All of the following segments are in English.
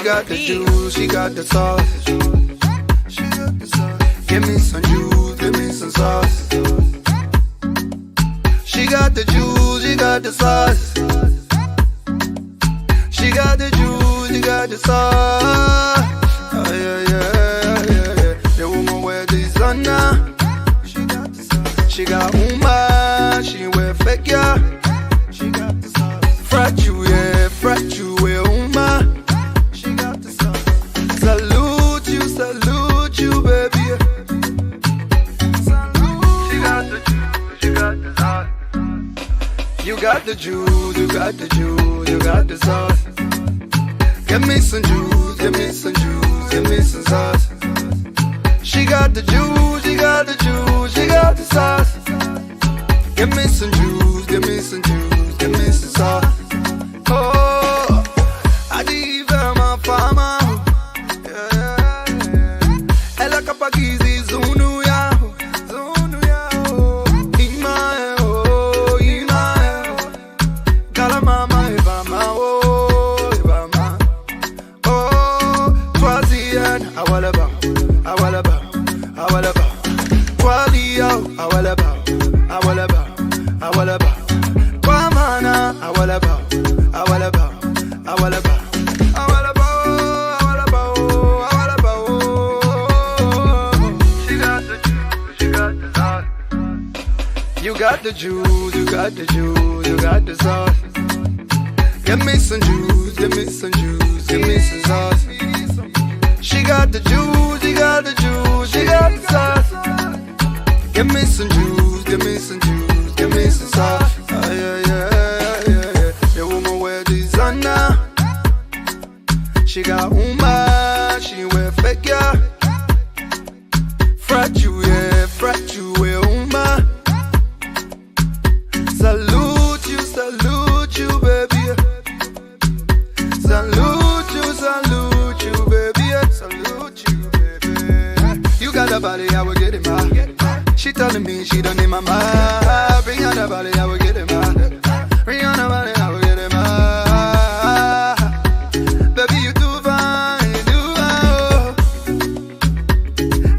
got the juice, she got the sauce. Give me some juice, give me some sauce. She got the juice, she got the sauce. She got the juice, she got the sauce. Oh yeah, yeah, yeah, yeah. The woman wear designer. She got woman, she wear fake, yeah. She got the sauce. Frat you, yeah, frat you, wear woman. She got the sauce. Salute you, baby. Salute. She got the juice, she got the sauce. You got the juice, you got the juice, you got the sauce. Give me some juice, give me some juice, give me some sauce. She got the juice, she got the juice, she got the sauce. Give me some juice, give me some juice, give me some sauce. Oh, I give her my farmer. Ela kapagizi zunu ya, zunu ya. Ima ima. Gala mama ibama ibama. Oh, Twazian awalaba, awalaba, awalaba. Twalio awalaba, awalaba, awalaba. Kwamana awalaba, awalaba, awalaba. You got the juice, you got the juice, you got the sauce. Give me some juice, give me some juice, give me some sauce. She got the juice, she got the juice, she got the sauce. Give me some juice, give me some juice, give me some sauce. Oh yeah, yeah, yeah, yeah. The woman wear designer. She got woman, she wear fake, yeah. Frat you, yeah, frat you, wear woman. Salute you, baby. Salute you, baby. Salute you, baby. You got the body, I will get it, ma. She telling me she don't need my mind. Bring on the body, I will get it, ma. Bring on the body, I will get it, ma. Baby, you too fine, you too fine.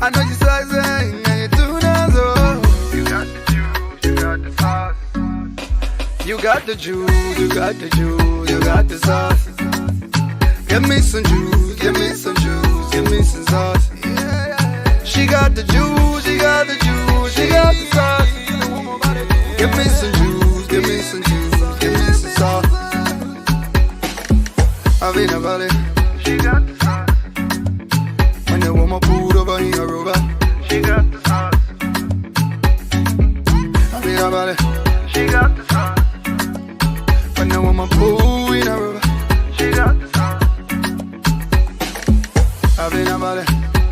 I know you sexy, and you too nice, oh. You got the juice, you got the sauce. You got the juice, you got the juice, you got the sauce. Give me some juice, give me some juice, give me some sauce. She got the juice, she got the juice, she got the sauce. Give me some juice, give me some juice, give me some sauce. I've been about it. She got the sauce. When the woman pulled over in a rover, she got the sauce. I've been about it. She got the sauce. When the woman pull in a rubber, she got the sauce. I've been about it.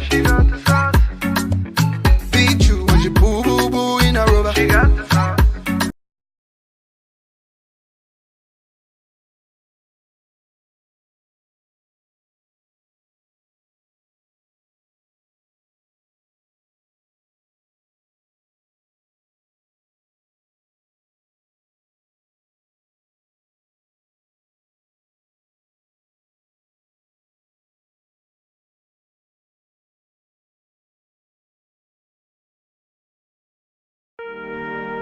She got the sauce. Beat you when you boo boo boo in a rubber. She got the sauce.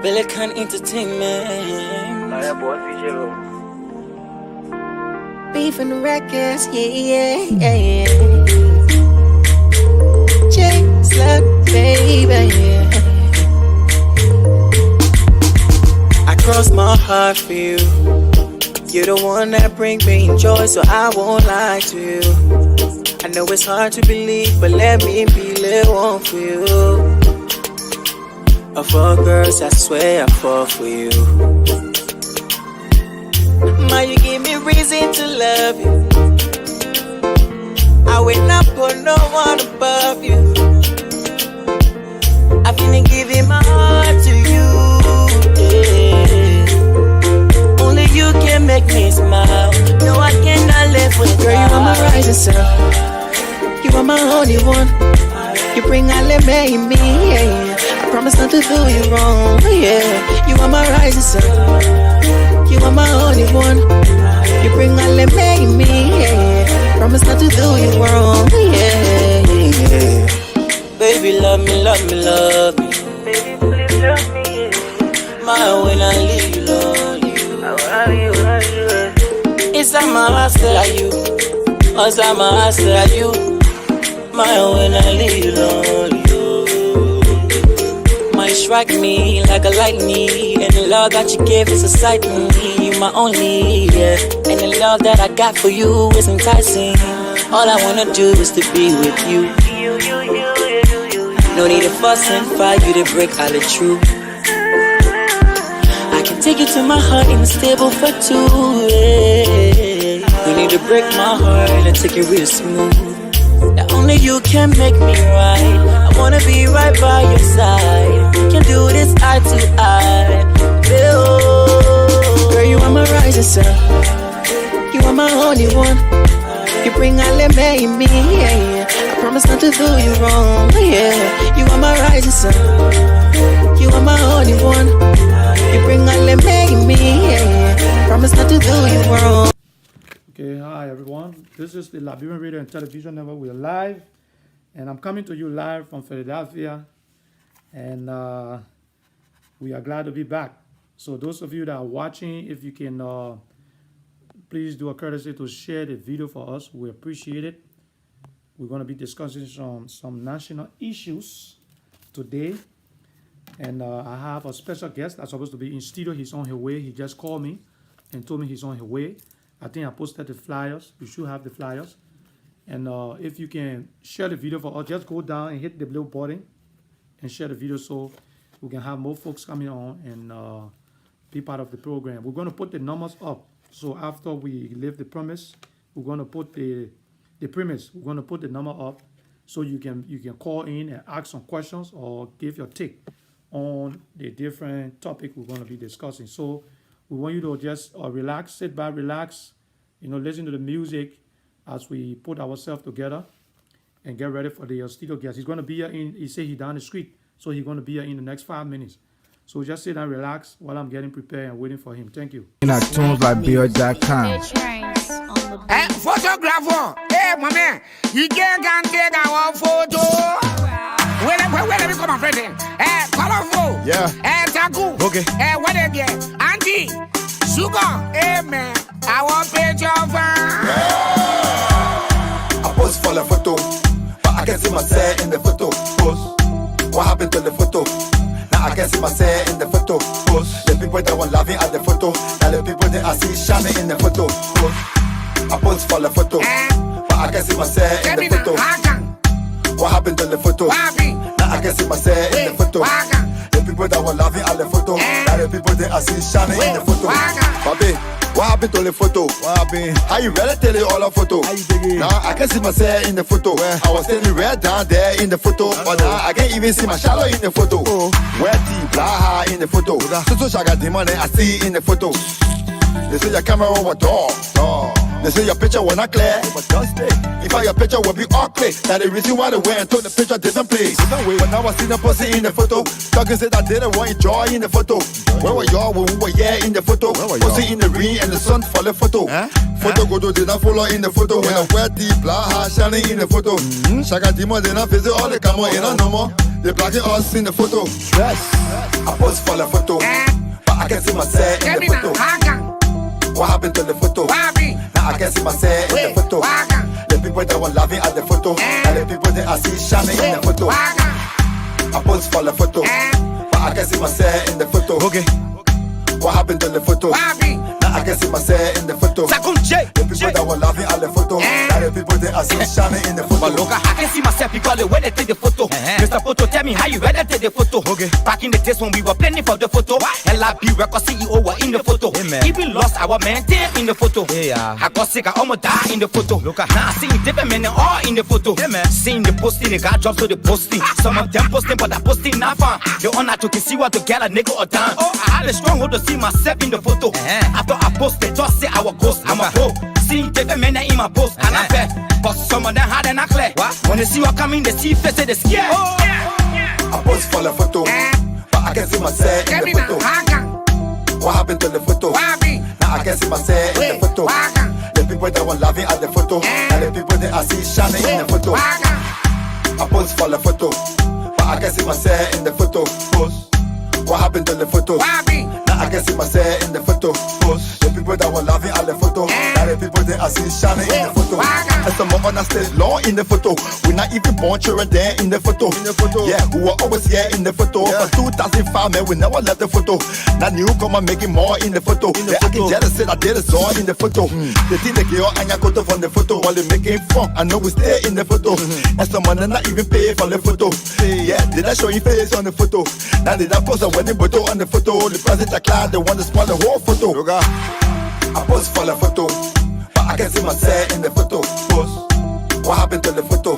Pelican Entertainment. Beef and records, yeah, yeah, yeah. J-Slug, baby, yeah. I cross my heart for you. You're the one that brings me joy, so I won't lie to you. I know it's hard to believe, but let me be the one for you. Of all girls, I swear I fall for you. Ma, you give me reason to love you. I will not put no one above you. I've been giving my heart to you, yeah. Only you can make me smile. No, I cannot live without. Girl, you are my rising sun. You are my only one. You bring all that made me, yeah. I promise not to do you wrong, yeah. You are my rising sun. You are my only one. You bring all that made me, yeah. promise not to do you wrong. Yeah, yeah, yeah. Baby, love me, love me, love me. Baby, please love me. My when I leave you, love you. I love you. It's like my heart still at you. It's like my heart still at you. My when I leave you, love you. Might strike me like a lightning, and the love that you give is exciting. You my only, yeah. And the love that I got for you is enticing. All I wanna do is to be with you. No need to fuss and fight, you to break all the truth. I can take you to my heart in the stable for two, yeah. No need to break my heart and take it real smooth. That only you can make me right. I wanna be right by your side. Can do this eye to eye. Girl, you are my rising sun. You are my only one. You bring all the me in me, yeah. I promise not to do you wrong, yeah. You are my rising sun. You are my only one. You bring all the me in me, yeah. Promise not to do you wrong. Okay, hi everyone. This is the Liberian Radio and Television Network. We're live, and I'm coming to you live from Philadelphia, and we are glad to be back. So those of you that are watching, if you can please do a courtesy to share the video for us, we appreciate it. We're going to be discussing some national issues today, and I have a special guest that's supposed to be in studio. He's on his way. He just called me and told me he's on his way. I think I posted the flyers. You should have the flyers. And if you can share the video for us, just go down and hit the blue button and share the video so we can have more folks coming on and be part of the program. We're going to put the numbers up. So after we leave the premise, we're going to put the premise. We're going to put the number up so you can call in and ask some questions or give your take on the different topic we're going to be discussing. So we want you to just relax, sit back, relax, listen to the music as we put ourselves together and get ready for the studio guest. He's going to be here he said he's down the street, so he's going to be here in the next 5 minutes. So just sit and relax while I'm getting prepared and waiting for him. Thank you. tuneslikebeer.com. Photographer, hey, my man, you can't take our photo. Where let me come on, friend? Colorful, yeah. Taku, okay. What again? Auntie, sugar, hey, man, I want picture of her. I pose for the photo, but I can see myself in the photo. Pose. What happened to the photo? Now I can see myself in the photo. Pose. The people that were laughing at the photo, now the people that I see shining in the photo. Pose. I pose for the photo, but I can see myself in the photo. What happened to the photo? Now I can see myself in the photo. The people that were laughing at the photo, now the people that I see shining in the photo. Baby, what happened to the photo? What happened? How you really tell it all the photo? Now I can see myself in the photo. I was standing right down there in the photo, but now I can't even see my shadow in the photo. Where the blaha in the photo? So shaga demon I see in the photo. They say your camera was dog. They say your picture was not clear. If your picture will be all clear, now the reason why they went and took the picture different place. But now I see the person in the photo. Talking said I didn't want joy in the photo. Where were y'all when we were in the photo? Posing in the ring and the sun for the photo. Photo go to did not follow in the photo. When I wear the black shining in the photo. Shaka Dimo did not visit all the camera in no more. They blacking us in the photo. Yes. I pose for the photo, but I can see myself in the photo. What happened to the photo? Now I can see myself in the photo. The people that were laughing at the photo, and the people that I see shining in the photo. I pose for the photo, but I can see myself in the photo. Okay. What happened to the photo? Now I can see myself in the photo. The people that were laughing at the photo, and the people that I see shining in the photo. I can see myself because when they take the photo. Mr. Photo, tell me how you ready to take the photo. Okay. Back in the days when we were planning for the photo, LRB record CEO were in the photo. Even lost our maintain in the photo. I got sick, I almost died in the photo. Now I see different men all in the photo. Seeing the posting, the guy drops to the posting. Some of them posting, but I posting not fun. The honor to see what to get a nigga or down. I had a stronghold to see myself in the photo. After I posted, just say I was ghost, I'm a pro. Seeing different men in my post, and I bet. But some of them had an clear. When they see what coming, they see face, they scared. I pose for the photo, but I can see myself in the photo. What happened to the photo? Now I can see myself in the photo. The The people that were laughing at the photo, and the people that I see shining in the photo. I pose for the photo, but I can see myself in the photo. Pose. What happened to the photo? Now I can see myself in the photo. Pose. The people that were laughing at the photo, now the people that I see shining in the photo. And some more understand law in the photo. We're not even born children there in the photo. Yeah, who were always here in the photo. For 2005, man, we never left the photo. Now newcomer making more in the photo. They acting jealous, said I did a song in the photo. They think they get and go from the photo while they making fun. I know we stay in the photo. And someone not even pay for the photo. Yeah, did I show you face on the photo? Now did I post a wedding photo on the photo? The president declined, they want to spoil the whole photo. I pose for the photo, but I can see myself in the photo. Pose. What happened to the photo?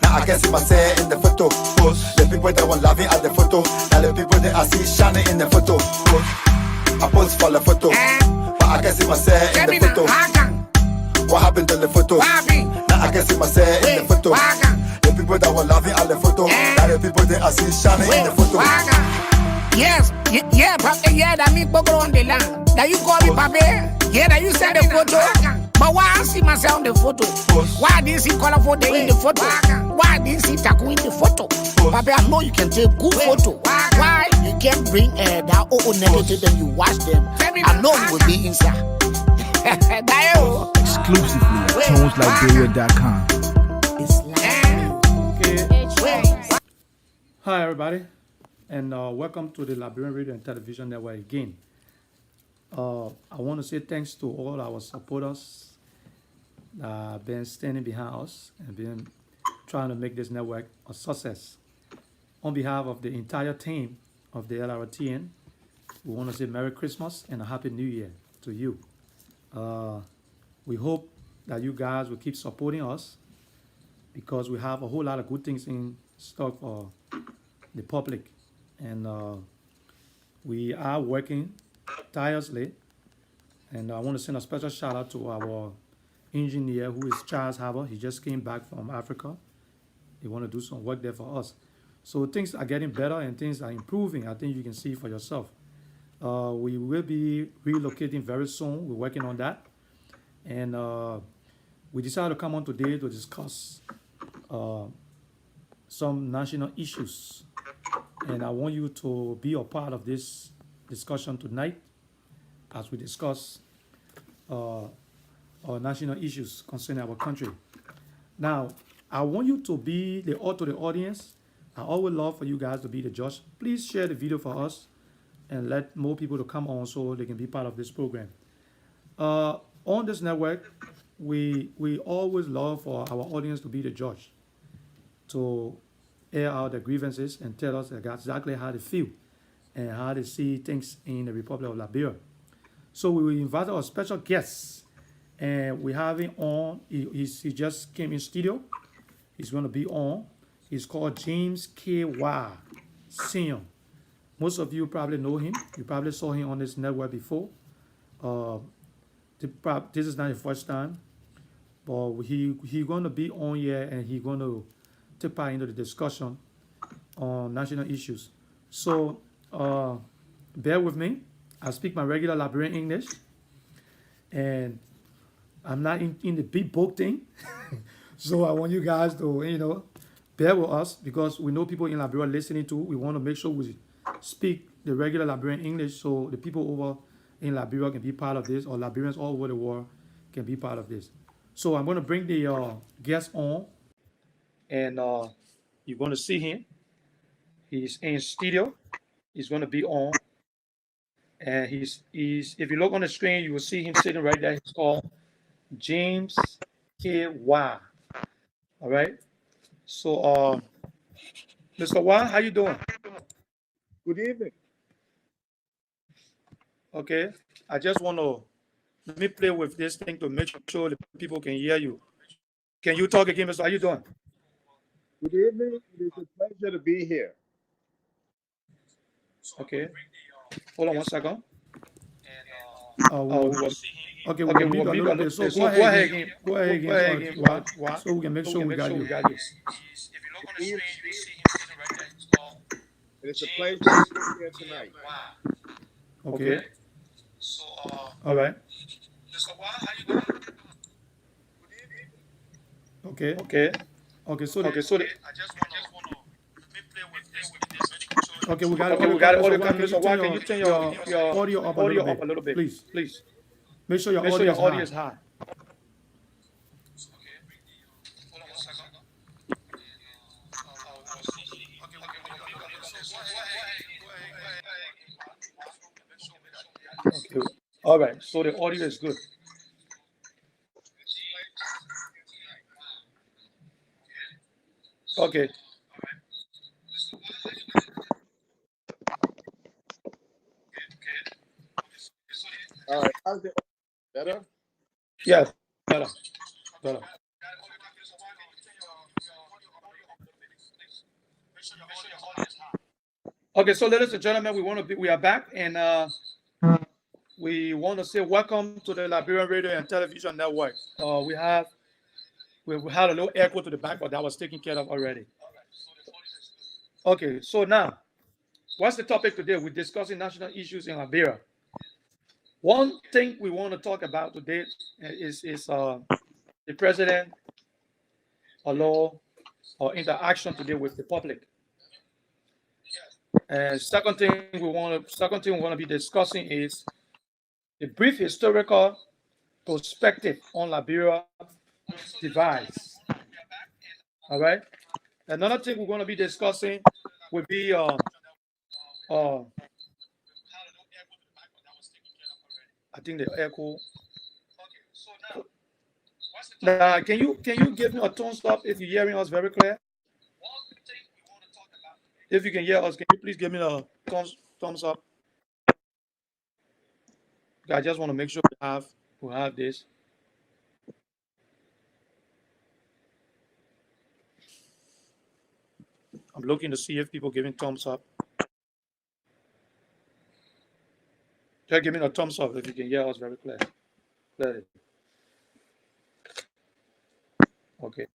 Now I can see myself in the photo. Pose. The people that were laughing at the photo, now the people that I see shining in the photo. Pose. I pose for the photo, but I can see myself in the photo. What happened to the photo? Now I can see myself in the photo. The people that were laughing at the photo, now the people that I see shining in the photo. Yes, yeah, Papa, yeah, that me go on the land. That you call me Papa, yeah, that you send the photo. But why I see myself in the photo? Why didn't see colorful day in the photo? Why didn't see Taku in the photo? Papa, I know you can take good photo. Why you can't bring that negative and you watch them? I know you will be inside. Exclusively at TonesLiberia.com. Okay. Hi, everybody, and welcome to the Liberian Radio and Television Network again. I want to say thanks to all our supporters that have been standing behind us and been trying to make this network a success. On behalf of the entire team of the LRTN, we want to say Merry Christmas and a Happy New Year to you. We hope that you guys will keep supporting us because we have a whole lot of good things in stock for the public. And we are working tirelessly. And I want to send a special shout out to our engineer, who is Charles Haber. He just came back from Africa. He want to do some work there for us. So things are getting better and things are improving. I think you can see for yourself. We will be relocating very soon. We're working on that. And we decided to come on today to discuss some national issues. And I want you to be a part of this discussion tonight as we discuss our national issues concerning our country. Now, I want you to be to the audience. I always love for you guys to be the judge. Please share the video for us and let more people to come on so they can be part of this program. On this network, we always love for our audience to be the judge, to air out their grievances and tell us exactly how they feel and how they see things in the Republic of Liberia. So we will invite our special guests, and we have him on. He just came in studio. He's going to be on. He's called James K. Wah Senior. Most of you probably know him. You probably saw him on this network before. This is not the first time, but he's going to be on here and he's going to take part into the discussion on national issues. So bear with me. I speak my regular Liberian English, and I'm not in the big book thing. So I want you guys to, bear with us because we know people in Liberia listening to. We want to make sure we speak the regular Liberian English so the people over in Liberia can be part of this, or Liberians all over the world can be part of this. So I'm going to bring the guest on, and you're going to see him. He's in studio. He's going to be on. And he's if you look on the screen, you will see him sitting right there. He's called James K. Wah. All right. So, Mr. Wah, how you doing? Good evening. Okay. I just want to let me play with this thing to make sure the people can hear you. Can you talk again, Mr. How you doing? Good evening. It is a pleasure to be here. Okay. Hold on one second. Okay, we'll mute a little bit. So go ahead again. Go ahead again. So we can make sure we got you. It is a pleasure to be here tonight. Okay. All right. Okay. Okay. Okay. So Okay. So okay, we got okay, audio we got coming. So audio why coming. can you So turn why can you turn your your audio up a little audio up bit, a little bit, please? please? Make sure your Make sure audio your is audio high. is high. Okay. All right. So the audio is good. Okay. All right. How's it better? Yes. Better. Better. Okay. So, ladies and gentlemen, we are back, and we want to say welcome to the Liberian Radio and Television Network. We had a little echo to the back, but that was taken care of already. Okay. So now, what's the topic today? We're discussing national issues in Liberia. One thing we want to talk about today is the president, or law, or interaction today with the public. And second thing we want to be discussing is a brief historical perspective on Liberia device. All right. Another thing we're going to be discussing would be uh, I think the echo. Now, can you give me a thumbs up if you're hearing us very clear? If you can hear us, can you please give me a thumbs up? I just want to make sure we have this. I'm looking to see if people giving thumbs up. Just give me a thumbs up if you can hear us very clearly. Okay.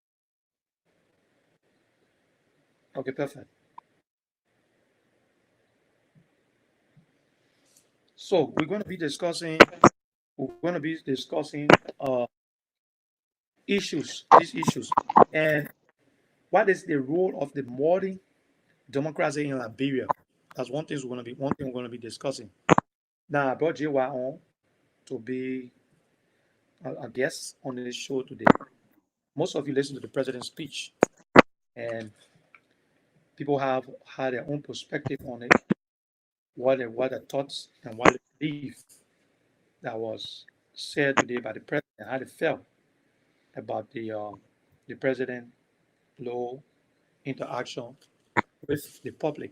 Okay, perfect. So we're going to be discussing uh these issues, and what is the role of the modern democracy in Liberia? That's one thing we're going to be discussing. Now I brought JY on to be a guest on this show today. Most of you listen to the president's speech, and people have had their own perspective on it, what the thoughts and what they believe that was said today by the president, how they felt about the president law interaction with the public.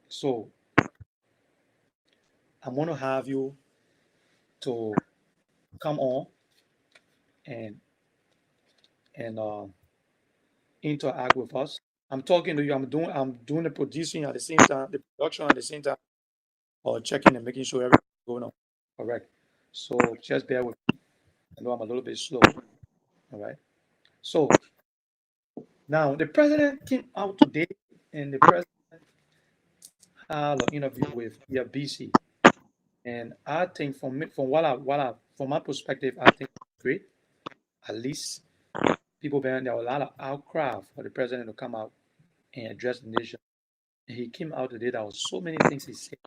So I'm going to have you to come on and and interact with us. I'm talking to you. I'm doing the producing at the same time, the production at the same time, or checking and making sure everything's going on correct. So just bear with me. I know I'm a little bit slow. All right. So now the president came out today, and the president had an interview with BC. And I think from me, from my perspective, I think it's great. At least there were a lot of outcry for the president to come out and address the nation. And he came out today. There was so many things he said.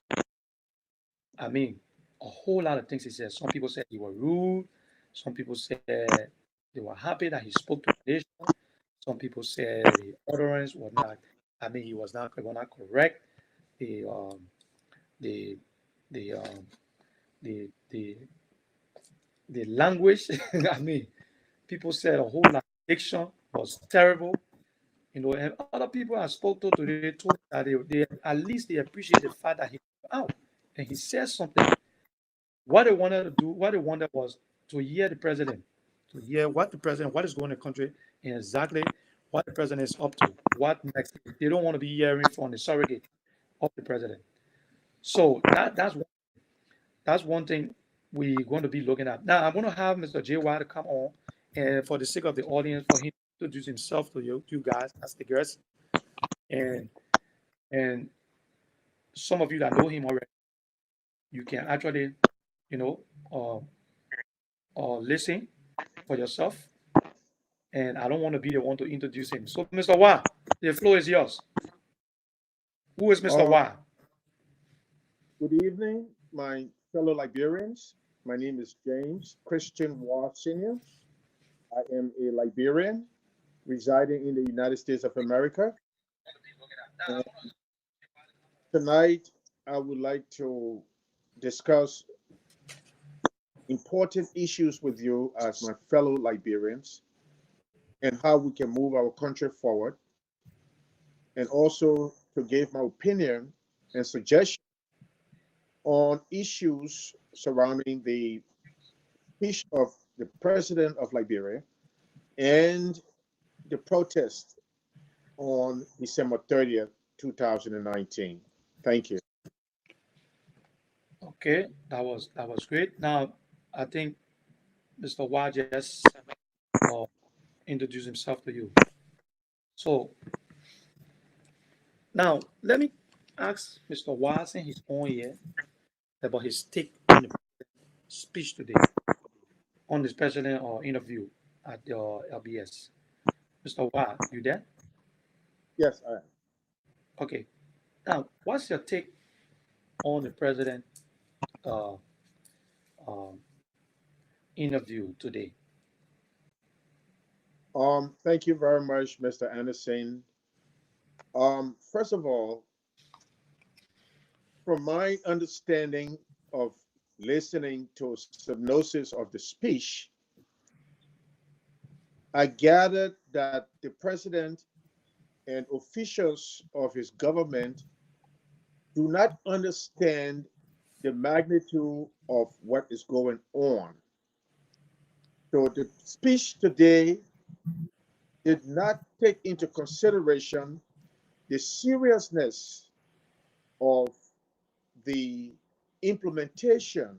I mean, a whole lot of things he said. Some people said he was rude. Some people said they were happy that he spoke to the nation. Some people said the utterance was not. I mean, he was not correct. The the the the the language. I mean, people said a whole lot. Diction was terrible. And other people I spoke to today told me that they at least they appreciate the fact that he came out and he said something. What they wanted to do, what they wanted was to hear the president, to hear what is going in the country, and exactly what the president is up to. What next? They don't want to be hearing from the surrogate of the president. So that's one thing we're going to be looking at. Now I'm going to have Mr. JY to come on, and for the sake of the audience, for him to introduce himself to you guys as the guests, and and some of you that know him already, you can actually, you know, uh, listen for yourself and I don't want to be the one to introduce him. So, Mr. Wah, the floor is yours. Who is Mr. Uh, Wah? Good evening, my fellow Liberians. My name is James Christian Wall Sr. I am a Liberian residing in the United States of America. And tonight, I would like to discuss important issues with you as my fellow Liberians and how we can move our country forward, and also to give my opinion and suggestion on issues surrounding the speech of the president of Liberia and the protest on December 30th, 2019. Thank you. Okay, that was great. Now, I think Mr. Wah just uh, introduced himself to you. So now let me ask Mr. Wah, since he's on here, about his take on the speech today on this president interview at the LBS. Mr. Wah, you there? Yes, I am. Okay. Now, what's your take on the president uh, um, interview today? Thank you very much, Mr. Anderson. First of all, from my understanding of listening to a synopsis of the speech, I gathered that the president and officials of his government do not understand the magnitude of what is going on. So the speech today did not take into consideration the seriousness of the implementation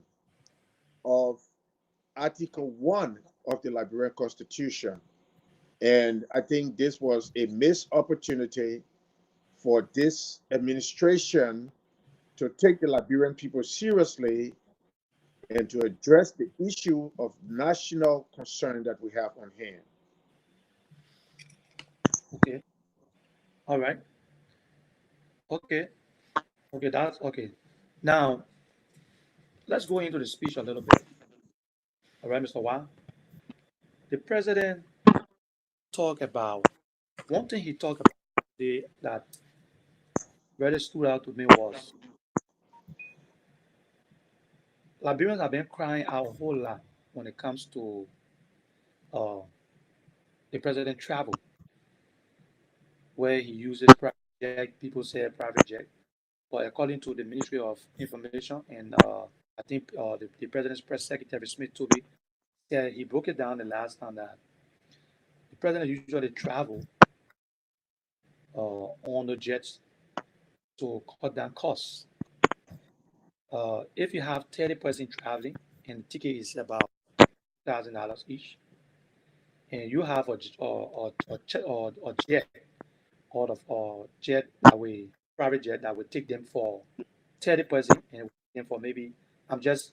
of Article 1 of the Liberian Constitution. And I think this was a missed opportunity for this administration to take the Liberian people seriously and to address the issue of national concern that we have on hand. Okay. All right. Okay. Okay. That's okay. Now, let's go into the speech a little bit. All right, Mr. Wah. The president talked about one thing he talked about today that really stood out to me was Liberians have been crying out a whole lot when it comes to uh, the president travel, where he uses private jet. People say private jet, but according to the Ministry of Information and I think the president's press secretary Smith Toby, yeah, he broke it down the last time that the president usually travel on the jets to cut down costs. If you have 30 person traveling and the ticket is about $1,000 each, and you have a jet out of jet that we private jet that would take them for 30 person and then for maybe I'm just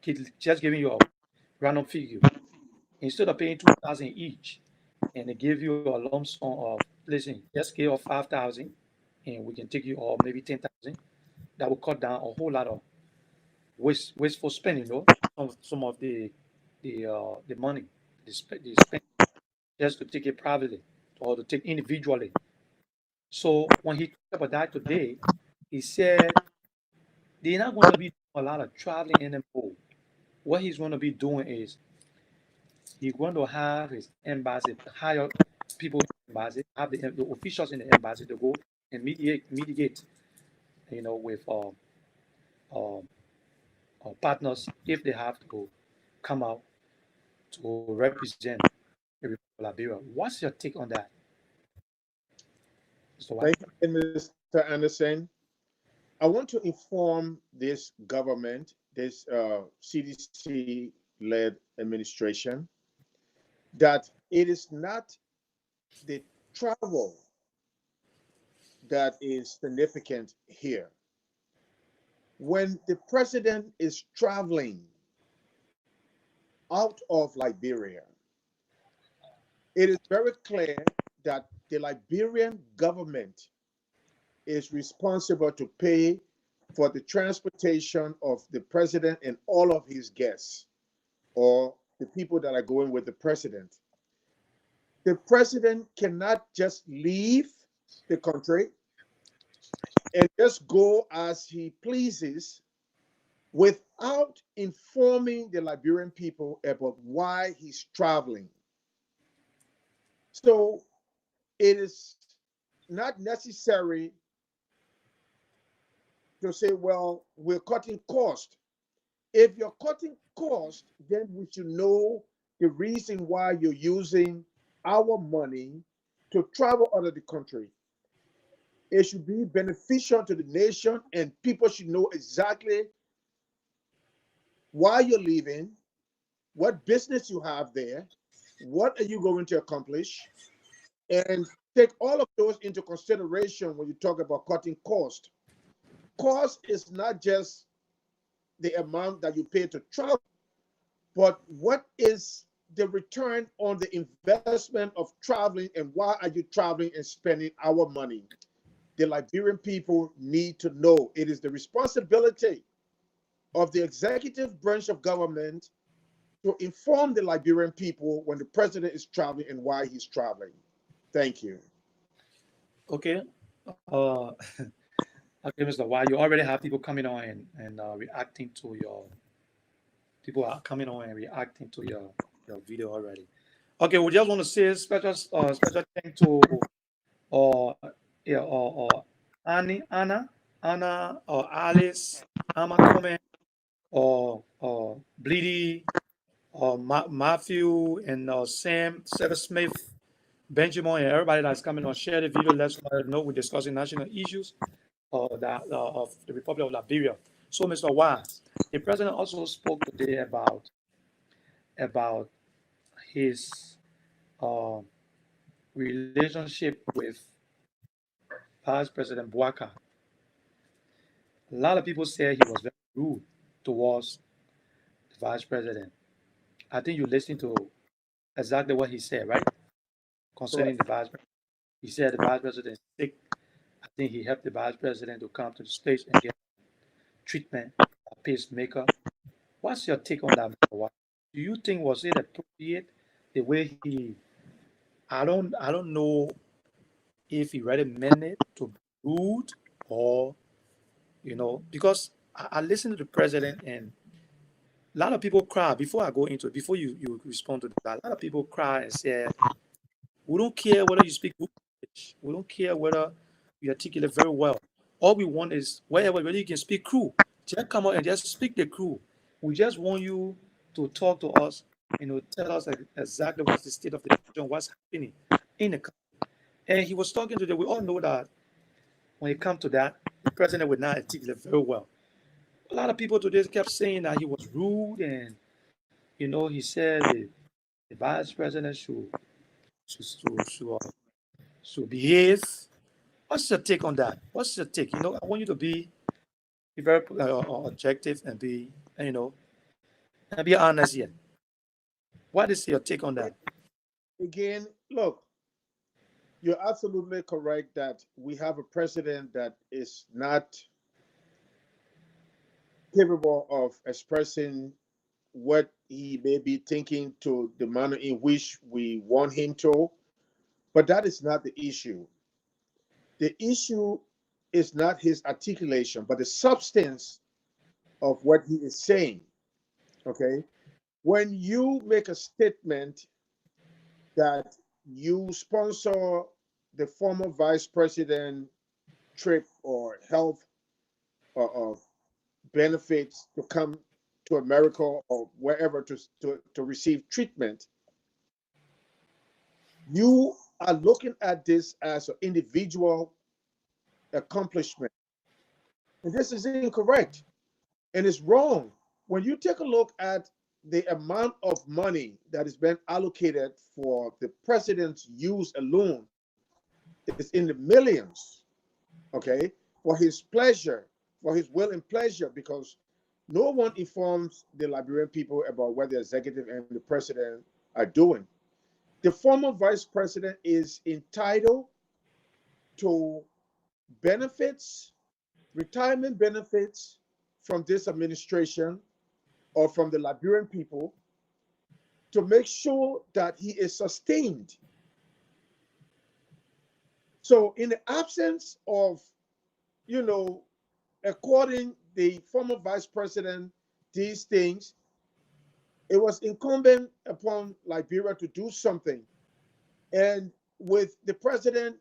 giving you a random figure instead of paying 2,000 each, and they give you a lump sum of listen, just give us 5,000, and we can take you or maybe 10,000. That will cut down a whole lot of wasteful spending, though. Some of the money they spend just to take it privately or to take individually. So when he talked about that today, he said they're not going to be doing a lot of traveling anymore. What he's going to be doing is he's going to have his embassy hire people in the embassy, have the officials in the embassy to go and mitigate, with um, partners if they have to come out to represent the Republic of Liberia. What's your take on that, Mr. White? Thank you, Mr. Anderson. I want to inform this government, this CDC led administration, that it is not the travel that is significant here. When the president is traveling out of Liberia, It is very clear that the Liberian government is responsible to pay for the transportation of the president and all of his guests, or the people that are going with the president. The president cannot just leave the country and just go as he pleases without informing the Liberian people about why he's traveling. So it is not necessary to say, well, we're cutting cost. If you're cutting cost, then we should know the reason why you're using our money to travel out of the country. It should be beneficial to the nation, and people should know exactly why you're leaving, what business you have there, what are you going to accomplish, and take all of those into consideration when you talk about cutting cost. Cost is not just the amount that you pay to travel, but what is the return on the investment of traveling, and why are you traveling and spending our money? The Liberian people need to know. It is the responsibility of the executive branch of government to inform the Liberian people when the president is traveling and why he's traveling. Thank you. Okay. Uh, okay, Mr. Why you already have people coming on and reacting to your people are coming on and reacting to your video already. Okay, we just want to say special thank to uh yeah Anna or Alice, Amma Comment or Bleedy or Matthew and Sam, Sarah Smith, Benjamin, and everybody that's coming on. Share the video. Let us know we're discussing national issues of the Republic of Liberia. So, Mr. Wise, the president also spoke today about his uh, relationship with Vice President Bouaka. A lot of people say he was very rude towards the Vice President. I think you listened to exactly what he said, right? Concerning Correct. the Vice President. He said the Vice President is sick. I think he helped the Vice President to come to the States and get treatment, a pacemaker. What's your take on that, Mr. Wise? Do you think was it appropriate the way he I don't know if he really meant it to be rude or because I listened to the president and a lot of people cry before I go into it, before you respond to that. A lot of people cry and say, we don't care whether you speak good English. We don't care whether you articulate very well. All we want is whether you can speak crew. Just come out and just speak the crew. We just want you to talk to us, tell us exactly what's the state of the nation, what's happening in the country. And he was talking to them. We all know that when it comes to that, the president would not articulate very well. A lot of people today kept saying that he was rude and he said the vice president should, should, should, uh, should behave. What's your take on that? What's your take? I want you to be very objective and be and be honest here. What is your take on that? Again, look, you're absolutely correct that we have a president that is not capable of expressing what he may be thinking to the manner in which we want him to, but that is not the issue. The issue is not his articulation, but the substance of what he is saying. Okay? When you make a statement that you sponsor the former vice president trip or health or benefits to come to America or wherever to receive treatment, you are looking at this as an individual accomplishment. And this is incorrect and it's wrong. When you take a look at the amount of money that is being allocated for the president's use alone, it's in the millions, okay, for his pleasure, for his will and pleasure, because no one informs the Liberian people about what the executive and the president are doing. the former vice president is entitled to benefits, retirement benefits from this administration or from the Liberian people to make sure that he is sustained. So, in the absence of, according the former vice president, these things, it was incumbent upon Liberia to do something. And with the president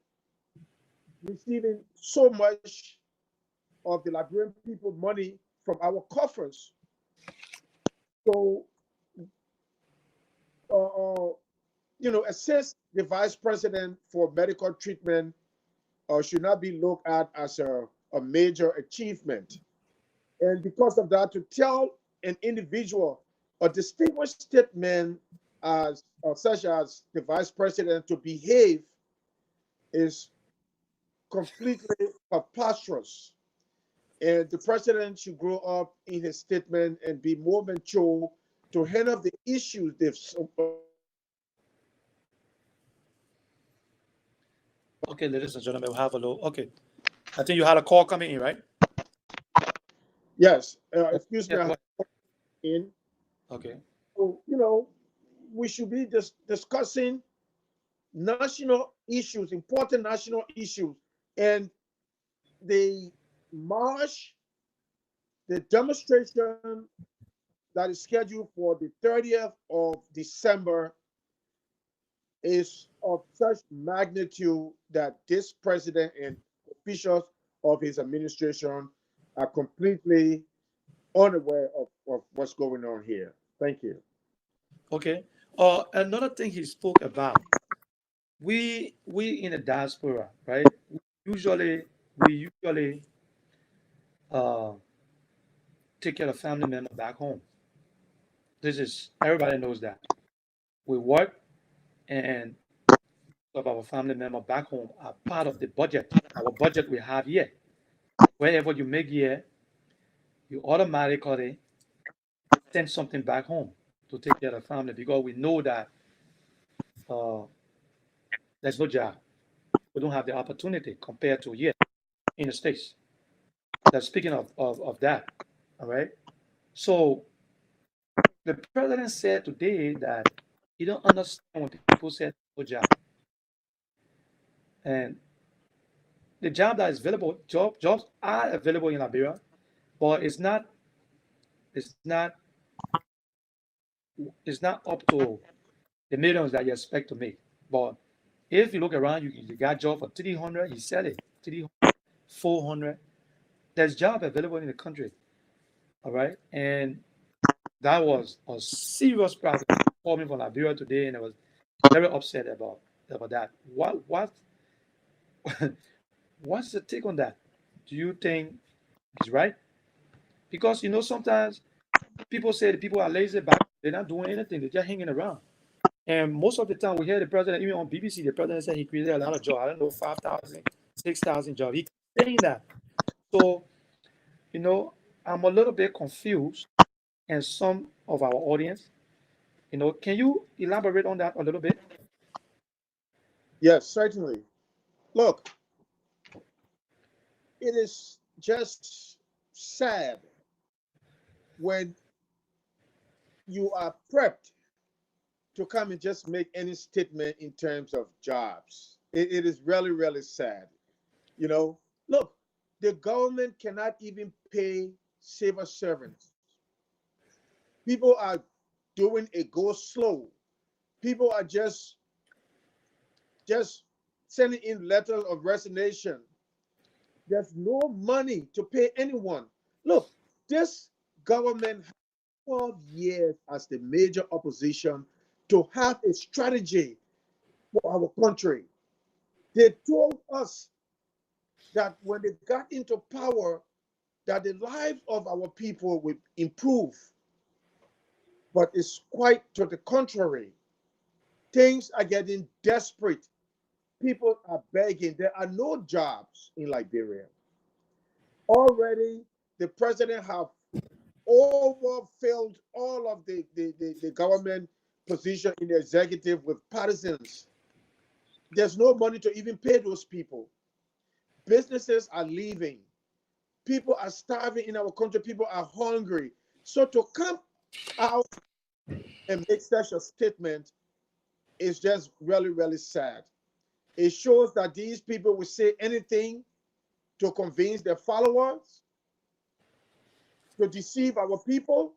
receiving so much of the Liberian people money from our coffers, so assist the vice president for medical treatment should not be looked at as a major achievement. And because of that, to tell an individual, a distinguished statesman such as the vice president to behave is completely preposterous. And the president should grow up in his statement and be more mature to handle the issues Okay, ladies and gentlemen, we'll have a little. Okay, I think you had a call coming in, right? Yes, excuse me, Yeah, I have in. okay. So, we should be just discussing national issues, important national issues, and the march, the demonstration that is scheduled for the 30th of December is of such magnitude that this president and officials of his administration are completely unaware of what's going on here. Thank you. Okay. Another thing he spoke about, we in the diaspora, right? We usually uh, take care of family member back home. This is everybody knows that. We work and of our family member back home are part of the budget. Our budget we have here. Whenever you make here, you automatically send something back home to take care of the family because we know that uh, there's no job. We don't have the opportunity compared to here in the States. That's speaking of that. All right. So the president said today that he don't understand when people say no job. And the job that is available, jobs are available in Liberia, but it's not it's not up to the millions that you expect to make. But if you look around, you got job for 300, you sell it 300, 400. There's job available in the country. All right. And that was a serious problem for me from Liberia today, and I was very upset about that. What's the take on that? Do you think it's right? Because sometimes people say the people are lazy back, they're not doing anything, they're just hanging around. And most of the time we hear the president, even on BBC, the president said he created a lot of jobs. I don't know, 5,000, 6,000 jobs. He keeps saying that. So, I'm a little bit confused, and some of our audience, can you elaborate on that a little bit? Yes, certainly. Look, it is just sad when you are prepped to come and just make any statement in terms of jobs. It is really, really sad. Look, the government cannot even pay civil servants. People are doing a go slow. People are just sending in letters of resignation. There's no money to pay anyone. Look, this government has 12 years as the major opposition to have a strategy for our country. They told us that when they got into power, that the lives of our people would improve. But it's quite to the contrary. Things are getting desperate. People are begging. There are no jobs in Liberia. Already, the president have overfilled all of the government position in the executive with partisans. There's no money to even pay those people. Businesses are leaving. People are starving in our country. People are hungry. So to come out and make such a statement is just really, really sad. It shows that these people will say anything to convince their followers, to deceive our people.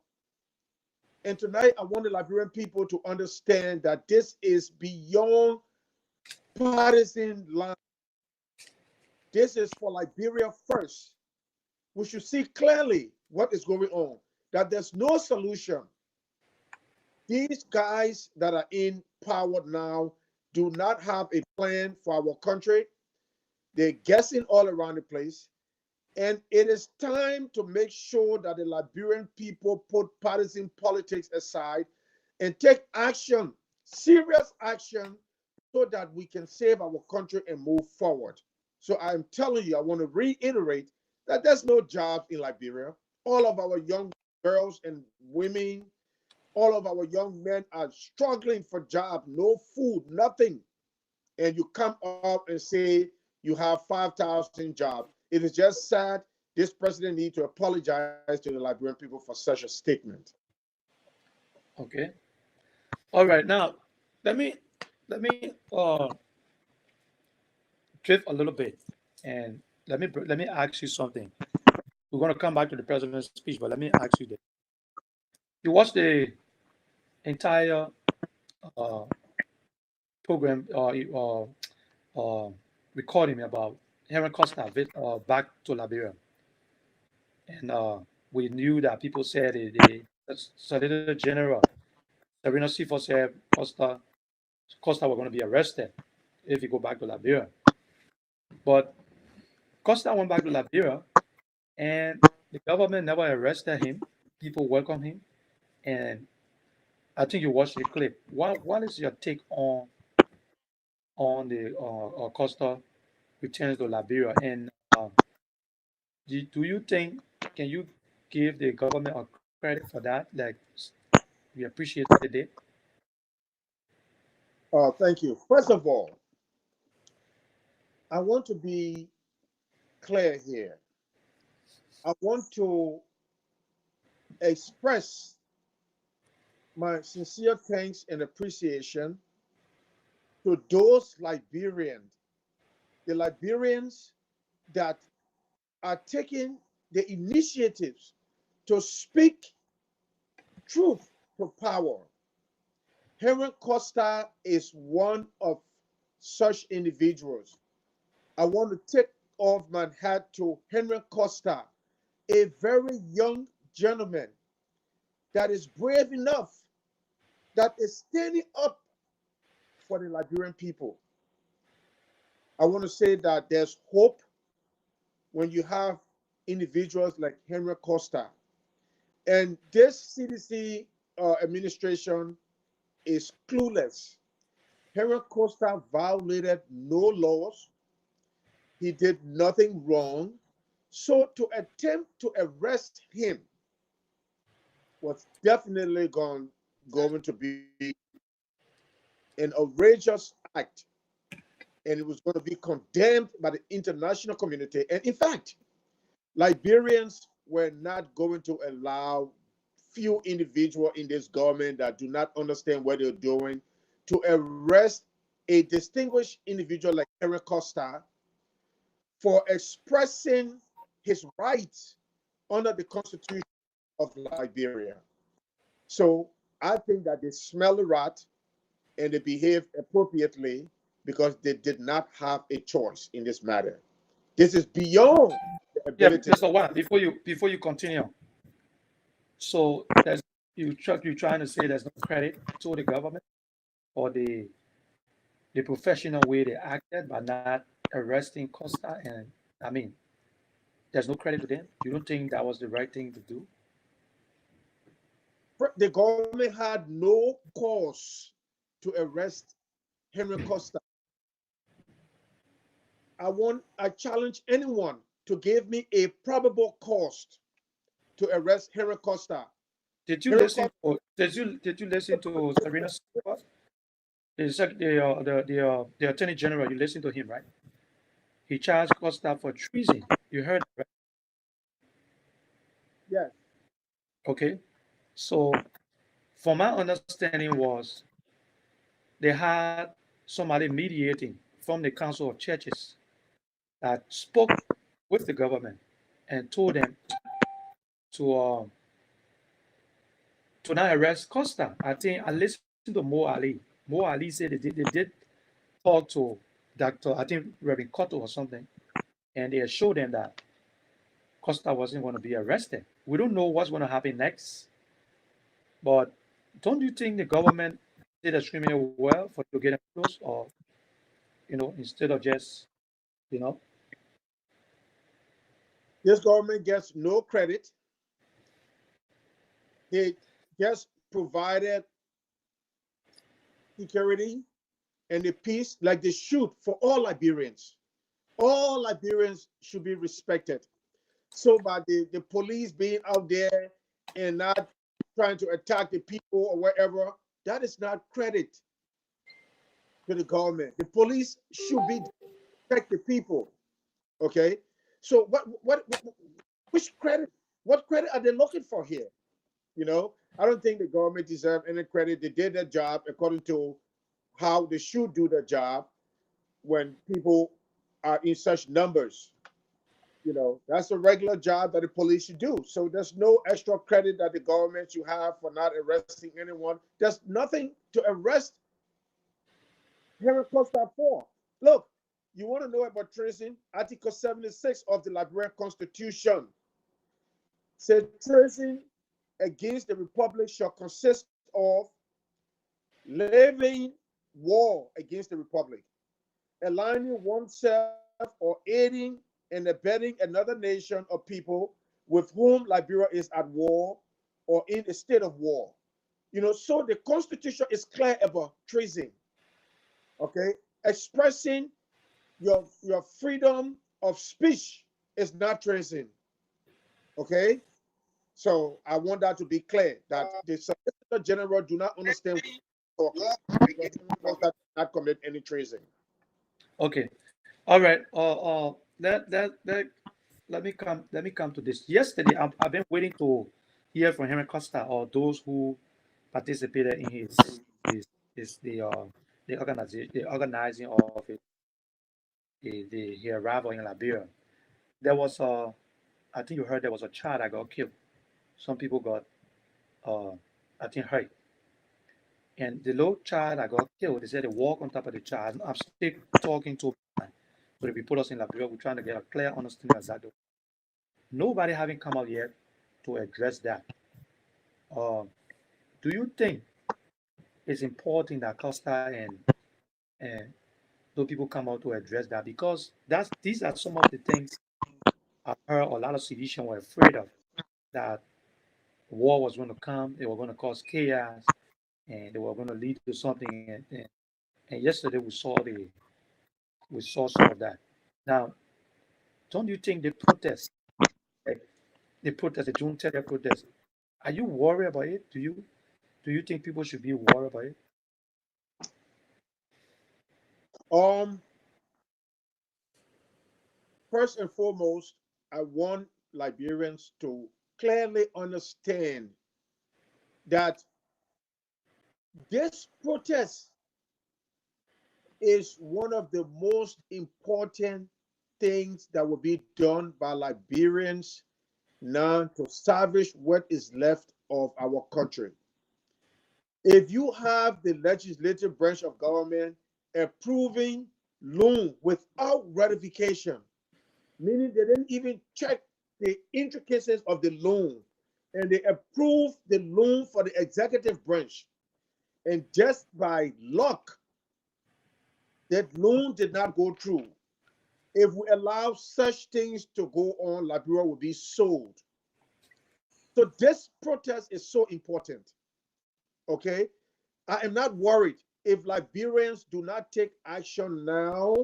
And tonight, I want the Liberian people to understand that this is beyond partisan line. This is for Liberia first. We should see clearly what is going on, that there's no solution. These guys that are in power now do not have a plan for our country. They're guessing all around the place. And it is time to make sure that the Liberian people put partisan politics aside and take action, serious action, so that we can save our country and move forward. So I'm telling you, I want to reiterate that there's no jobs in Liberia. All of our young girls and women, all of our young men are struggling for jobs, no food, nothing. And you come up and say you have 5,000 jobs. It is just sad. This president needs to apologize to the Liberian people for such a statement. Okay. All right. Now, let me drift a little bit, and let me ask you something. We're going to come back to the president's speech, but let me ask you this: you watched the entire uh, program uh, recording about Henry Costa back to Liberia, and we knew that people said the Solicitor General Serena Sifo said Costa were going to be arrested if he go back to Liberia, but Costa went back to Liberia, and the government never arrested him. People welcome him, and I think you watched the clip. What is your take on the Costa returns to Liberia, and do you think can you give the government a credit for that? Like we appreciate what they did. Thank you. First of all, I want to be clear here. I want to express my sincere thanks and appreciation to those Liberians, the Liberians that are taking the initiatives to speak truth to power. Henry Costa is one of such individuals. I want to take off my hat to Henry Costa, a very young gentleman that is brave enough, that is standing up for the Liberian people. I want to say that there's hope when you have individuals like Henry Costa. And this CDC administration is clueless. Henry Costa violated no laws. He did nothing wrong. So to attempt to arrest him was definitely going to be an outrageous act. And it was going to be condemned by the international community. And in fact, Liberians were not going to allow few individuals in this government that do not understand what they're doing to arrest a distinguished individual like Eric Costa for expressing his rights under the Constitution of Liberia. So I think that they smell the rat and they behaved appropriately because they did not have a choice in this matter. This is beyond the Yeah, ability. Mr. One, before you continue, so there's you trying to say there's no credit to the government or the professional way they acted by not arresting Costa, and I mean there's no credit to them. You don't think that was the right thing to do? The government had no cause to arrest Henry Costa. I challenge anyone to give me a probable cause to arrest Henry Costa. Did you Henry listen? Or did you listen to Serena Silva? The Attorney General? You listened to him, right? He charged Costa for treason. You heard, right? yes, Okay. So, from my understanding was they had somebody mediating from the Council of Churches that spoke with the government and told them to uh, to not arrest Costa. I think I listened to Mo Ali. Mo Ali said they did talk to Dr. I think Reverend Cotto or something, and they assured them that Costa wasn't going to be arrested. We don't know what's going to happen next, but don't you think the government did extremely well for to get him close, or instead of just you know, this government gets no credit. They just provided security and the peace like they should for all Liberians. All Liberians should be respected. So by the police being out there and not trying to attack the people or whatever, that is not credit to the government. The police should be protect the people. Okay. So which credit? What credit are they looking for here? I don't think the government deserves any credit. They did their job according to how they should do their job when people are in such numbers. That's a regular job that the police should do. So there's no extra credit that the government should have for not arresting anyone. There's nothing to arrest Henry Costa for. Look, you want to know about treason? Article 76 of the Liberian Constitution says treason against the republic shall consist of levying war against the republic, aligning oneself or aiding and abetting another nation or people with whom Liberia is at war or in a state of war. So the Constitution is clear about treason. Okay, expressing your freedom of speech is not treason. Okay, so I want that to be clear that the Solicitor General do not understand what not commit any treason. okay, all right. Let me come to this. Yesterday, I've been waiting to hear from Henry Costa or those who participated in his, his the organizing of it, the arrival in Liberia. There was I think you heard there was a child that got killed. Some people got uh, I think hurt. And the little child that got killed, they said they walk on top of the child. I'm still talking to the reporters in Liberia. We're trying to get a clear understanding of that. Nobody having come out yet to address that. Uh, do you think it's important that Costa and those people come out to address that? Because these are some of the things I heard a lot of civilians were afraid of, that war was going to come, they were going to cause chaos, and they were going to lead to something. And yesterday we saw some of that. Now, don't you think like, the June 30th protest, are you worried about it? Do you think people should be worried about it? Um, First and foremost, I want Liberians to clearly understand that this protest is one of the most important things that will be done by Liberians now to salvage what is left of our country. If you have the legislative branch of government approving loan without ratification, meaning they didn't even check the intricacies of the loan, and they approved the loan for the executive branch, and just by luck, that loan did not go through. If we allow such things to go on, Liberia will be sold. So this protest is so important. Okay, I am not worried if Liberians do not take action now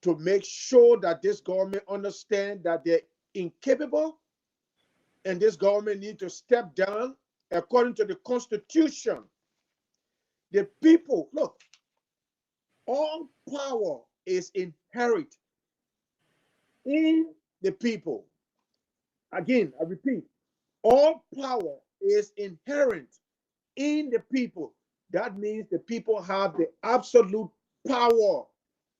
to make sure that this government understand that they're incapable and this government need to step down according to the Constitution, the people, look, all power is inherent in the people. Again, I repeat, all power is inherent in the people. That means the people have the absolute power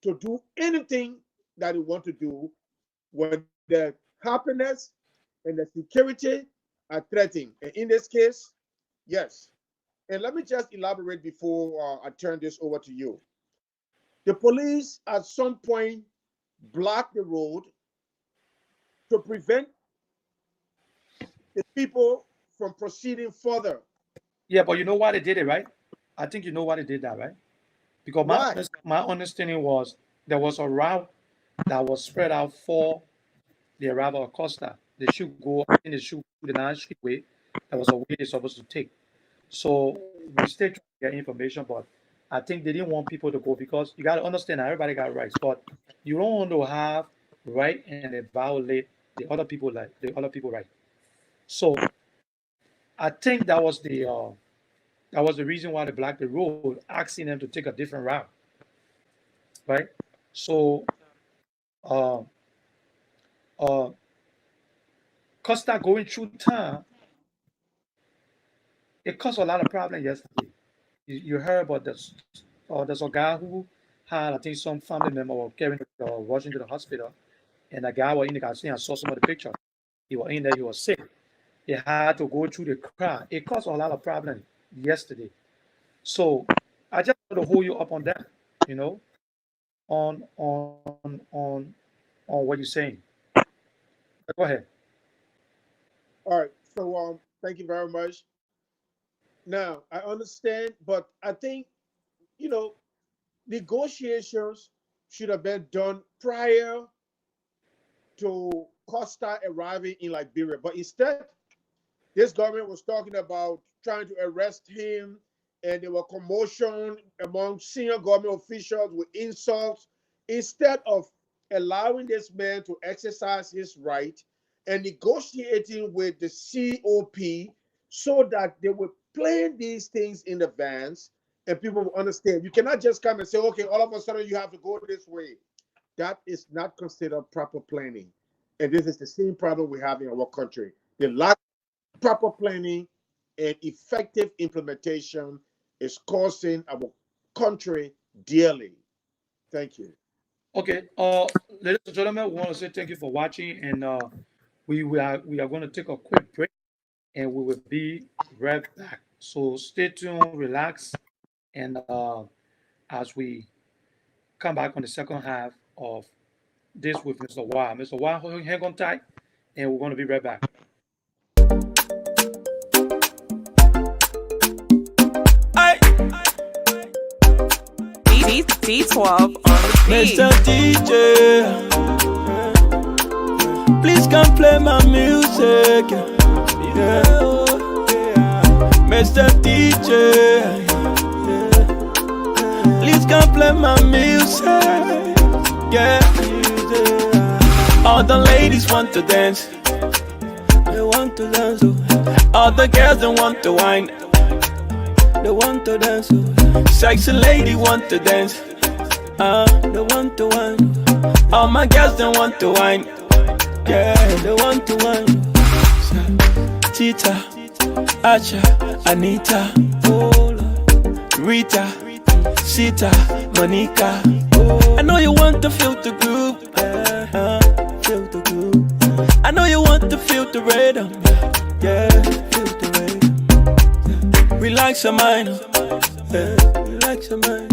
to do anything that they want to do when the happiness and the security are threatened. And in this case, yes. And let me just elaborate before I turn this over to you. The police at some point blocked the road to prevent the people from proceeding further. Yeah, but you know why they did it, right? I think you know why they did that, right? Because my understanding was there was a route that was spread out for the arrival of Costa. They should go, I think they should go the 9th Street way. That was a way they're supposed to take. So we still trying to get information, but I think they didn't want people to go because you got to understand that everybody got rights, but you don't want to have right and they violate the other people right. So I think that was the reason why they blocked the road, asking them to take a different route, right? So uh, uh, Costa going through town, it caused a lot of problems yesterday. You heard about this? There's a guy who had, I think, some family member was carrying rushing to the hospital, and the guy was in the car. I saw some of the pictures. He was in there. He was sick. He had to go through the crowd. It caused a lot of problems yesterday. So I just want to hold you up on that, you know, on what you're saying. Go ahead. All right. So thank you very much. Now I understand, but I think, you know, negotiations should have been done prior to Costa arriving in Liberia. But instead, this government was talking about trying to arrest him, and there were commotion among senior government officials with insults. Instead of allowing this man to exercise his right and negotiating with the COP so that they would plan these things in advance and people will understand. You cannot just come and say, okay, all of a sudden you have to go this way. That is not considered proper planning. And this is the same problem we have in our country. The lack of proper planning and effective implementation is costing our country dearly. Thank you. Okay. Ladies and gentlemen, we want to say thank you for watching, and we are going to take a quick break, and we will be right back. So stay tuned, relax, and as we come back on the second half of this with Mr. Y. Mr. Y, hang on tight, and we're going to be right back. D12 on the beat. Mr. DJ, please come play my music. Yeah. Mr. DJ, please come play my music. Yeah. All the ladies want to dance. They want to dance. All the girls they want to wine. They want to dance. Sexy lady want to dance. They want to wine. All my girls they want to wine. Yeah, they want to wine. Tita, Acha, Anita, Rita, Sita, Monica. I know you want to feel the groove. Feel the groove. I know you want to feel the rhythm. Yeah, feel the rhythm. Relax your mind. Relax your mind.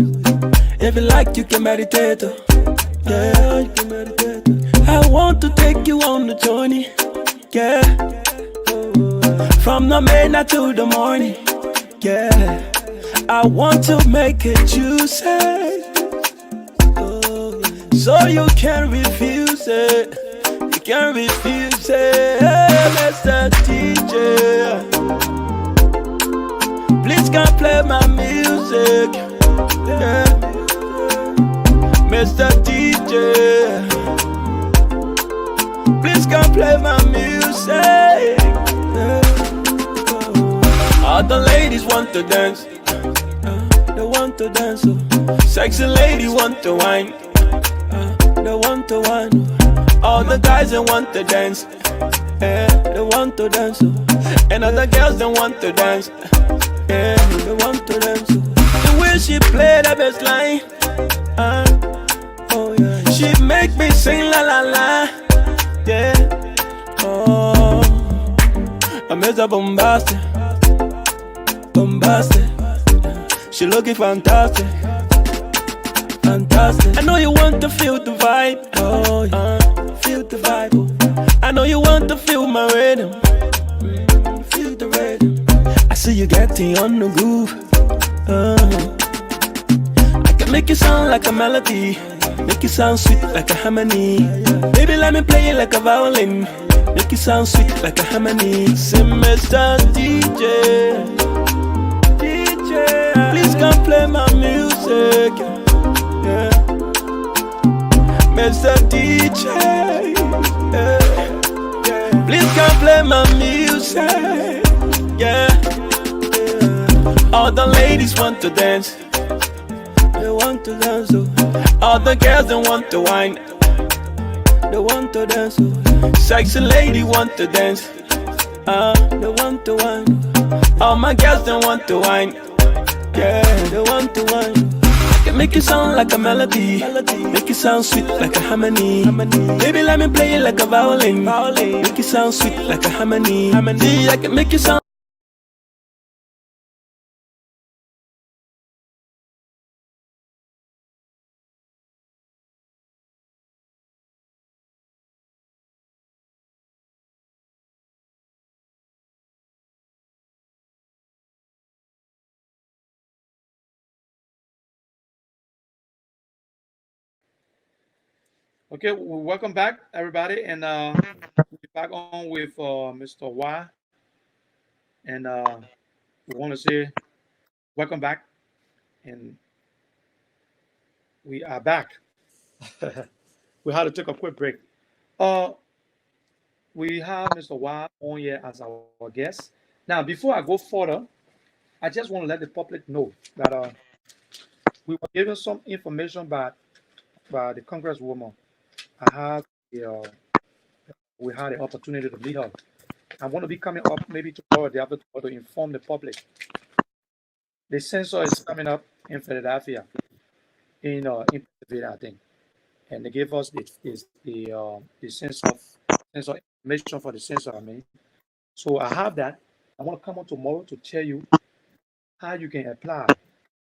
If you like, you can meditate. Yeah, you can meditate. I want to take you on the journey. Yeah. From the midnight to the morning. Yeah. I want to make it juicy. So you can't refuse it. You can't refuse it. Mr. DJ, please come play my music. Yeah. Mr. DJ, please come play my music. Yeah. All the ladies want to dance. They want to dance. Oh. Sexy lady want to wine. They want to wine. Oh. All the guys they want to dance. Yeah, they want to dance. Oh. And other girls they want to dance. Yeah, they want to dance. Oh. The way she play the bass line. Oh yeah. She make me sing la la la. Yeah. Oh, I'm Mr. Bombastic. Bombastic. She looking fantastic. Fantastic. I know you want to feel the vibe. Oh yeah. Feel the vibe. I know you want to feel my rhythm. Feel the rhythm. I see you getting on the groove. I can make it sound like a melody. Make it sound sweet like a harmony. Baby, let me play it like a violin. Make it sound sweet like a harmony. Say, Mr. DJ, DJ, please come play my music. Yeah. Mr. DJ, yeah. Please come play my music. Yeah. All the ladies want to dance. They want to dance. Oh. All the girls they want to wine. They want to dance. Oh. Sexy lady want to dance. They want to wine. All my girls they want to wine. Yeah, they want to wine. I can make it sound like a melody. Make it sound sweet like a harmony. Baby, let me play it like a violin. Make it sound sweet like a harmony. I can make it sound. Okay, welcome back, everybody, and we're back on with Mr. Y, and we want to say welcome back, and we are back. We had to take a quick break. Uh, we have Mr. Y on here as our guest. Now, before I go further, I just want to let the public know that we were given some information by the Congresswoman. I have the, we had the opportunity to meet her. I want to be coming up maybe tomorrow, the after tomorrow, to inform the public. The census is coming up in Philadelphia, in Pennsylvania, I think, and they gave us the census information for the census. I mean, so I have that. I want to come on tomorrow to tell you how you can apply.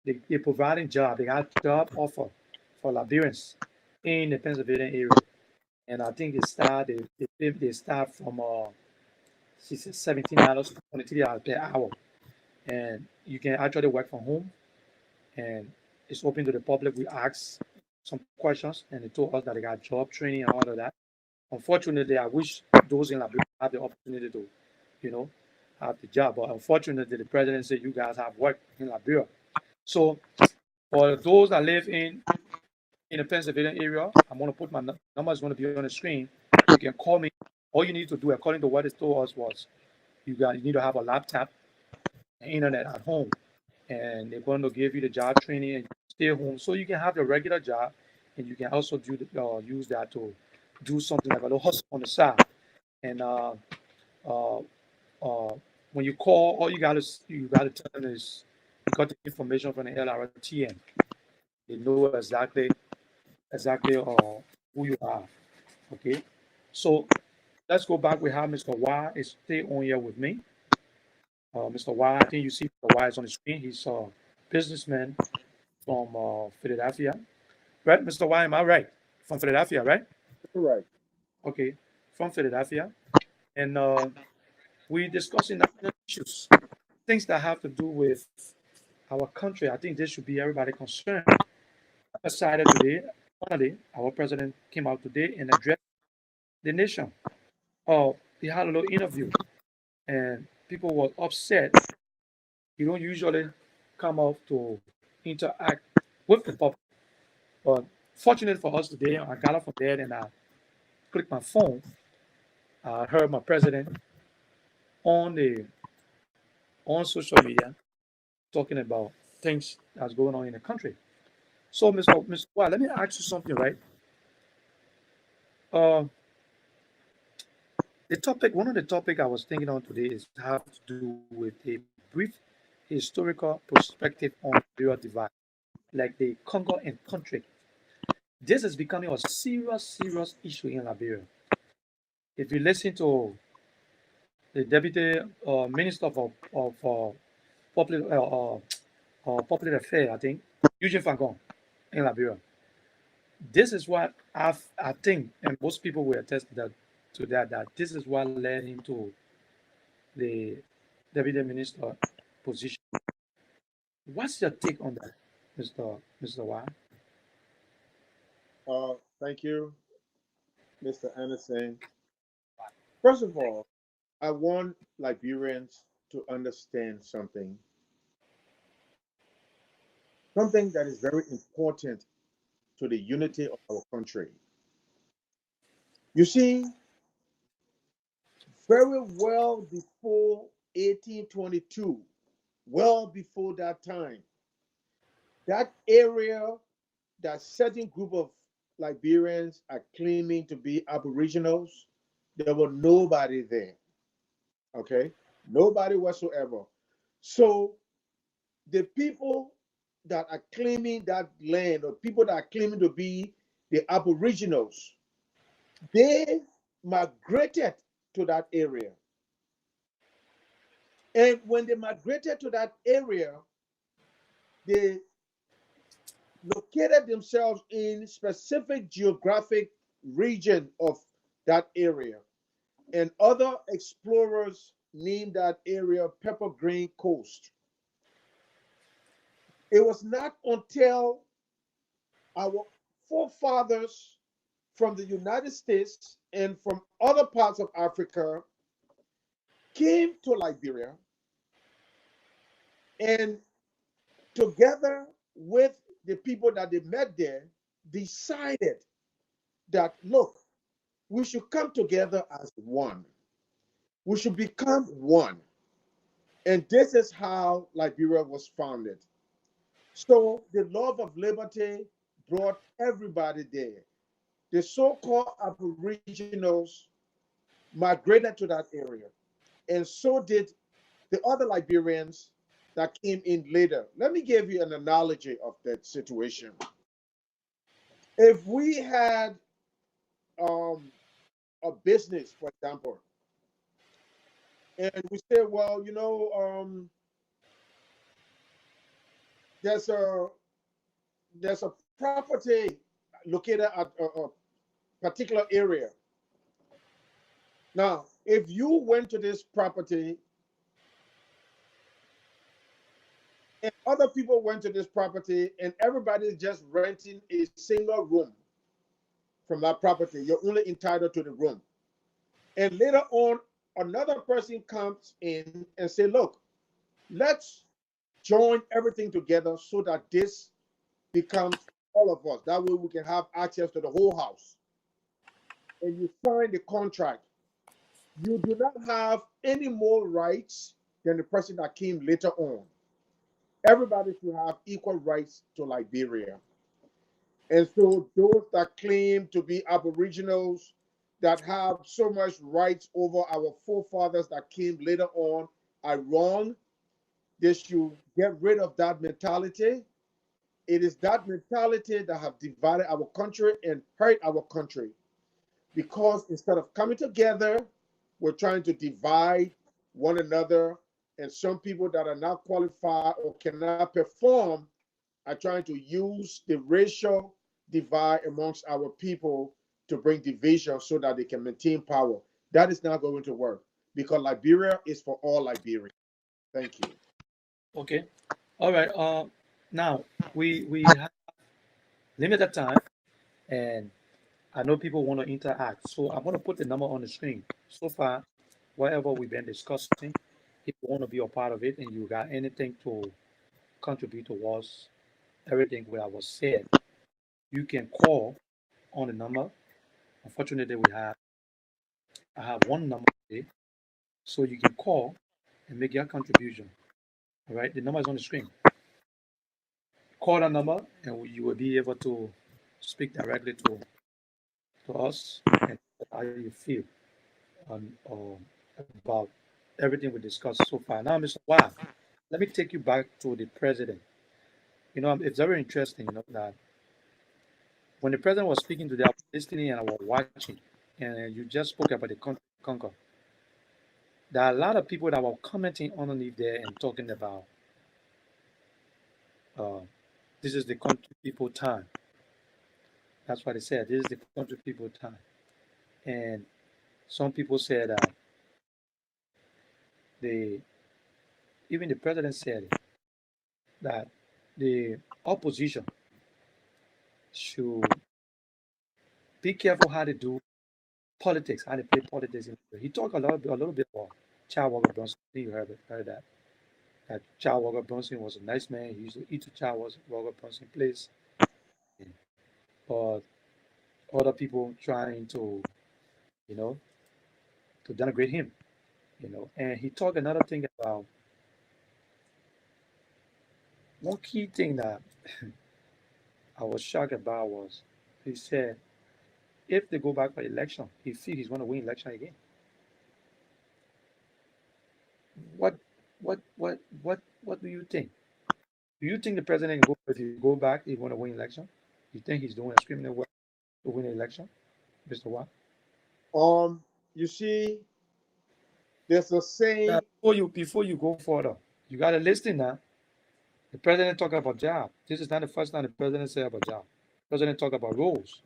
They're providing job. They got job offer for Liberians in the Pennsylvania area, and I think they start from she said $17 to $23 per hour, and you can actually work from home, and it's open to the public. We asked some questions, and they told us that they got job training and all of that. Unfortunately, I wish those in Liberia have the opportunity to, you know, have the job, but unfortunately, the president said you guys have work in Liberia. So for those that live in the Pennsylvania area, I'm going to put my number is going to be on the screen. You can call me. All you need to do, according to what they told us, was you need to have a laptop and internet at home, and they're going to give you the job training and stay home so you can have your regular job, and you can also use that to do something like a little hustle on the side. And uh, uh, when you call, all you gotta tell them is you got the information from the LRTN. They know exactly who you are. Okay, so let's go back. We have Mr. Y is stay on here with me. Mr. Y, I think you see Mr. Y is on the screen. He's a businessman from Philadelphia, right? Mr. Y, am I right? From Philadelphia, right? Right. Okay, from Philadelphia, and we discussing national issues, things that have to do with our country. I think this should be everybody concerned. I decided today, finally, our president came out today and addressed the nation. He had a little interview, and people were upset. He don't usually come out to interact with the public, but fortunate for us today, I got up from bed and I clicked my phone. I heard my president on the on social media talking about things that's going on in the country. So, Mr. White, let me ask you something, right? Uh, one of the topic I was thinking on today is have to do with a brief historical perspective on the divide, like the Congo and country. This is becoming a serious issue in Liberia. If you listen to the deputy minister of public public affairs, I think, Eugene Fagon in Liberia. This is what I think, and most people will attest that this is what led him to the deputy minister position. What's your take on that, Mr. Wah? Thank you, Mr. Anderson. First of all, I want Liberians to understand something that is very important to the unity of our country. You see, very well before 1822, well before that time, that area, that certain group of Liberians are claiming to be Aboriginals, there was nobody there. Okay? Nobody whatsoever. So the people that are claiming that land, or people that are claiming to be the Aboriginals, they migrated to that area. And when they migrated to that area, they located themselves in specific geographic region of that area. And other explorers named that area Pepper Green Coast. It was not until our forefathers from the United States and from other parts of Africa came to Liberia, and together with the people that they met there, decided that, look, we should come together as one. We should become one. And this is how Liberia was founded. So the love of liberty brought everybody there. The so-called Aboriginals migrated to that area, and so did the other Liberians that came in later. Let me give you an analogy of that situation. If we had a business, for example, and we say, well, there's a property located at a particular area. Now, if you went to this property and other people went to this property and everybody's just renting a single room from that property, you're only entitled to the room. And later on, another person comes in and say, look, let's join everything together so that this becomes all of us. That way we can have access to the whole house. And you sign the contract. You do not have any more rights than the person that came later on. Everybody should have equal rights to Liberia. And so those that claim to be Aboriginals, that have so much rights over our forefathers that came later on, are wrong. They should get rid of that mentality. It is that mentality that have divided our country and hurt our country. Because instead of coming together, we're trying to divide one another. And some people that are not qualified or cannot perform are trying to use the racial divide amongst our people to bring division so that they can maintain power. That is not going to work, because Liberia is for all Liberians. Thank you. Okay. All right. Now we have limited time, and I know people want to interact, so I'm going to put the number on the screen. So far, whatever we've been discussing, if you want to be a part of it and you got anything to contribute towards everything that was said, you can call on the number. Unfortunately, I have one number today, so you can call and make your contribution. All right, the number is on the screen. Call that number, and you will be able to speak directly to us and how you feel on about everything we discussed so far. Now, Mr. Wow, let me take you back to the president. You know, it's very interesting, you know, that when the president was speaking today, I was listening and I was watching, and you just spoke about the country conquer. There are a lot of people that were commenting underneath there and talking about uh, this is the country people time. That's what they said. This is the country people time. And some people said that the even the president said it, that the opposition should be careful how they do politics, how they play politics. He talked a little bit about Child Walker Brunson. I think you heard that. That Child Walker Brunson was a nice man. He used to eat to Child Walker Brunson place. But other people trying to, you know, to denigrate him, you know. And he talked another thing about one key thing that I was shocked about was he said if they go back for election, he feels he's going to win election again. What, what do you think? Do you think the president can go if he go back, he's going to win election? You think he's doing a screaming way to win the election, Mr. Watt? You see, there's a saying. Before you go further, you got to listen now. The president talk about job. This is not the first time the president said about job. The president talk about roles.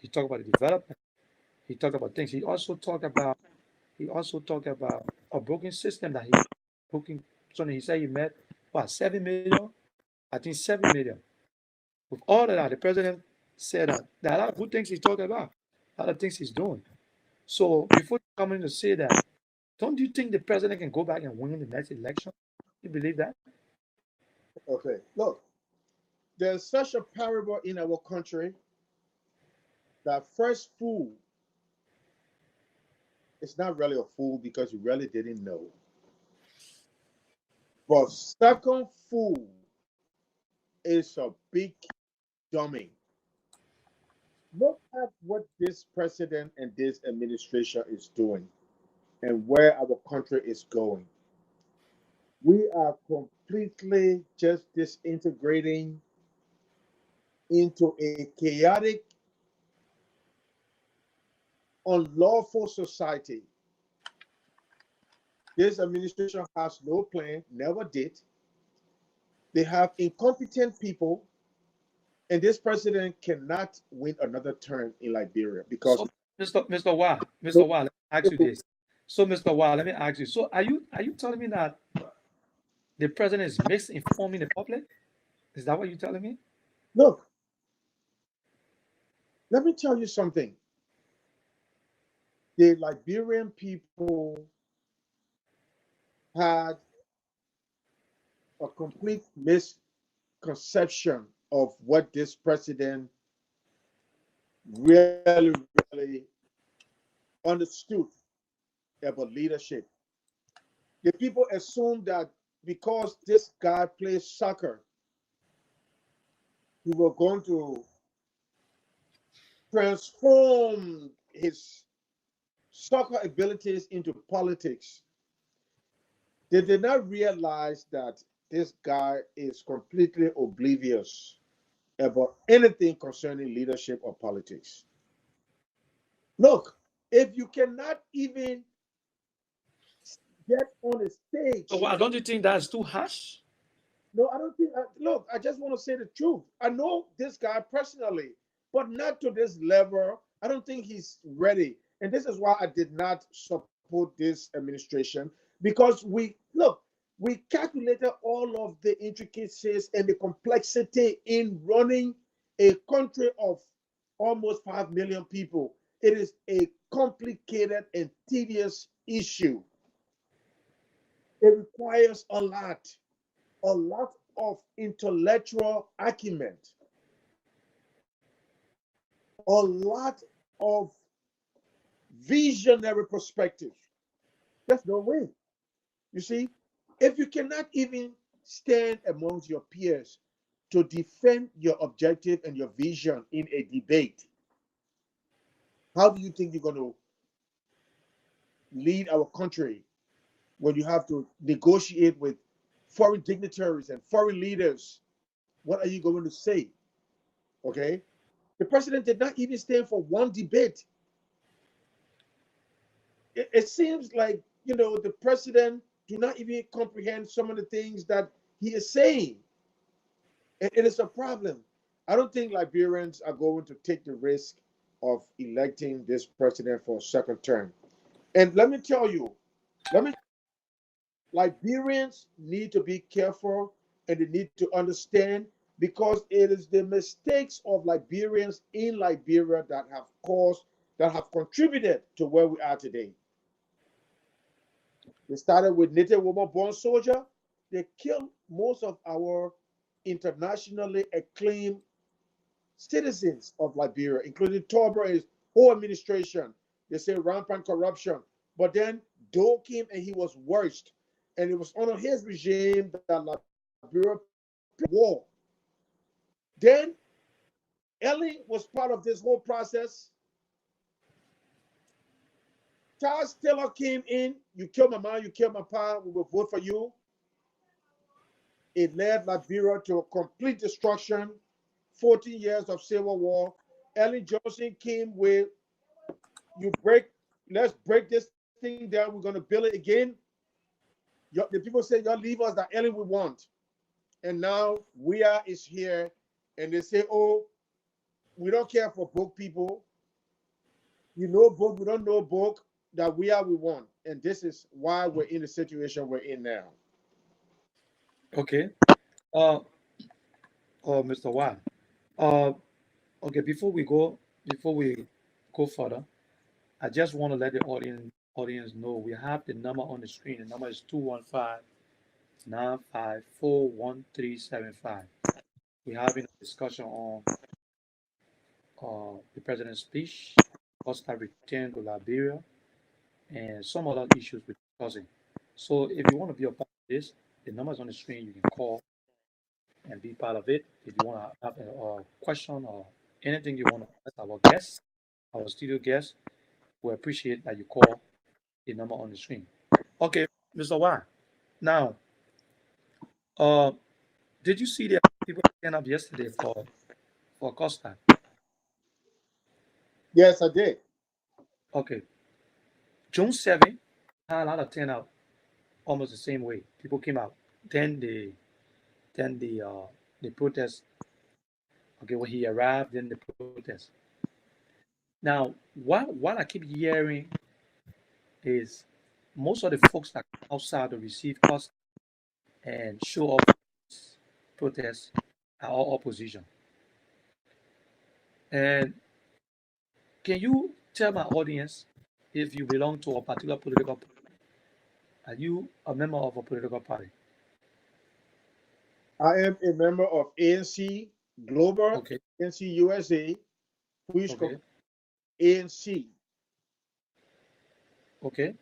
He talk about the development. He talk about things. He also talk about a broken system that he broken. So he said he met what 7 million. I think 7 million. With all of that, the president said that there are a lot of good things he's talking about, a lot of things he's doing. So before you come in to say that, don't you think the president can go back and win the next election? You believe that? Okay, look, there's such a parable in our country that first fool is not really a fool because he really didn't know. But second fool is a big dummy. Look at what this president and this administration is doing and where our country is going. We are completely just disintegrating into a chaotic, unlawful society. This administration has no plan, never did. They have incompetent people, and this president cannot win another term in Liberia because Mr. Wah, Mr. Wah, let me ask you this. So, Mr. Wah, let me ask you. So, are you telling me that the president is misinforming the public? Is that what you're telling me? look, let me tell you something. The Liberian people had a complete misconception of what this president really, really understood about leadership. The people assumed that because this guy plays soccer, he was going to transform his soccer abilities into politics. They did not realize that this guy is completely oblivious about anything concerning leadership or politics. Look, if you cannot even get on a stage. So, why don't you think that's too harsh? No, I don't think. Look, I just want to say the truth. I know this guy personally, but not to this level. I don't think he's ready. And this is why I did not support this administration because we calculated all of the intricacies and the complexity in running a country of almost 5 million people. It is a complicated and tedious issue. It requires a lot of intellectual acumen, a lot of visionary perspective. There's no way. You see, if you cannot even stand amongst your peers to defend your objective and your vision in a debate, how do you think you're going to lead our country when you have to negotiate with foreign dignitaries and foreign leaders? What are you going to say? Okay? The president did not even stand for one debate. It seems like, the president do not even comprehend some of the things that he is saying. And it is a problem. I don't think Liberians are going to take the risk of electing this president for a second term. And let me tell you, Liberians need to be careful and they need to understand, because it is the mistakes of Liberians in Liberia that have contributed to where we are today. They started with native woman-born soldier. They killed most of our internationally acclaimed citizens of Liberia, including Torber and his whole administration. They say rampant corruption. But then Doe came and he was worst. And it was under his regime that Liberia war. Then Ellen was part of this whole process. Charles Taylor came in. You kill my mom, you kill my pa, we will vote for you. It led Liberia to a complete destruction, 14 years of civil war. Ellen Johnson came with, let's break this thing down. We're going to build it again. The people say, y'all leave us that Ellen we want. And now is here. And they say, oh, we don't care for broke people. You know book, we don't know book, that we want. And this is why we're in the situation we're in now. Okay. Mr. Y. Okay, before we go further, I just want to let the audience know we have the number on the screen. The number is 215-954-1375. We're having a discussion on the president's speech, Costa return to Liberia, and some other issues we're discussing. So if you want to be a part of this, the numbers on the screen, you can call and be part of it. If you want to have a question or anything you want to ask our guests, our studio guests, we appreciate that you call the number on the screen. Okay, Mr. Y. Now, did you see the people stand up yesterday for Costa? Yes, I did. Okay. June 7th, had a lot of turnout, almost the same way. People came out. Then the protest. Okay, when he arrived, then the protest. Now, what I keep hearing is most of the folks that come outside to receive Costa and show up protests are all opposition. And can you tell my audience if you belong to a particular political party? Are you a member of a political party? I am a member of ANC Global, Okay. ANC USA, which Okay. ANC. Okay.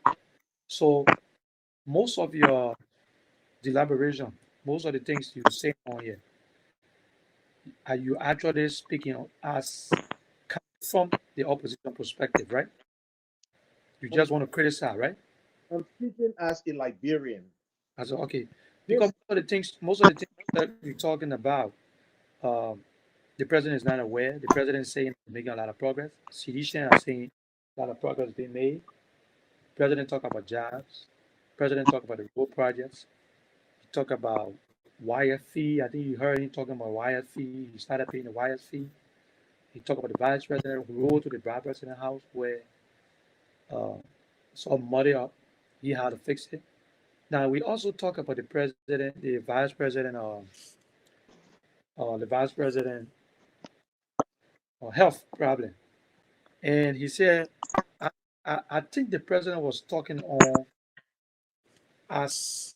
So most of your deliberation, most of the things you say on here, are you actually speaking as from the opposition perspective, right? You just want to criticize, right? I'm speaking as a Liberian. As okay, because most of the things that you're talking about, the president is not aware. The president is saying making a lot of progress. Citizens are saying a lot of progress being made. President talk about jobs. President talk about the road projects. He talk about wire fee. I think you heard him talking about wire fee. He started paying the wire fee. He talked about the vice president who rode to the vice president house where some money up. He had to fix it. Now we also talk about the president, the vice president, health problem, and he said, I think the president was talking on as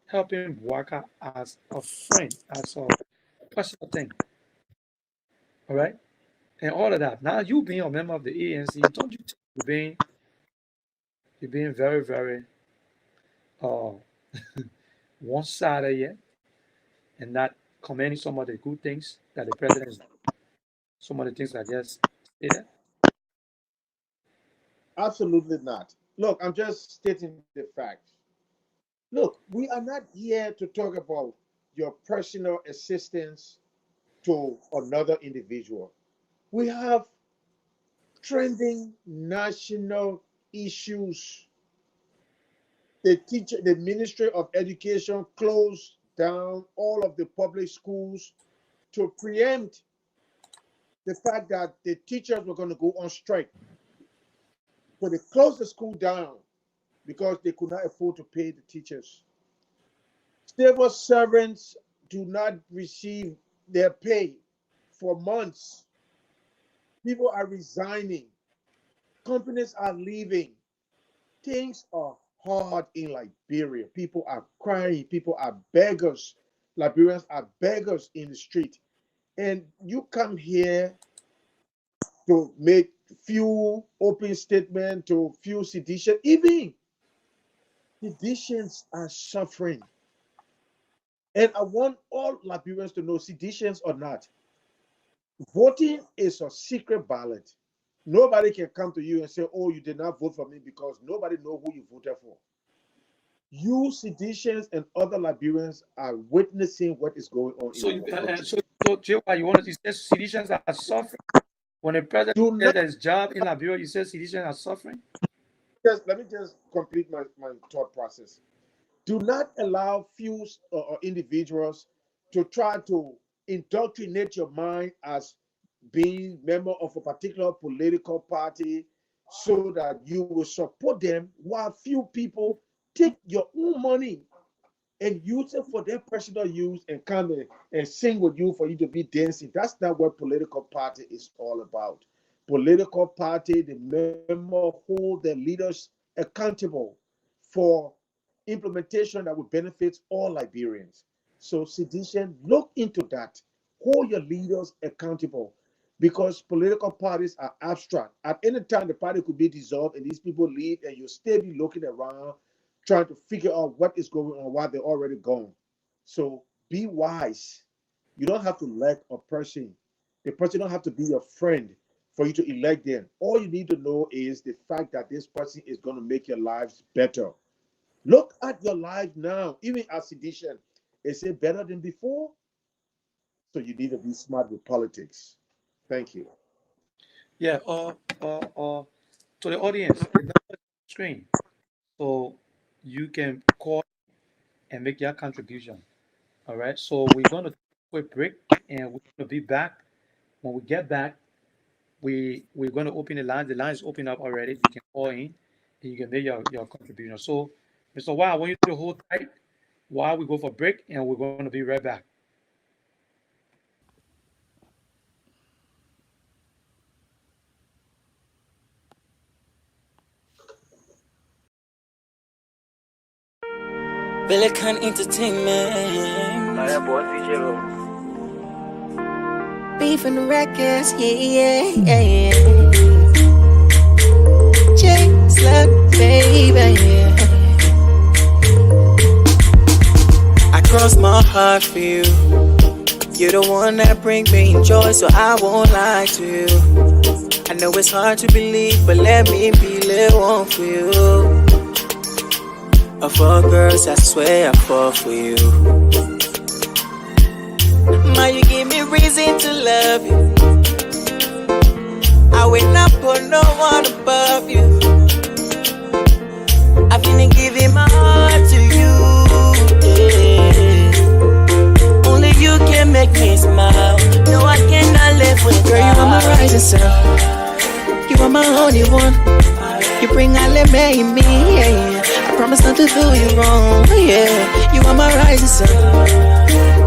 helping Waka as a friend, as a personal thing. All right, and all of that. Now you being a member of the ANC, don't you think you're being very, very one-sided yet and not commenting some of the good things that the president is doing. Some of the things I just say that. Absolutely not. Look, I'm just stating the facts. Look, we are not here to talk about your personal assistance to another individual. We have trending national issues. The Ministry of Education closed down all of the public schools to preempt the fact that the teachers were going to go on strike. So they closed the school down because they could not afford to pay the teachers. Civil servants do not receive their pay for months. People are resigning. Companies are leaving. Things are hard in Liberia. People are crying. People are beggars. Liberians are beggars in the street. And you come here to make few open statements, to few sedition. Even seditions are suffering. And I want all Liberians to know, seditions or not, voting is a secret ballot. Nobody can come to you and say, oh, you did not vote for me, because nobody knows who you voted for. You seditions and other Liberians are witnessing what is going on in the country. So J.Y., you want to say seditions are suffering? When the president says his job in Liberia, you say seditions are suffering? Let me just complete my thought process. Do not allow few individuals to try to indoctrinate your mind as being member of a particular political party so that you will support them, while few people take your own money and use it for their personal use and come in and sing with you for you to be dancing. That's not what political party is all about. Political party, the member hold their leaders accountable for implementation that will benefit all Liberians. So sedition, look into that. Hold your leaders accountable, because political parties are abstract. At any time, the party could be dissolved and these people leave, and you'll still be looking around trying to figure out what is going on while they're already gone. So be wise. You don't have to elect a person. The person don't have to be your friend for you to elect them. All you need to know is the fact that this person is going to make your lives better. Look at your life now, even as sedition. Is it better than before? So you need to be smart with politics. Thank you. Yeah, to the audience, the number is on the screen. So you can call and make your contribution. All right. So we're going to take a quick break and we're going to be back. When we get back, we're going to open the line. The line is open up already. You can call in and you can make your contribution. So, Mr. Wild, I want you to hold tight while we go for break, and we're going to be right back. Pelican Entertainment. Beef and records, yeah. J-Slug, baby. I cross my heart for you. You're the one that brings me joy, so I won't lie to you. I know it's hard to believe, but let me be little one for you. Of all girls, I swear I fall for you. Now you give me reason to love you. I will not put no one above you. I've been giving my heart to you, yeah. Only you can make me smile. No, I cannot live without. Girl, you are my rising sun. You are my only one. You bring all the me in me, yeah. I promise not to do you wrong, yeah. You are my rising sun.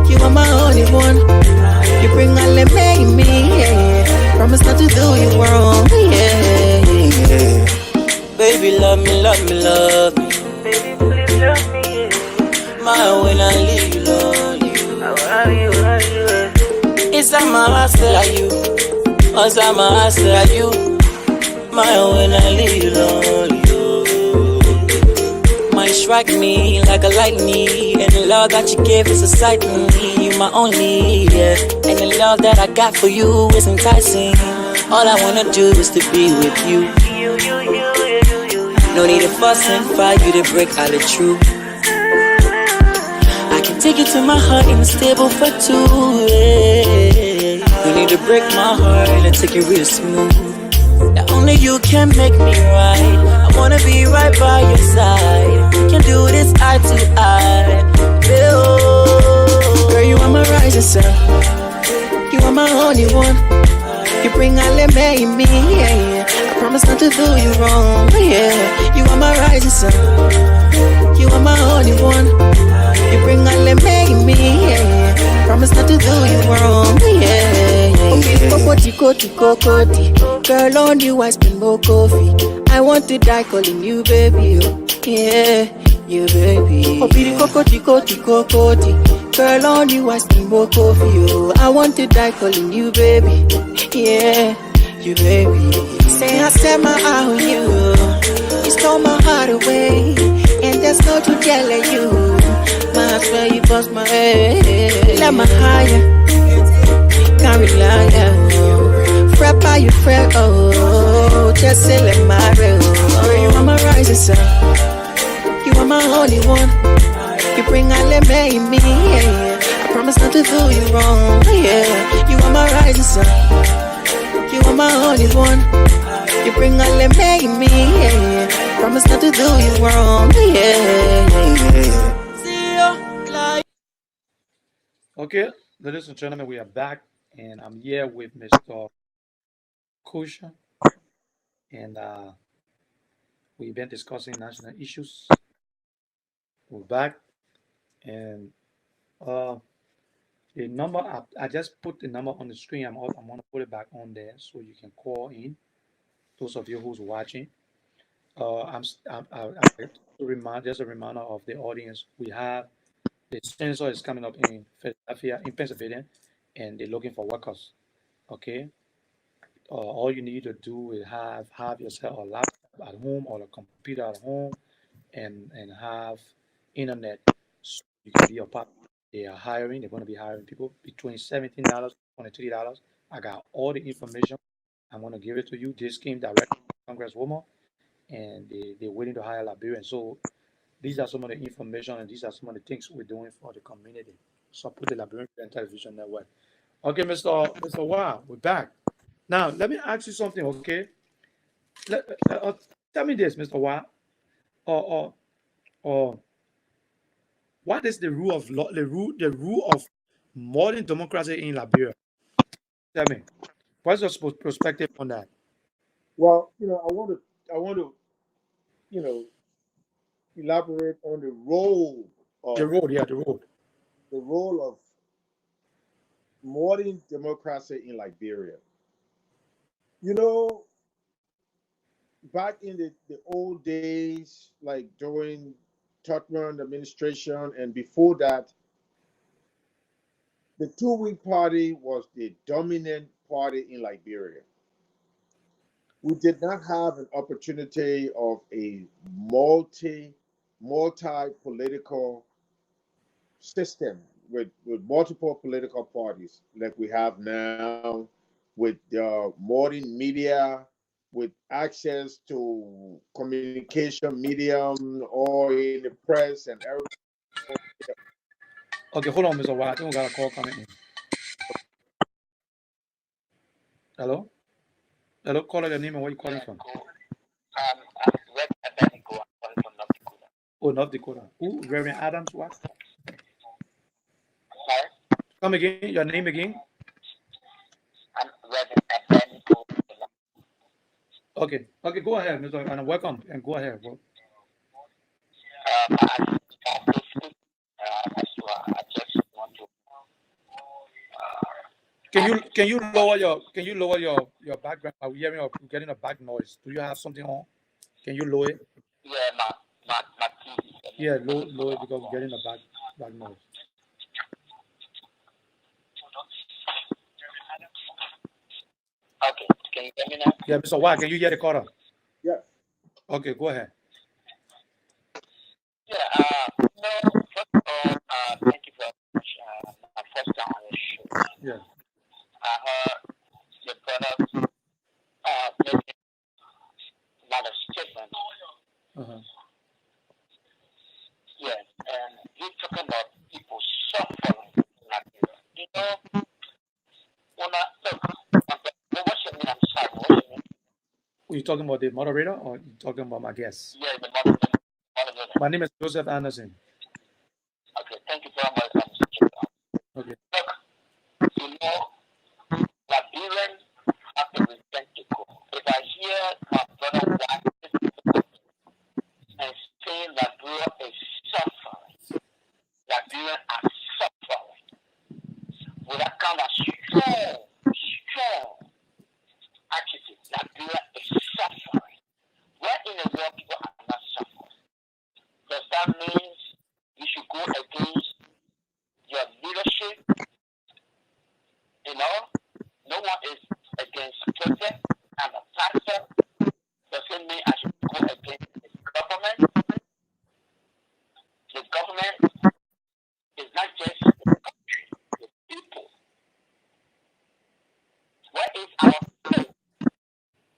You are my only one. You bring all the me in me, yeah. Promise not to do you wrong, yeah. Baby, love me, love me, love me. Baby, please love me, yeah. My when I leave you, love you. I love you. Inside my heart, still are you. Outside my heart, still are you. My when I leave you, love you. My you strike me like a lightning. And the love that you give is exciting. You my only, yeah. And the love that I got for you is enticing. All I wanna do is to be with you. No need to fuss and fight, you to break all the truth. I can take you to my heart in the stable for two, yeah. You need to break my heart and take it real smooth. That only you can make me right. I wanna be right by your side. We can do this eye to eye. Oh, girl, you are my rising sun. You are my only one. You bring all the me in me, yeah. I promise not to do you wrong, yeah. You are my rising sun. You are my only one. You bring all the me in me, yeah. Promise not to do you wrong, yeah. Okay, kokoti. Girl, on you I spend more coffee. I want to die calling you baby, oh. Yeah, you baby. Okay, kokoti. Girl, on you I spend more coffee, oh. I want to die calling you baby. Yeah, you baby. Say I set my eye on you. You stole my heart away, and there's no truth telling you. My swear you bust my head. Let my higher, can't rely on. Fret by you fret, oh. Just say let my real. You are my rising sun. You are my only one. You bring all the me in me, yeah. I promise not to do you wrong, yeah. You are my rising sun. You are my only one. You bring all the me in me, yeah. Promise not to do you wrong, yeah. Okay, ladies and gentlemen, we are back, and I'm here with Mr. Kusha, and we've been discussing national issues. We're back, and uh, the number I just put the number on the screen. I'm gonna put it back on there so you can call in. Those of you who's watching, to remind just a reminder of the audience. We have the census is coming up in Philadelphia, in Pennsylvania, and they're looking for workers. Okay, all you need to do is have yourself a laptop at home or a computer at home, and have internet, so you can be a part. They are hiring. They're going to be hiring people between $17 $23. I got all the information. I'm going to give it to you. This came directly from Congresswoman, and they're waiting to hire Liberians. So these are some of the information, and these are some of the things we're doing for the community. Support the Liberian Television Network. Okay, Mr. Wow, we're back. Now, let me ask you something, okay? Tell me this, Mr. Wow. Or, or what is the rule of law, the rule of modern democracy in Liberia? Tell me, what's your perspective on that? Well, I want to, you know, elaborate on the role The of road, yeah, the road. the role of modern democracy in Liberia. You know, back in the old days, like during Tottenham administration and before that, the two-week party was the dominant party in Liberia. We did not have an opportunity of a multi political system with multiple political parties like we have now, with modern media, with access to communication medium or in the press and everything. Okay, hold on, Mr. Wow. I think we got a call coming in. Hello? Hello, caller, your name and where you calling from? Oh, North Dakota. Who? Reverend Adams, what? Come again, your name again? Okay, go ahead, Mr. And welcome, and go ahead. Well, can you lower your background? Are we hearing or getting a back noise? Do you have something on? Can you lower it? Yeah, lower it because we're getting a back noise. Yeah, Mr. White, can you hear the caller? Yes. Okay, go ahead. Uh-huh. Yes, and you're talking about people suffering in Liberia. You know, when I look, what's your name? I'm sorry, what's your name? Are you talking about the moderator or you talking about my guest? Yeah, the moderator. My name is Joseph Anderson. Okay, thank you very much, Mr. Chipper. Okay. Look, you know, Liberians have to repent to go. If I hear my brother White and say Liberia is suffering, Liberia are suffering with that kind of strong attitude, Liberia is suffering. Where in the world people are not suffering? Does that mean you should go against your leadership? You know, no one is against president and a pastor. Does it mean I should go against the government? The government is not just the country, the people. Where is our faith?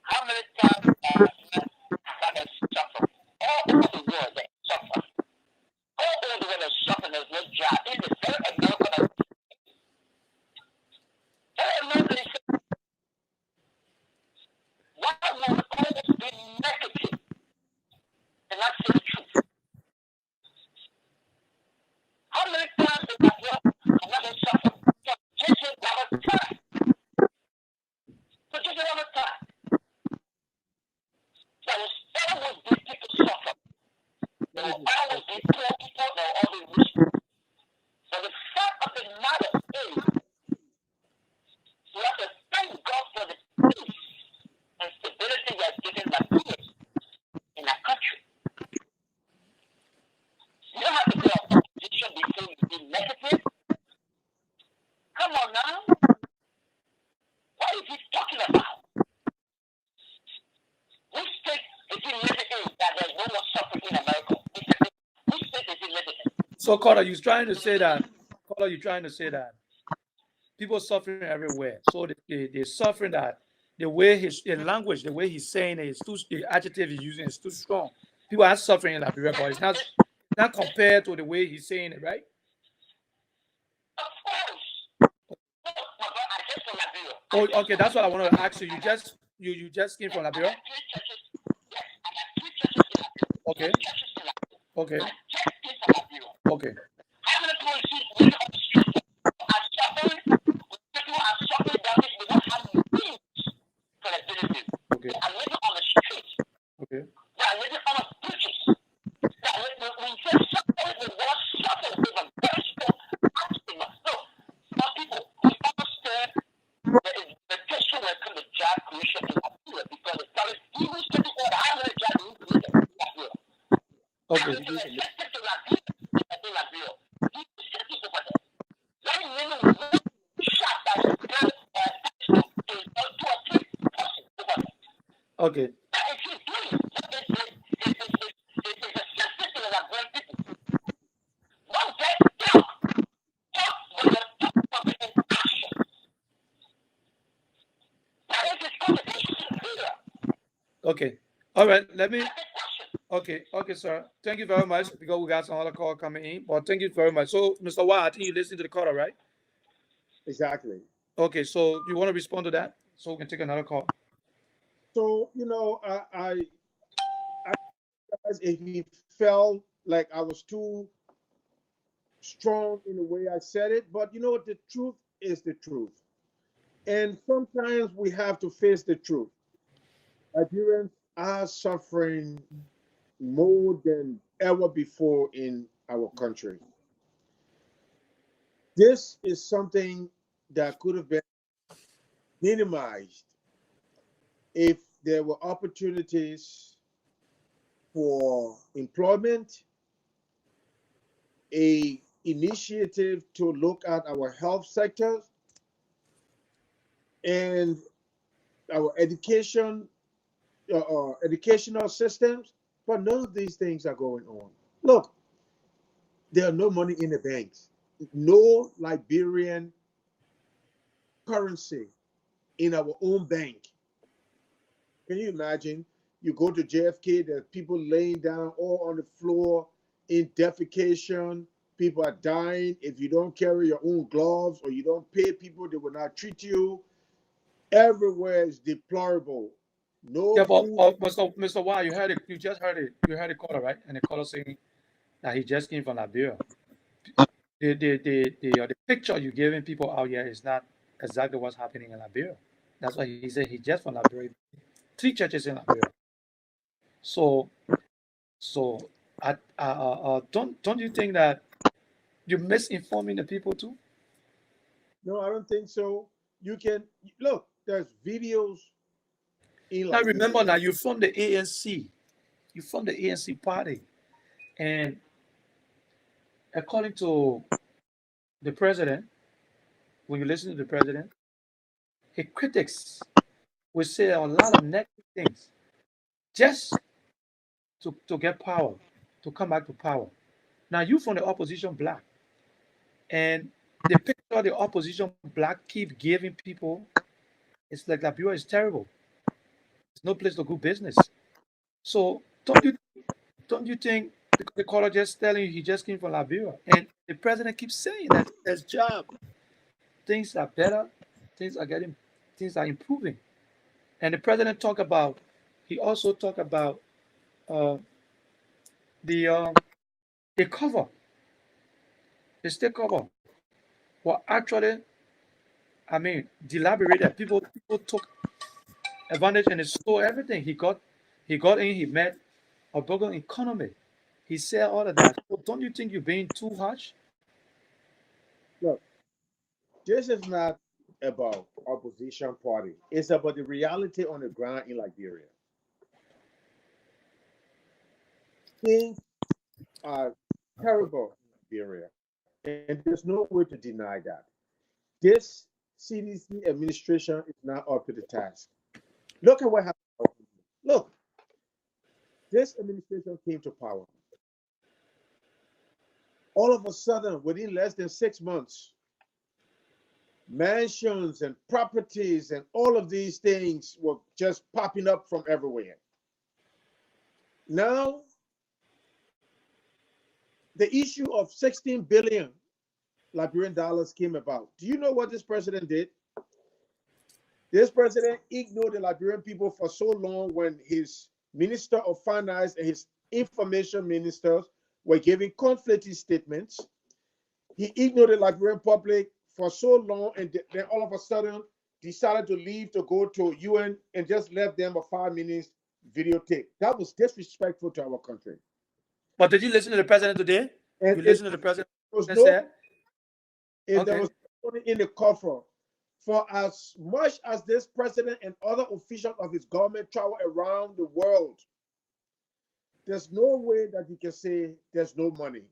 How many times have they suffered? All over the world they suffer. All over the world they suffer. There's no job. In the very American, why will the always be negative and not say the truth? How many times did I hear another suffer? For just another time. For just another time. There will always be people suffer. There will always be poor people. There will always be rich people. But the fact of the matter is, we have to thank God for the peace and stability He has given Liberia in our country. You don't have to be an opposition before you be negative. Come on now. What is he talking about? Which state is he living in that there's no more suffering in America? Which state is he living in? So, Carter, you're trying to say that. Carter, you're trying to say that people suffering everywhere. So they're suffering that the way his language, the way he's saying it is too. The adjective he's using is too strong. People are suffering in Liberia, but it's not compared to the way he's saying it, right? Of course. No, I just from Liberia. Oh, okay. That's what I wanted to ask you. You just came from Liberia? I got 3 churches. Yes, I got 3 churches in Liberia. Okay. 3 churches in Liberia. Okay. I just came from Liberia. Okay. How many people you see living on the street are suffering? People are suffering that they don't have means for their benefit. Okay. They are living on the street. Okay. They are living on the bridges. When you say suffering, the word suffering is a very strong adjective. No, some people, we understand there is limitation when it comes to job creation in Nigeria because it's probably even study all the how many jobs we create in Nigeria. Okay. Okay. Okay. All right. Let me. Okay. Okay, sir. Thank you very much because we got some other call coming in. But thank you very much. So, Mr. White, I think you listened to the caller, right? Exactly. Okay. So you want to respond to that so we can take another call? So, you know, I if he felt like I was too strong in the way I said it, but you know, the truth is the truth. And sometimes we have to face the truth. Nigerians are suffering more than ever before in our country. This is something that could have been minimized if there were opportunities for employment, a initiative to look at our health sectors and our educational systems, but none of these things are going on. Look, there are no money in the banks, no Liberian currency in our own bank. Can you imagine? You go to JFK, there's people laying down all on the floor in defecation. People are dying. If you don't carry your own gloves or you don't pay people, they will not treat you. Everywhere is deplorable. No Yeah, but food. Mr. Y, you heard it. You just heard it. You heard the caller, right? And the caller saying that he just came from Liberia. The picture you're giving people out here is not exactly what's happening in Liberia. That's why he said he just from Liberia. 3 churches in Liberia. So so don't you think that you're misinforming the people too? No, I don't think so. You can look, there's videos in Now remember Liberia. now you're from the ANC. You're from the ANC party. And according to the president, when you listen to the president, his critics will say a lot of negative things just to get power, to come back to power. Now you from the opposition black, and the picture the opposition black keep giving people, it's like Liberia is terrible. There's no place to do business. So don't you think the caller just telling you he just came from Liberia, and the president keeps saying that there's job, things are better, things are getting, things are improving, and the president talk about, he also talk about uh, the the cover, the state cover. Well, actually, I mean, deliberated. People took advantage and they stole everything. He got in. He met a broken economy. He said all of that. So don't you think you're being too harsh? Look, this is not about opposition party. It's about the reality on the ground in Liberia. Things are terrible in Liberia, and there's no way to deny that. This CDC administration is not up to the task. Look at what happened. Look, this administration came to power. All of a sudden, within less than 6 months, mansions and properties and all of these things were just popping up from everywhere. Now, the issue of 16 billion Liberian dollars came about. Do you know what this president did? This president ignored the Liberian people for so long when his Minister of Finance and his information ministers were giving conflicting statements. He ignored the Liberian public for so long, and then all of a sudden decided to leave to go to UN and just left them a 5 minutes videotape. That was disrespectful to our country. But did you listen to the president today? And You listen to the president was that no, said? if there Okay. was money in the coffer, for as much as this president and other officials of his government travel around the world, there's no way that you can say there's no money.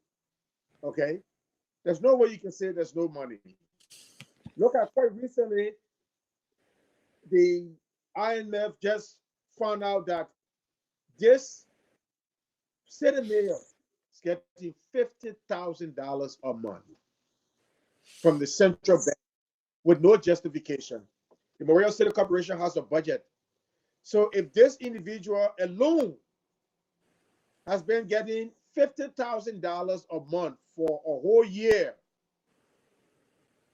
Okay? There's no way you can say there's no money. Look at quite recently, the IMF just found out that this city mayor is getting $50,000 a month from the central bank with no justification. The Memorial City Corporation has a budget. So if this individual alone has been getting $50,000 a month for a whole year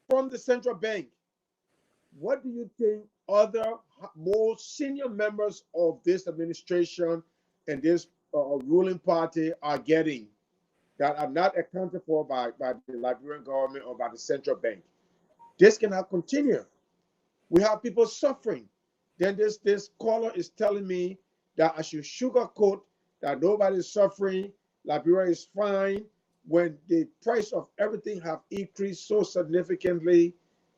from the central bank, what do you think other more senior members of this administration and this ruling party are getting that are not accounted for by the Liberian government or by the central bank? This cannot continue. We have people suffering. Then this caller is telling me that I should sugarcoat that nobody is suffering, Liberia is fine, when the price of everything have increased so significantly.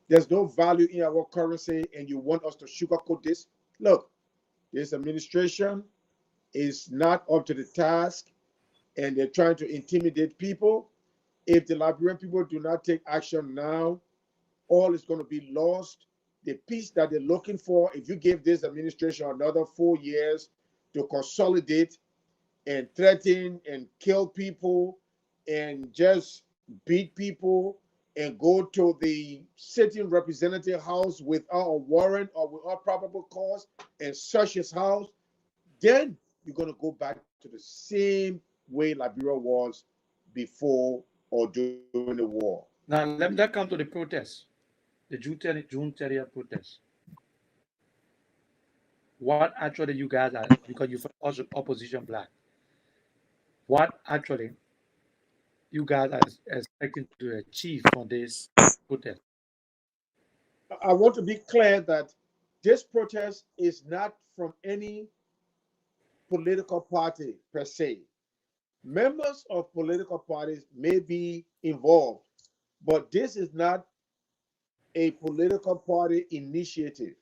There's no value in our currency, and you want us to sugarcoat this? Look, this administration is not up to the task, and they're trying to intimidate people. If the Liberian people do not take action now, all is going to be lost. The peace that they're looking for, if you give this administration another 4 years to consolidate and threaten and kill people and just beat people and go to the sitting representative house without a warrant or without probable cause and search his house, then you're going to go back to the same way Liberia was before or during the war. Now, let's come to the protest, the June 30th protest. What actually you guys are, because you're also opposition black, what actually you guys are expecting to achieve from this protest? I want to be clear that this protest is not from any political party per se. Members of political parties may be involved, but this is not a political party initiative.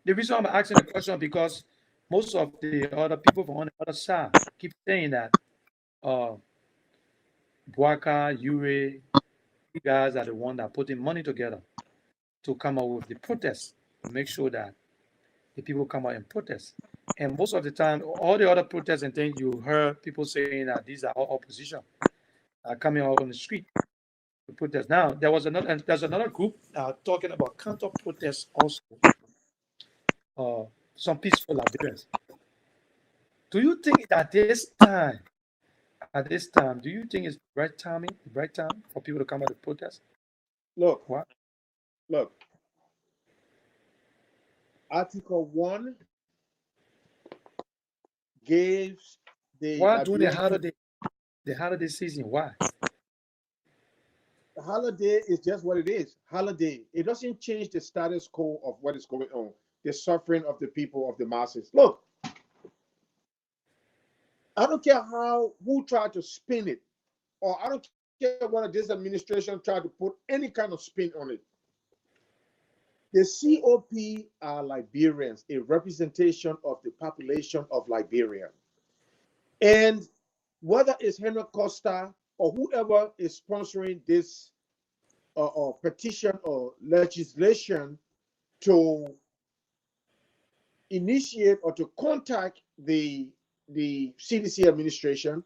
The reason I'm asking the question because most of the other people from on the other side keep saying that Bwaka, Yure, you guys are the one that putting money together to come up with the protest to make sure that the people come out and protest. And most of the time, all the other protests and things you heard people saying that these are all opposition coming out on the street to protest. Now there's another group talking about counter protests also. Some peaceful Liberians. Do you think that at this time, do you think it's the right time for people to come out and protest? Look, What? look. Article 1 gives the Why during Liberian the holiday season? Why? the holiday is just what it is. Holiday. It doesn't change the status quo of what is going on, the suffering of the people, of the masses. Look, I don't care who tried to spin it, or I don't care whether this administration tried to put any kind of spin on it. The COP are Liberians, a representation of the population of Liberia. And whether it's Henry Costa or whoever is sponsoring this petition or legislation to initiate or to contact the CDC administration,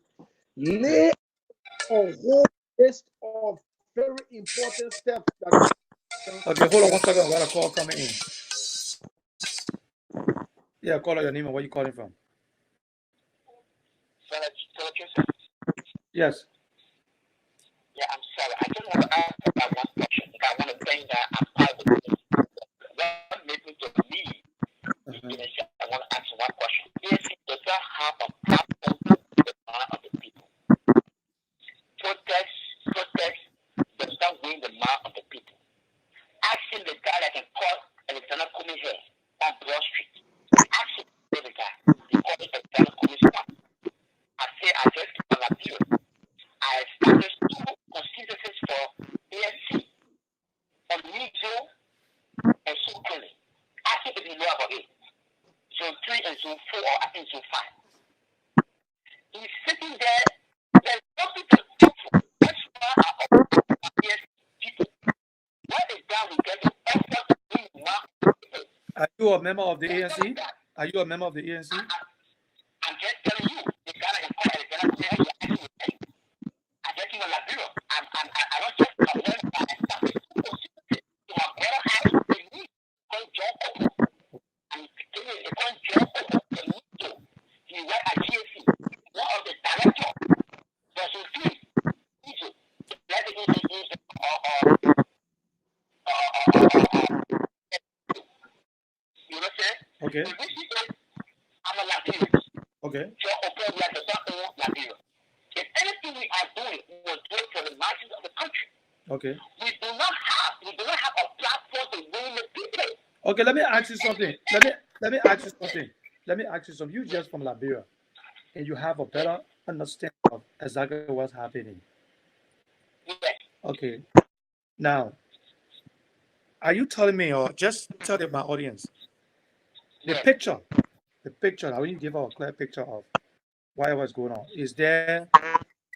lay a whole list of very important steps that. Okay, hold on 1 second. I got a call coming in. Yeah, call out your name and where you calling from. Yes. Yeah, I'm sorry. I just want to ask about one question. I want to bring that I'm part of it. What made me to leave? I want to ask one question. If it does not have a platform to the mind of the people, protest does not win the mind of the people. Asking the guy that can call Alexander Kumi here on Broad Street. Asking the guy, he called it Alexander Kumi stop. I say I just keep on appeal. I established 2 constituencies for ANC on Nijo and Sukuli. I think if you know about it. Zone 3 and Zone 4, or I think Zone 5. He's sitting there. There's nothing to talk for. That's why I ANC people. What is that we get to offer to bring people? Are you a member of the ANC? Are you a member of the ANC? I'm just telling you, the guy that can call Alexander Kumi, you're asking me. I just in Liberia. I don't just learn by establish 2 constituencies. So my brother has to need called John Coco. And he called John Coco the Nito. He worked at GAC. One of the directors was in Philly, Egypt. Let the Egypt you know what I'm saying? Okay. So this is it. I'm a Liberian. Okay. So okay, we are the doctor of Liberia. If anything we are doing, we will do it for the masses of the country. Okay. We do not have a platform to win the people. Okay, let me ask you something. Let me ask you something. Let me ask you something. You just from Liberia, and you have a better understanding of exactly what's happening. Yes. Okay. Now, are you telling me, or just tell my audience, the picture, I want you to give a clear picture of what's going on. Is there,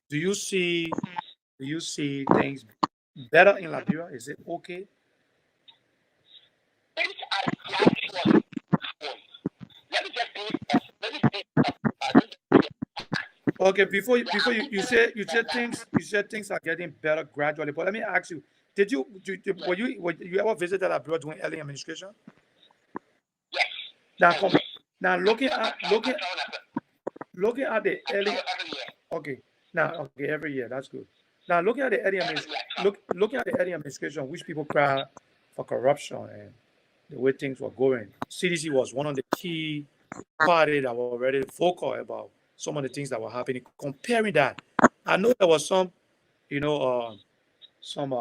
do you see things better in Liberia? Is it okay? Things are gradually going. Let me just be Okay, before you said things are getting better gradually. But let me ask you, were you ever visited abroad during early administration? Yes. Now Now looking at the early. Okay. Now okay, every year that's good. Now looking at the early looking at the early administration, which people cry for corruption and the way things were going. CDC was one of the key parties that were already vocal about some of the things that were happening. Comparing that, I know there was some, you know, some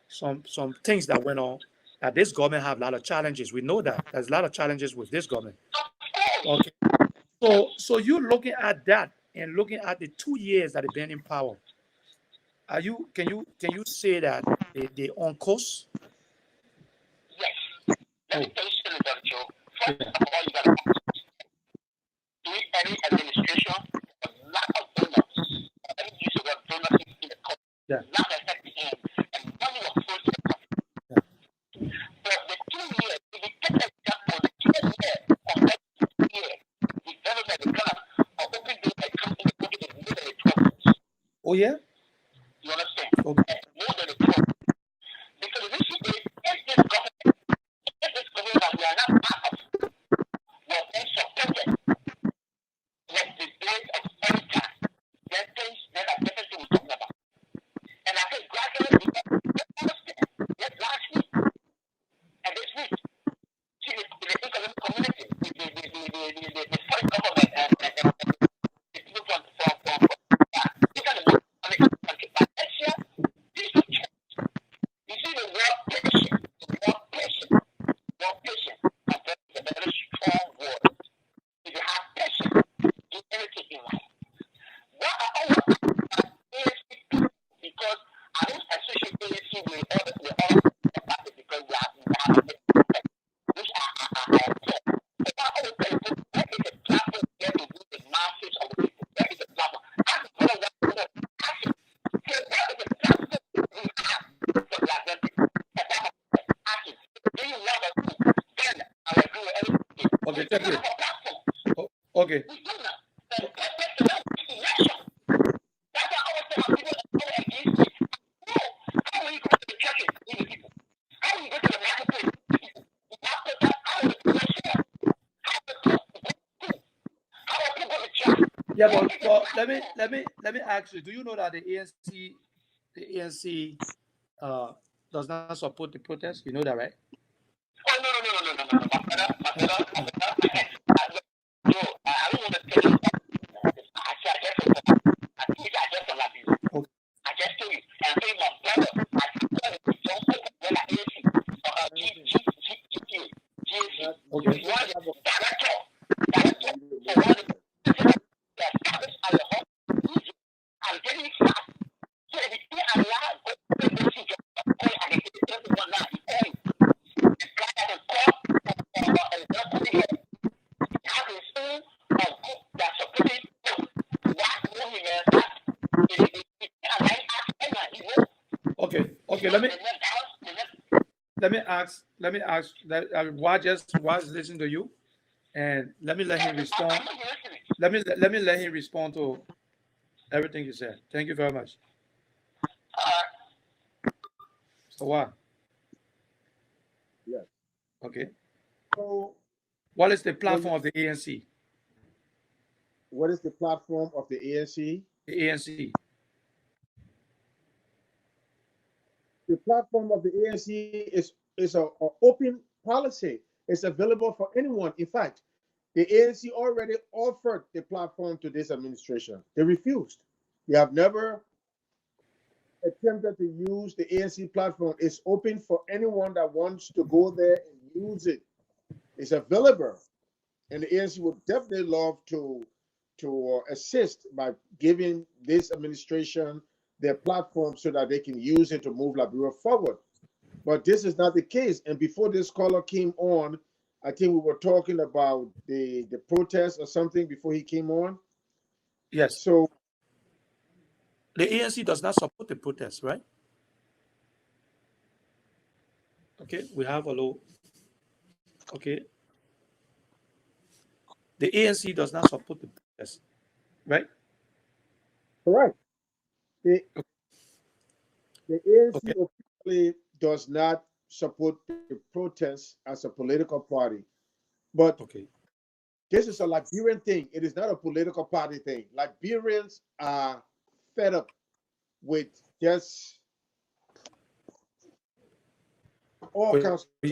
some things that went on. That this government have a lot of challenges. We know that there's a lot of challenges with this government. Okay, so you looking at that and looking at the 2 years that they've been in power. Are you can you say that they on course? Yes. Let me Oh, tell you something, Dr. Joe. First yeah, of all, you got to do any administration, a lot of donors. Let me use the word donors in the country. yeah, Not affecting him. And money was supposed to come. yeah. But the 2 years, if you take an example, the 2 years compared to the 2 years, the government, the kind of open door that comes in the country is more than the 12 months. Oh yeah. You understand? Okay. More than the 12 months. Because the issue is, if this government that we are not part of was then supported with the days of any time, then things that are different things we're talking about. And I think gradually we understand that last week and this week, see the economic community, the foreign government and the people from these are the most economic country. But next year, this will change. You see the word patient, more patient. And that is a very strong word. If you have patience, do anything in life. What I always ask ASC people, because I don't associate ASC with other parties because we have a different, which I am told. But I always tell people, where is the platform where to do the masses of the people? Where is the platform? Ask the brother what to do. Ask him. Say, where is the platform we have for black people? Ask him. Do you love us? Then I will agree with everything. Okay, check it. Platform. Okay. We do not. That's the election. That's why I always tell my people that are against me. No. How will you go to the churches with the people? How will you go to the marketplace with the people? How will you go to the share? How will you go to church? Yeah, but let me ask you. Do you know that the ANC does not support the protest? You know that, right? Oh, no. No, I don't want to tell you. I said, I just don't like you. Okay. I just told you. And I tell you, my brother, I tell you, don't put when I hear you. GAC. Okay. You are the director for one of the established at the home. I'm getting it fast. So if you allow go to the city, and if it's just one now, you call him. The guy that is called and not putting it. Have his own group that supporting him. That moving that Okay. Let me ask that Waj listen to you, and let me let him respond. Let me let him respond to everything you said. Thank you very much. So what? Yes. Okay. So, What is the platform of the ANC? what is the platform of the ANC? The ANC. The platform of the ANC is a open policy. It's available for anyone. In fact, the ANC already offered the platform to this administration. They refused. They have never attempted to use the ANC platform. It's open for anyone that wants to go there and use it. It's available, and the ANC would definitely love to assist by giving this administration their platform so that they can use it to move Liberia forward. But this is not the case. And before this caller came on, I think we were talking about the protest or something before he came on. Yes. So The ANC does not support the protest, right? Okay. We have a low. Okay. The ANC does not support the protest, right? correct. The ANC Okay. officially does not support the protest as a political party. But Okay. This is a Liberian thing. It is not a political party thing. Liberians are fed up with just all kinds of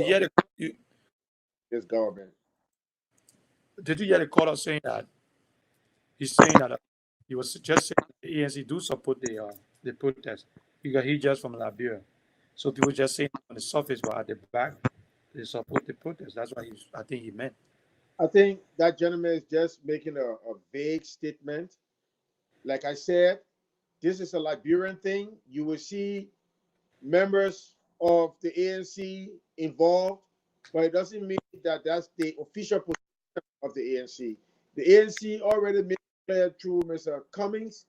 this government. Did you hear the caller saying that? He's saying that he was just saying that the ANC do support the protest because he just from Liberia. So people just saying on the surface, but at the back, they support the protest. That's what I think he meant. I think that gentleman is just making a vague statement. Like I said, this is a Liberian thing. You will see members of the ANC involved, but it doesn't mean that that's the official position of the ANC. The ANC already made clear through Mr. Cummings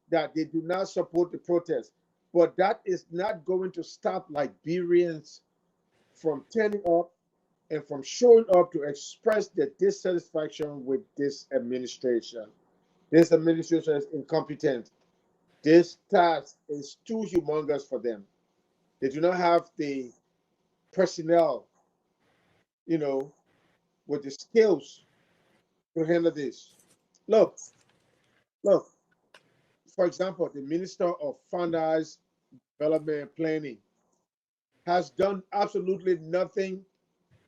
that they do not support the protest. But that is not going to stop Liberians from turning up and from showing up to express their dissatisfaction with this administration. This administration is incompetent. This task is too humongous for them. They do not have the personnel, with the skills to handle this. Look, for example, the Minister of Finance, Development and Planning has done absolutely nothing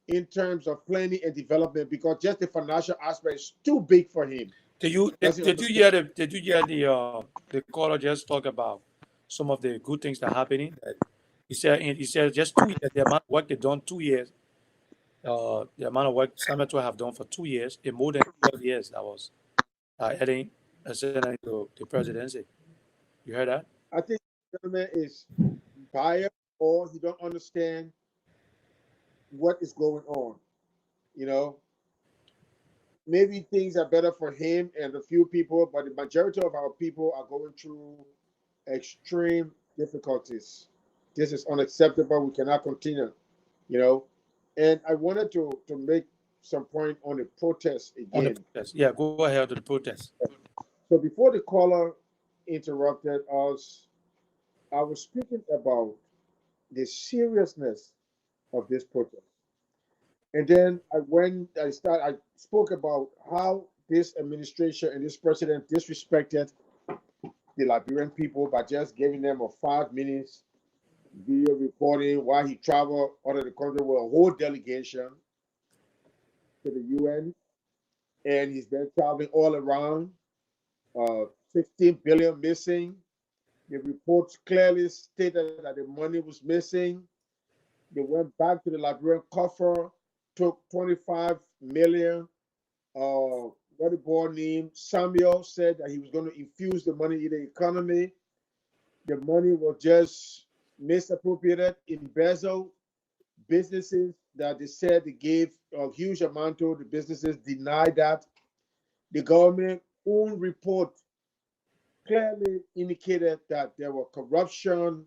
in terms of planning and development because just the financial aspect is too big for him. Did you hear the caller just talk about some of the good things that are happening? He said just 2 years, the amount of work they've done 2 years, the amount of work Samuel have done for 2 years, in more than 12 years that was heading ascending to the presidency. You heard that? I think the gentleman is biased or he don't understand what is going on. Maybe things are better for him and a few people, but the majority of our people are going through extreme difficulties. This is unacceptable. We cannot continue, And I wanted to make some point on the protest again. On the protest. Yeah, go ahead to the protest. So before the caller interrupted us, I was speaking about the seriousness of this protest. And then I spoke about how this administration and this president disrespected the Liberian people by just giving them a 5 minutes video recording while he traveled out of the country with a whole delegation to the UN. And he's been traveling all around. 16 billion missing. The reports clearly stated that the money was missing. They went back to the Liberian coffer, took 25 million. What the boy named Samuel said that he was going to infuse the money in the economy. The money was just misappropriated, embezzled. Businesses that they said they gave a huge amount to, the businesses denied that. The government own report clearly indicated that there was corruption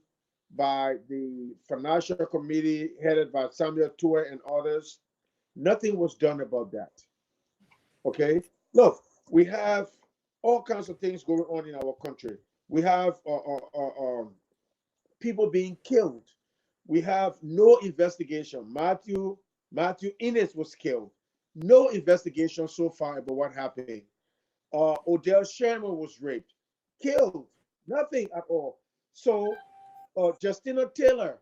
by the financial committee headed by Samuel Tour and others. Nothing was done about that. Okay? Look, we have all kinds of things going on in our country. We have people being killed. We have no investigation. Matthew Innes was killed. No investigation so far about what happened. Odell Sherman was raped, killed. Nothing at all. So, Justina Taylor.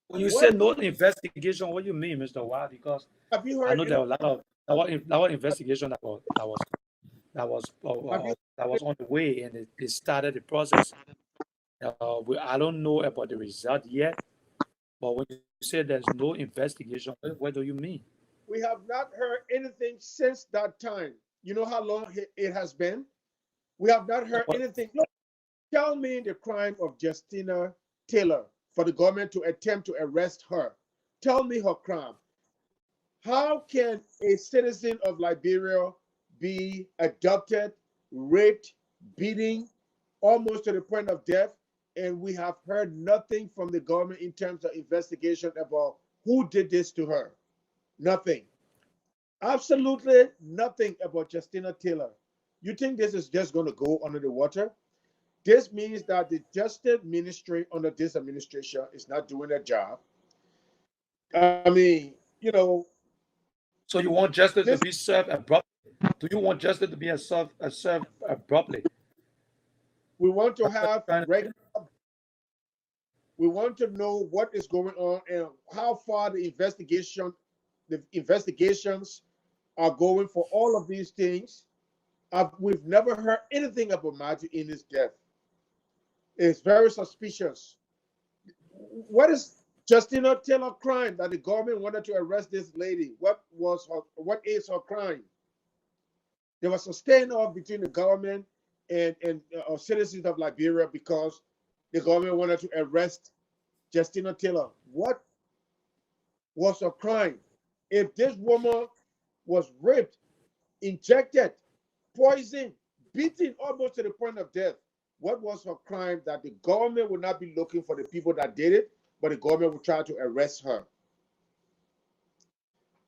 When you say no investigation, what do you mean, Mr. Wild? Because have you heard? I know there were a lot of investigation that was on the way, and it started the process. I don't know about the result yet, but when you say there's no investigation, what do you mean? We have not heard anything since that time. You know how long it has been? We have not heard anything. Look, tell me the crime of Justina Taylor for the government to attempt to arrest her. Tell me her crime. How can a citizen of Liberia be abducted, raped, beaten, almost to the point of death, and we have heard nothing from the government in terms of investigation about who did this to her? Nothing. Absolutely nothing about Justina Taylor. You think this is just going to go under the water? This means that the justice ministry under this administration is not doing their job. I mean, So you want justice to be served abruptly? Do you want justice to be served abruptly? We want to That's what have you're trying to say? regular. We want to know what is going on and how far the investigations are going for all of these things. We've never heard anything about Matthew in his death. It's very suspicious. What is Justina Taylor crime that the government wanted to arrest this lady? What is her crime? There was a standoff between the government and citizens of Liberia because the government wanted to arrest Justina Taylor. What was her crime? If this woman was raped, injected, poisoned, beaten almost to the point of death, what was her crime that the government would not be looking for the people that did it, but the government would try to arrest her?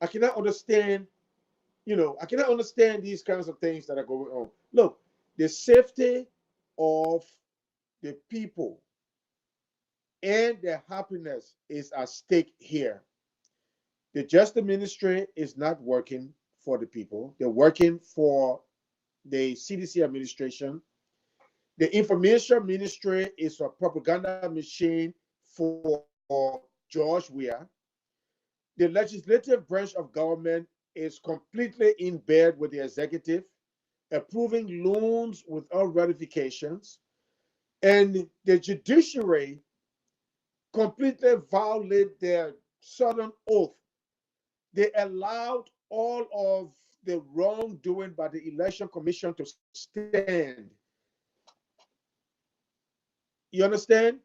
I cannot understand, I cannot understand these kinds of things that are going on. Look, the safety of the people and their happiness is at stake here. The Justice Ministry is not working for the people. They're working for the CDC administration. The Information Ministry is a propaganda machine for George Weah. The legislative branch of government is completely in bed with the executive, approving loans without ratifications. And the judiciary completely violate their southern oath. They allowed all of the wrongdoing by the election commission to stand. You understand?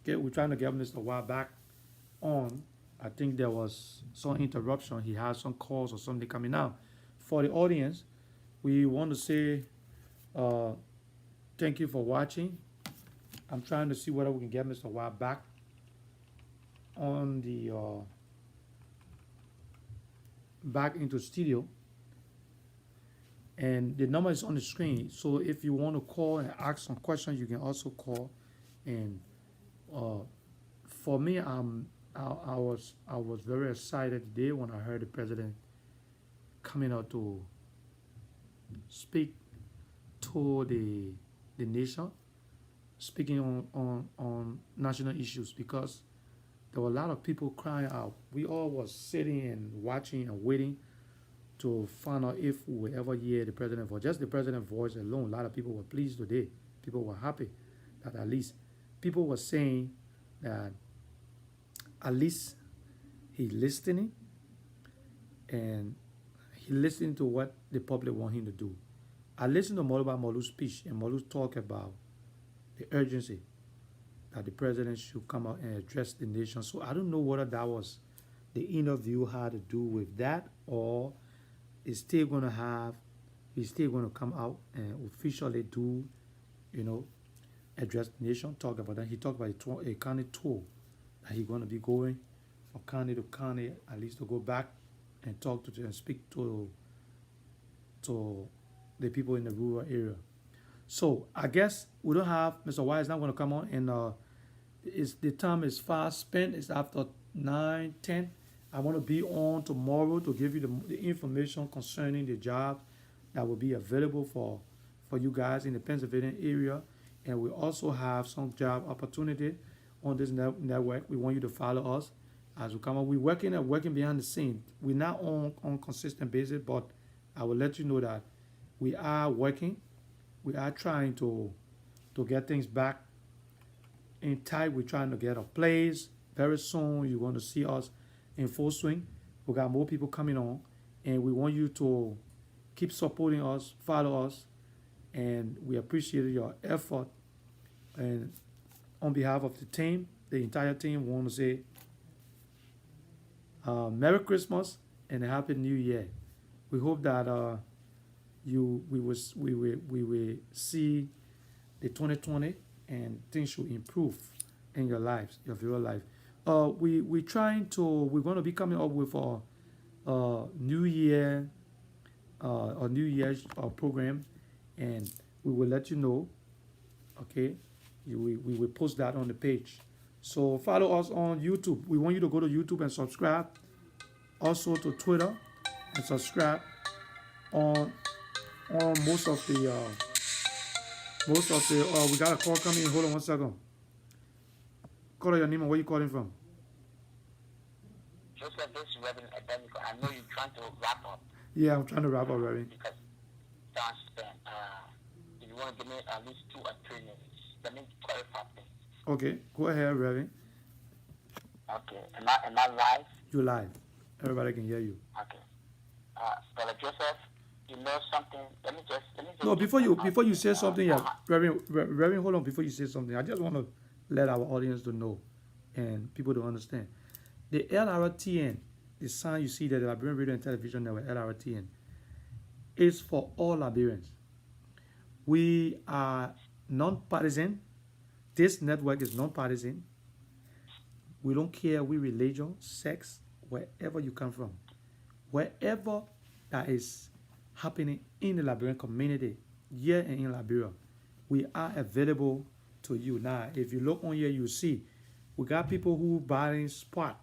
Okay, we're trying to get Mr. Wild back on. I think there was some interruption. He had some calls or something coming out. For the audience, we want to say uh, thank you for watching. I'm trying to see whether we can get Mr. Wild back on the back into studio. And the number is on the screen. So if you want to call and ask some questions, you can also call. And uh, for me, I was very excited today when I heard the president coming out to speak to the nation, speaking on national issues, because there were a lot of people crying out. We all was sitting and watching and waiting to find out if we would ever hear the president voice. Just the president voice alone, a lot of people were pleased today. People were happy that at least people were saying that at least he listening and he listening to what the public want him to do. I listened to Moluba Molu's speech, and Molu talk about the urgency that the president should come out and address the nation. So I don't know whether that was the interview had to do with that, or is still going to have, he's still going to come out and officially do, address the nation, talk about that. He talked about a county tour that he's going to be going from county to county, at least to go back and talk to and speak to the people in the rural area. So I guess we don't have Mr. White is not going to come on, and the time is fast spent. It's after 9:10. I want to be on tomorrow to give you the information concerning the job that will be available for you guys in the Pennsylvania area, and we also have some job opportunity on this network. We want you to follow us as we come on. We're working behind the scene. We're not on consistent basis, but I will let you know that we are working. We are trying to get things back in tight. We're trying to get a place. Very soon you're going to see us in full swing. We got more people coming on, and we want you to keep supporting us, follow us, and we appreciate your effort. And on behalf of the team, the entire team, we want to say Merry Christmas and a Happy New Year. We hope that we will see the 2020 and things should improve in your lives, your real life. We're going to be coming up with a New Year, a New Year's program, and we will let you know. Okay, we will post that on the page. So follow us on YouTube. We want you to go to YouTube and subscribe. Also to Twitter and subscribe on most of the we got a call coming in. Hold on one second. Call your name and where you calling from. Joseph, this Reverend Edenico, I know you're trying to wrap up. Yeah, I'm trying to wrap up, Reverend. Because time spent. If you want to give me at least 2 or 3 minutes, let me clarify things. Okay, go ahead, Reverend. Okay, am I live? You're live. Everybody can hear you. Okay. Brother Joseph, you know something? Let me just. No, before you say something, yeah, Reverend, hold on. Before you say something, I just want to let our audience to know and people to understand. The LRTN, the sign you see there, the Liberian Radio and Television Network, LRTN, is for all Liberians. We are non-partisan. This network is non-partisan. We don't care which religion, sex, wherever you come from. Wherever that is happening in the Liberian community, here and in Liberia, we are available to you. Now, if you look on here, you see we got people who buying spot.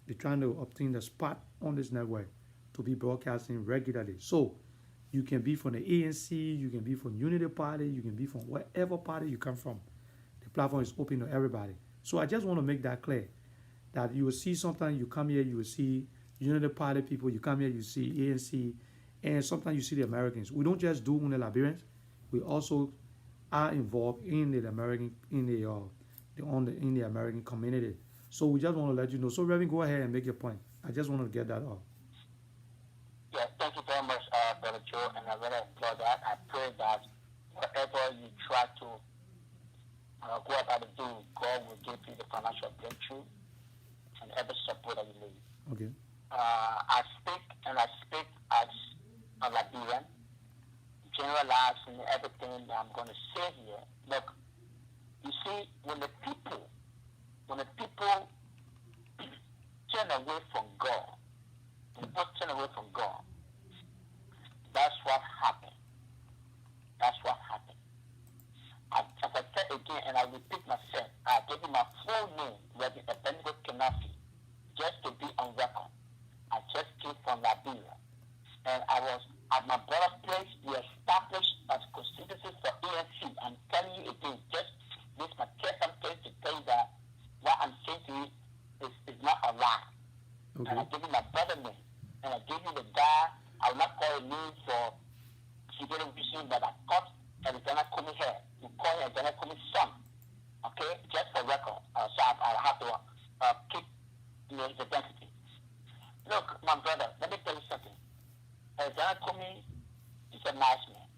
They're trying to obtain the spot on this network to be broadcasting regularly. So you can be from the ANC, you can be from Unity Party, you can be from whatever party you come from. The platform is open to everybody. So I just want to make that clear, that you will see sometimes you come here, you will see Unity Party people, you come here, you see ANC, and sometimes you see the Americans. We don't just do only Liberians. We also are involved in the American, in the American community. So we just want to let you know. So Reverend, go ahead and make your point. I just want to get that off. Yeah, thank you very much, Brother Joe, and I really applaud that. I pray that whatever you try to go about to do, God will give you the financial breakthrough and every support that you need. Okay. I speak as a Liberian, generalizing everything that I'm going to say here. Look, you see, when the people turn away from God, that's what happened. As I said again, and I repeat myself, I gave you my full name, Reverend Edenico Kenafi, just to be on record. I just came from Liberia, and I was at my brother's place. We established a constituency for ANC. I'm telling you again, just this my second place to tell you that what I'm saying to you is not a lie. Okay. And I give you my brother name, and I give you the guy. I will not call a name for security reason, but I caught Alexander Comey here. You call him Alexander Comey's son. Okay, just for record. So I have to keep his identity. Look, my brother, let me tell you something. Alexander Comey is a nice man.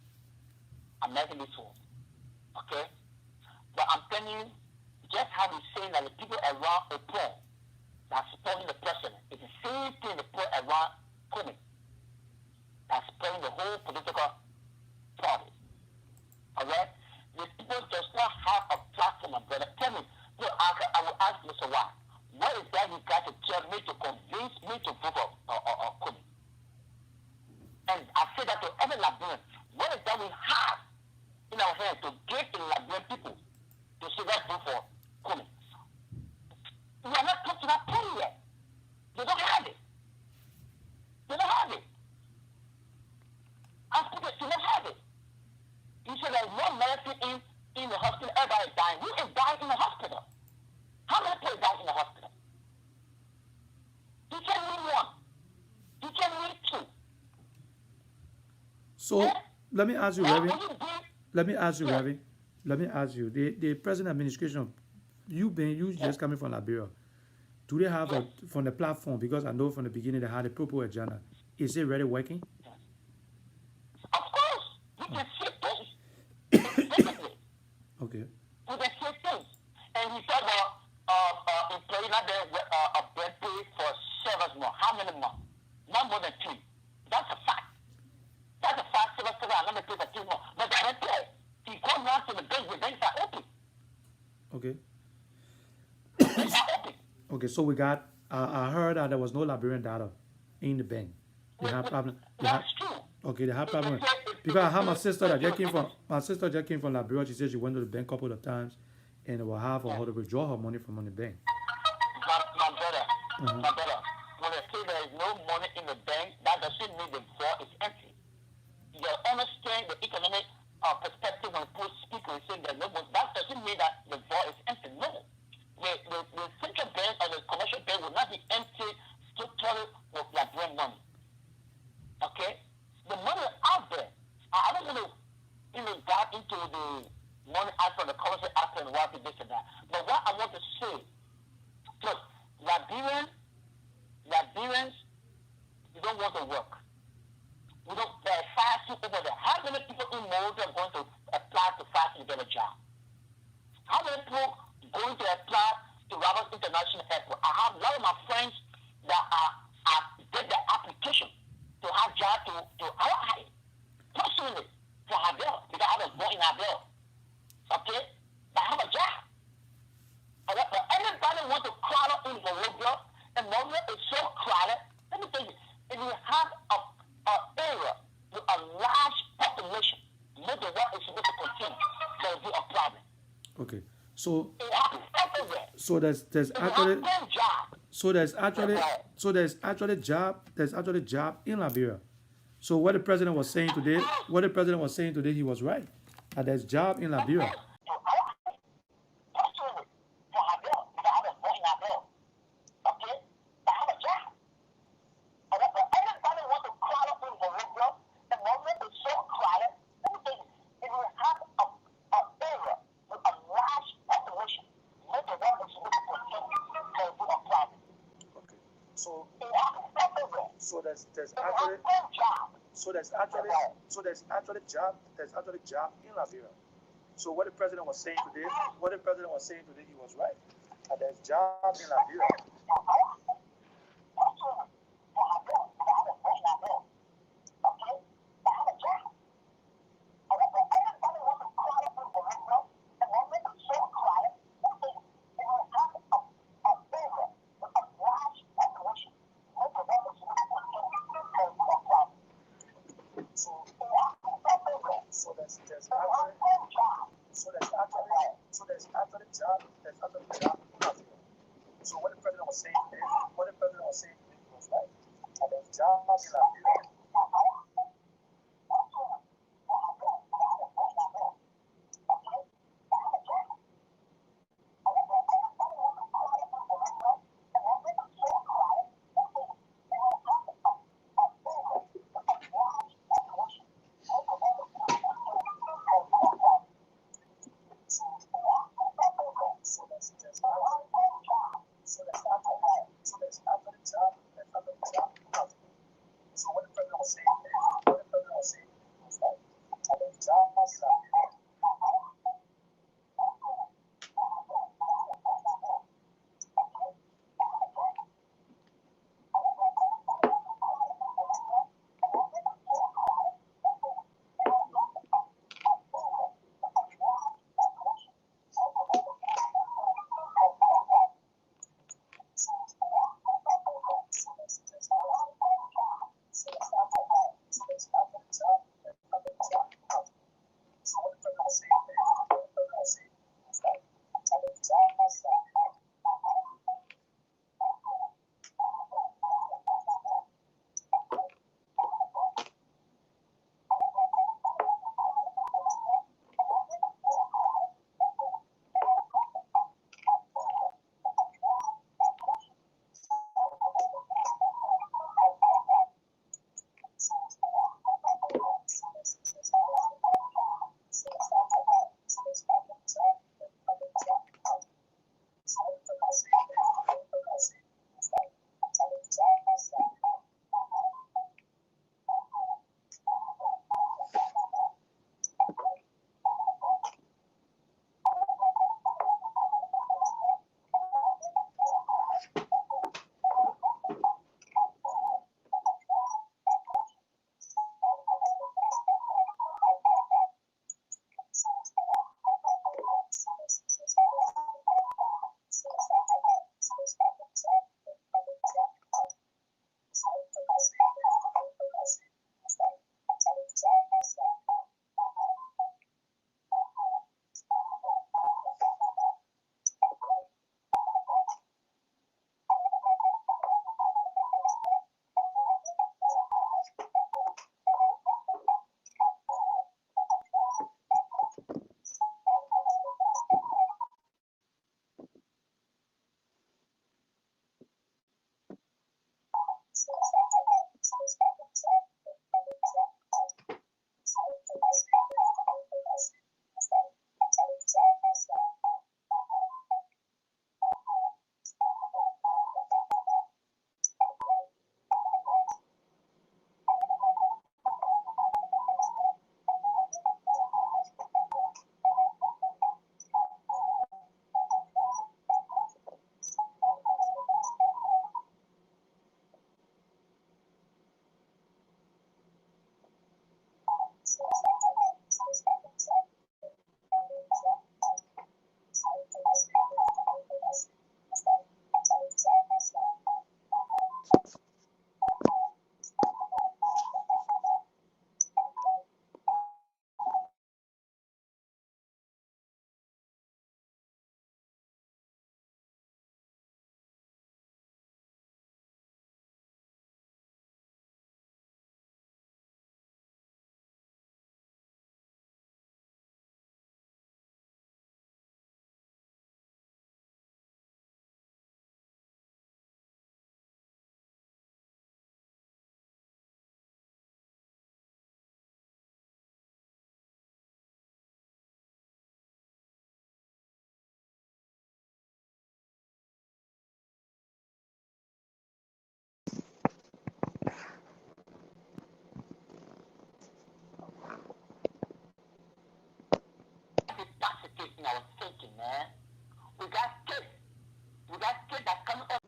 I'm making this one. Okay? But I'm telling you, just how he's saying that the people around a poor that's supporting the president, it's the same thing the poor around Comey that's supporting the whole political party. Alright? The people does not have a platform, my brother. Tell me, I will ask Mr. Why. What is that you got to tell me to convince me to vote for Comey? And I say that to every Liberian. What is that we have in our hands to give to the Liberian people to say let's vote for Comey? We are not put to that point yet. They don't have it. They don't have it. As people, they don't have it. You say there's no medicine in the hospital, everybody is dying. Who is dying in the hospital? How many people die in the hospital? You can need one. You can need two. So let me ask you, Reverend. Let me ask you, the present administration, you just coming from Liberia. Do they have from the platform? Because I know from the beginning they had a purple agenda. Is it really working? Of course, you can see things. Okay. You can see things. And he said employee not a bread pay for service more. How many more? Not more than 3. That's a fact. That's a fact. Service, I'm going to pay for 3 more. But they don't pay. He goes down to the bank. The banks are open. Okay. The banks are open. Okay, so we got. I heard that there was no Liberian data in the bank. They have problem. That's true. Okay, they have problem. Because I have my sister that just came from Liberia. She said she went to the bank a couple of times, and it will have for her to withdraw her money from the bank. My brother, when I say there is no money in in the bank, that doesn't mean the vault is empty. You understand the economic perspective when people speak and say that no, that doesn't mean that the vault is empty. No. The central bank or the commercial bank will not be empty totally with their brand money. Okay? The money out there, I don't want to dive into the money aspect, the currency aspect, and what this and that. But what I want to say, look, Liberians, we don't want to work. We don't, there are 5 people over there. How many people in Malta are going to apply to FAST to get a job? How many people going to apply to Roberts International Airport? I have a lot of my friends that did the application to have job to Hawaii. Personally, for Habel, because I was born in Habel. Okay? But I have a job. But everybody wants to crowd up in Monrovia, and Monrovia is so crowded. Let me tell you, if you have an area with a large population, no the world is supposed to continue, there will be a problem. Okay. So it happens everywhere. So there's actually job in Liberia. So what the president was saying today, he was right. That there's job in Liberia. There's actually job in Liberia. So what the president was saying today, he was right. And there's job in Liberia. thinking, man. We got kids. We got kids that come up.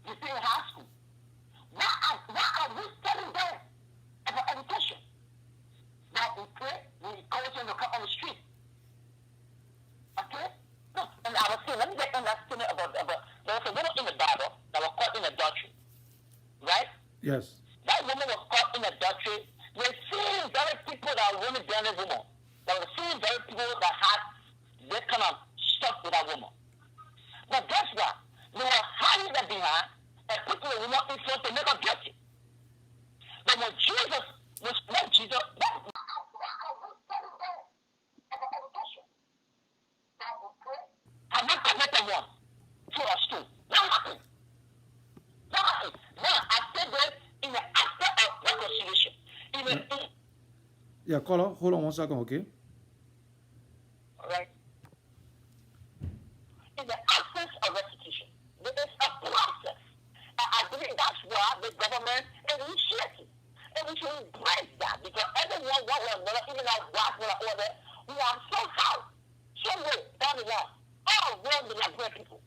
You see in high school. Why are we telling them about education? Now we pray, we encourage them to come on the street. Okay? Look, and I was saying, let me get in that statement about there was a woman in the Bible that was caught in adultery. Right? Yes. That woman was caught in adultery. We're seeing very people that are women behind this woman. That were seeing very people that had this kind of stuff with that woman. But guess what? They were hiding them behind and putting the woman in front to make her guilty. But when Jesus was not Jesus, have not connected one to us too. Not happened. Not happened. Now I said that in the aspect of reconciliation. Yeah, caller, hold on 1 second, okay? Alright. In the absence of restitution, there is a process. And I believe that's why the government is initiating. And we should embrace that because everyone wants another, even our black order, we are somehow, somewhere down the line, all around the Liberian people.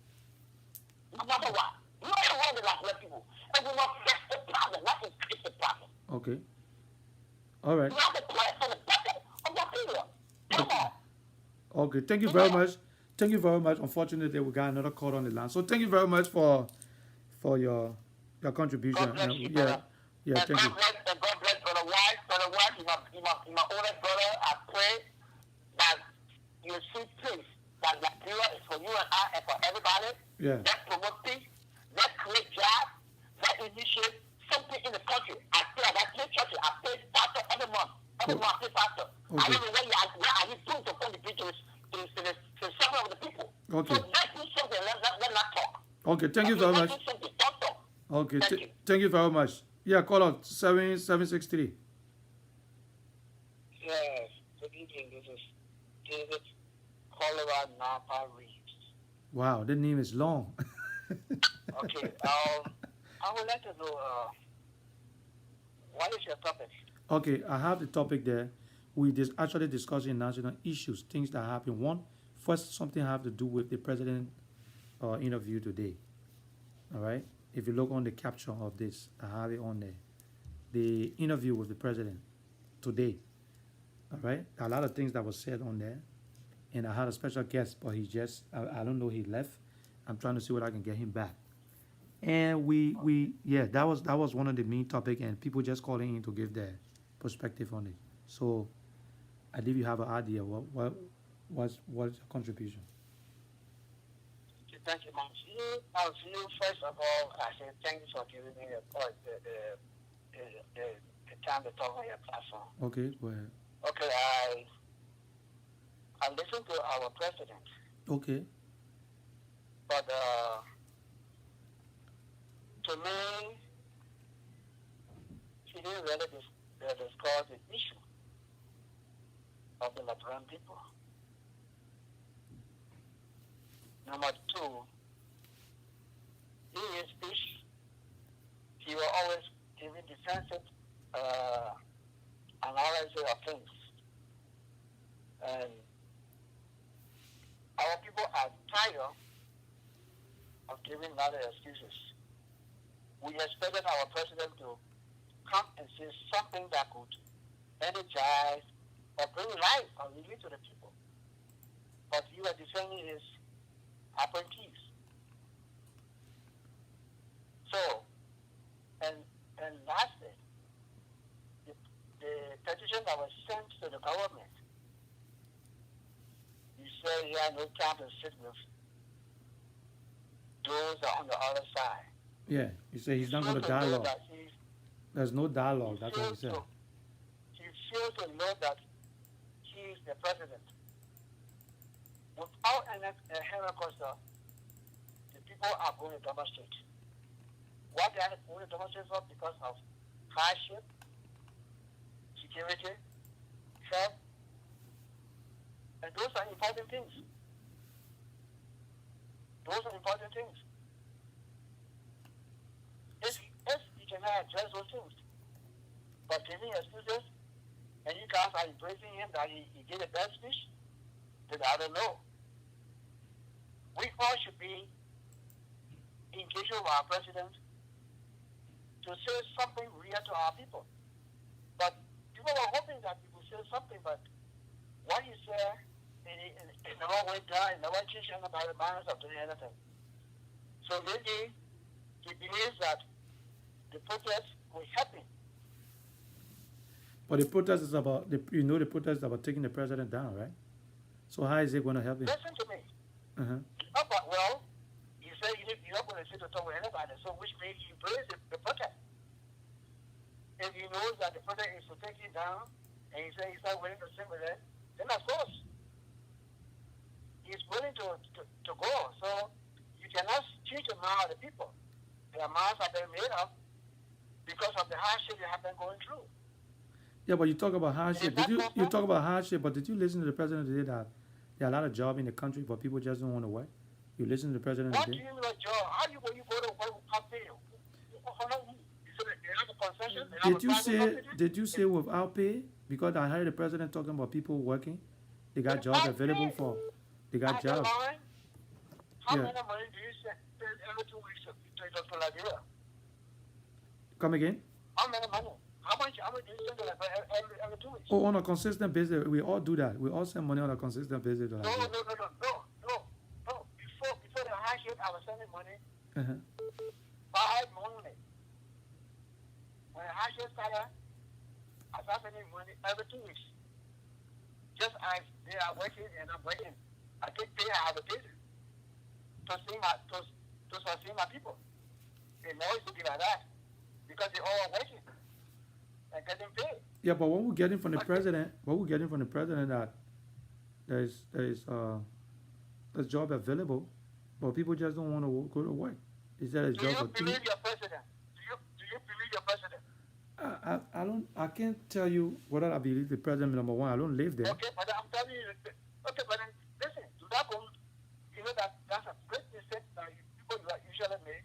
No matter what. We all around the Liberian people. And we must fix the problem, not increase the problem. Okay. All right. We have to play for the benefit of the people. Come on. Okay, thank you very much. Thank you very much. Unfortunately, we got another call on the line. So thank you very much for your contribution. God bless you, Yeah, brother. yeah, And thank you. God bless Brother White. Brother White, my oldest brother. I pray that you see peace. That Nigeria is for you and I and for everybody. Yeah. Let's promote peace. Let's create jobs. Let's initiate something in the country. I pray that church. I pay pastor every month. Every month I pay pastor. I don't know where are you doing to contribute to the suffering of the people. Okay. So let's do something. Let's not talk. Okay, thank you very much. Let's do something. Don't talk. Okay, Thank you. thank you very much. Yeah, call out 7763. Yes, good evening. This is David Cholera Napa Reeves. Wow, that name is long. Okay, I would like to know what is your topic? Okay, I have the topic there. We actually discussing national issues, things that happen. First, something have to do with the president interview today. All right. If you look on the caption of this, I have it on there. The interview with the president today. All right. A lot of things that was said on there, and I had a special guest, but he just I don't know, he left. I'm trying to see what I can get him back. And yeah, that was one of the main topic, and people just calling in to give their perspective on it. So I believe you have an idea what's your contribution. Thank you, Mom. I'll see you first of all. I say thank you for giving me the time to talk on your platform. Okay, go ahead. Okay, I listened to our president. Okay. But to me, he didn't really discuss the issue of the Liberian people. Number two, in his speech, he will always give defensive analysis of things. And our people are tired of giving a lot of excuses. We expected our president to come and say something that could energize or bring life or relief to the people. But you are defending his appointees. So, and lastly, the petition that was sent to the government, you say he had no time to sit with those that are on the other side. Yeah, you say he's not going to dialogue. There's no dialogue, that's what he said. He fails to know that he is the president. Without any helicopter, people are going to demonstrate. What they are going to demonstrate for because of hardship, security, health, and those are important things. Those are important things. If you cannot address those things, but giving excuses, and you guys are embracing him that he did a bad speech, then I don't know. We all should be engaging with our president to say something real to our people. But people are hoping that he will say something, but what he said, it never went down, it never changed about the balance of doing anything. So maybe he believes that the protest will happen. But the protest is about, the protest is about taking the president down, right? So how is it going to help him? Listen to me. Uh-huh. Oh, but, well, you say you're not going to sit to talk with anybody, so which means he embraces the protest. If he knows that the protest is to take him down, and he says he's not willing to sit with it, then of course, he's willing to go. So you cannot change the mind of the people. Their minds have been made up because of the hardship they have been going through. Yeah, but you talk about hardship. You talk about hardship, but did you listen to the president today that there are a lot of jobs in the country, but people just don't want to work? You listen to the president What today? do you mean a job? How do you, when you go to work without pay? They have a concession? They have a private company? Did you say without pay? Because I heard the president talking about people working. They got jobs available for. They got jobs. How much money do you spend every 2 weeks to Liberia? Come again? How much money? How much do you spend every 2 weeks? Oh, on a consistent basis. We all do that. We all send money on a consistent basis. No. Before the hardship, I was sending money. Uh-huh. 5 money. When the hardship started, I start sending money every 2 weeks. Just as they are working and I'm working. I get paid, I have a pay to sustain my people. It always to be like that. Because they all are working and getting paid. Yeah, but what we're getting from the president, that there's a job available, but people just don't want to go to work. Is that a job? Do you believe your president? Do you believe your president? I can't tell you whether I believe the president, number one. I don't live there. Okay, but I'm telling you. Okay, but then listen. Do that go? You know that's a great mistake that people usually make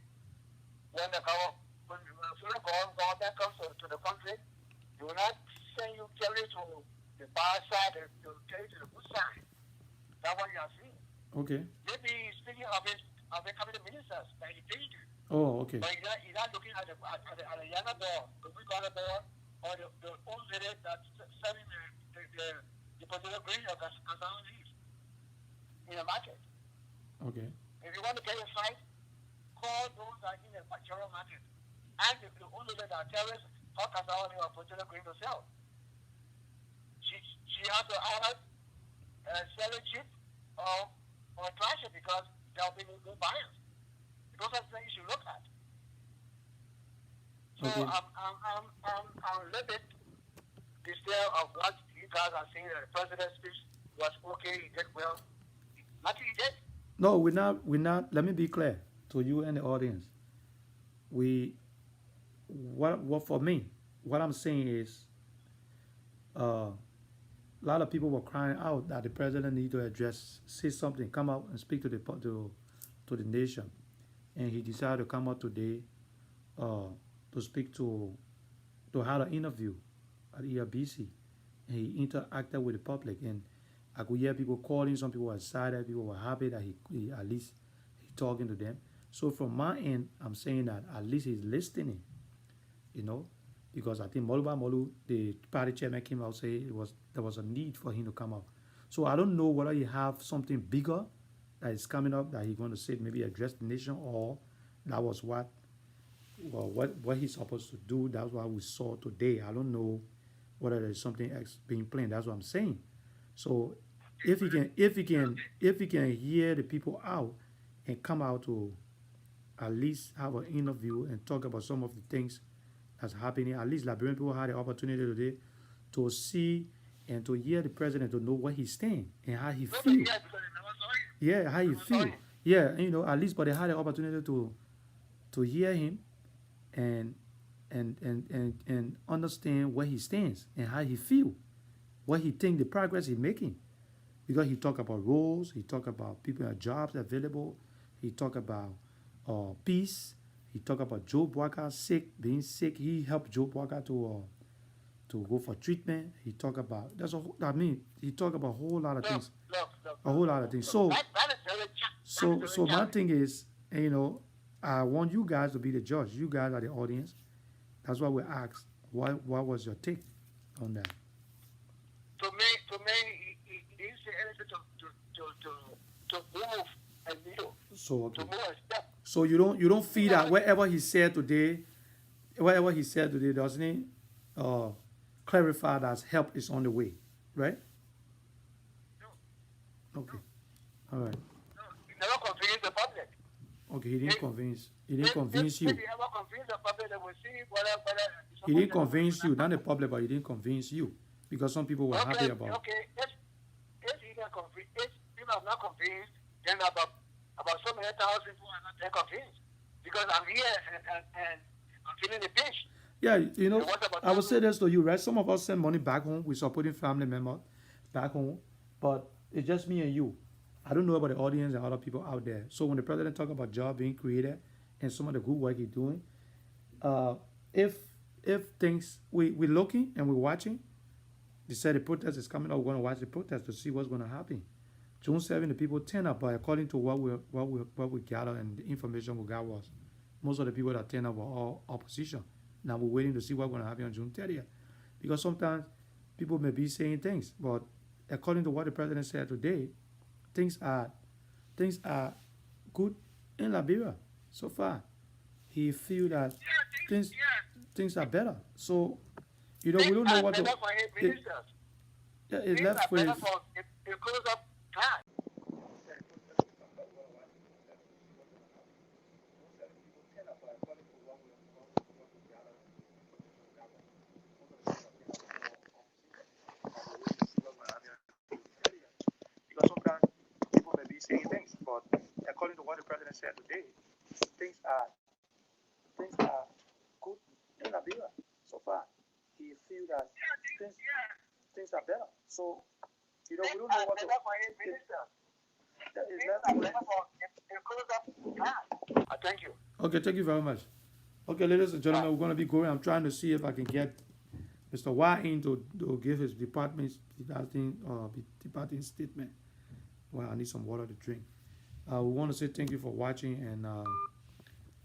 when the government comes to the country. They will not send you carry to the bad side. They will carry to the good side. That's what you are seeing. Okay. Maybe speaking of the cabinet ministers that he did. Oh, okay. But he's not looking at the younger boy, the weak other boy, or the old lady that's selling the potato green or cassava leaves in the market. Okay. If you want to get a fight, call those that are in the general market. And the old lady that tells us how cassava leaves or potato green to sell. She has to either sell it cheap or trash it because there will be no buyers. Those are things you should look at. So okay. I'm a little bit disturbed of what you guys are saying that the president's speech was okay, he did well. Nothing he did. No, we're not. Let me be clear to you and the audience. What for me, what I'm saying is, a lot of people were crying out that the president need to say something, come out and speak to the nation. And he decided to come out today to speak to have an interview at ERBC. And he interacted with the public. And I could hear people calling, some people were excited, people were happy that he at least he talking to them. So from my end, I'm saying that at least he's listening, because I think Molu, the party chairman, came out and said there was a need for him to come out. So I don't know whether he have something bigger that is coming up that he's going to say, maybe address the nation, or that was what he's supposed to do. That's what we saw today. I don't know whether there's something else being planned. That's what I'm saying. So if he can hear the people out and come out to at least have an interview and talk about some of the things that's happening, at least Liberian people had the opportunity today to see and to hear the president, to know what he's saying and how he feels. Yeah, how he feel. yeah, at least, but they had the opportunity to hear him and and understand where he stands and how he feel, what he think the progress he's making. Because he talk about roles, he talk about people have jobs available, he talk about peace, he talk about Joe Walker being sick. He helped Joe Walker to go for treatment. He talk about he talk about a whole lot of things, a whole lot of things. So so my thing is, I want you guys to be the judge. You guys are the audience. That's why we asked, what was your take on that? To me, he didn't say anything to move a needle. So okay. To move a step. So you don't feel that whatever he said today, doesn't he clarify that help is on the way, right? No. Okay. All right. No, he never convinced the public. Okay, he didn't convince. He didn't convince you. If he ever convinced the public, they will see whether He didn't convince you, not the public, but he didn't convince you because some people were happy about. Okay, if he not convinced, if people are not convinced, then about so many thousand people are not convinced because I'm here and I'm feeling the pinch. Yeah, I will say this to you, right? Some of us send money back home. We're supporting family members back home, but it's just me and you. I don't know about the audience and other people out there. So when the president talk about job being created and some of the good work he's doing, if things we're looking and we're watching, they said the protest is coming up. We're going to watch the protest to see what's going to happen. June 7, the people turn up, but according to what we gather and the information we got was, most of the people that turn up were all opposition. Now we're waiting to see what's going to happen on June 30th, because sometimes people may be saying things, but according to what the president said today, things are good in Liberia so far. He feel that things are better. So we don't know what to. It's left with. It goes up time. Because sometimes people may be saying things, but according to what the president said today, things are good in Liberia so far. He feel that things are better. So we don't know what to. Thank you. Okay, thank you very much. Okay, ladies and gentlemen, we're going to be going. I'm trying to see if I can get Mr. Y in to give his department statement. Well, I need some water to drink. We want to say thank you for watching, and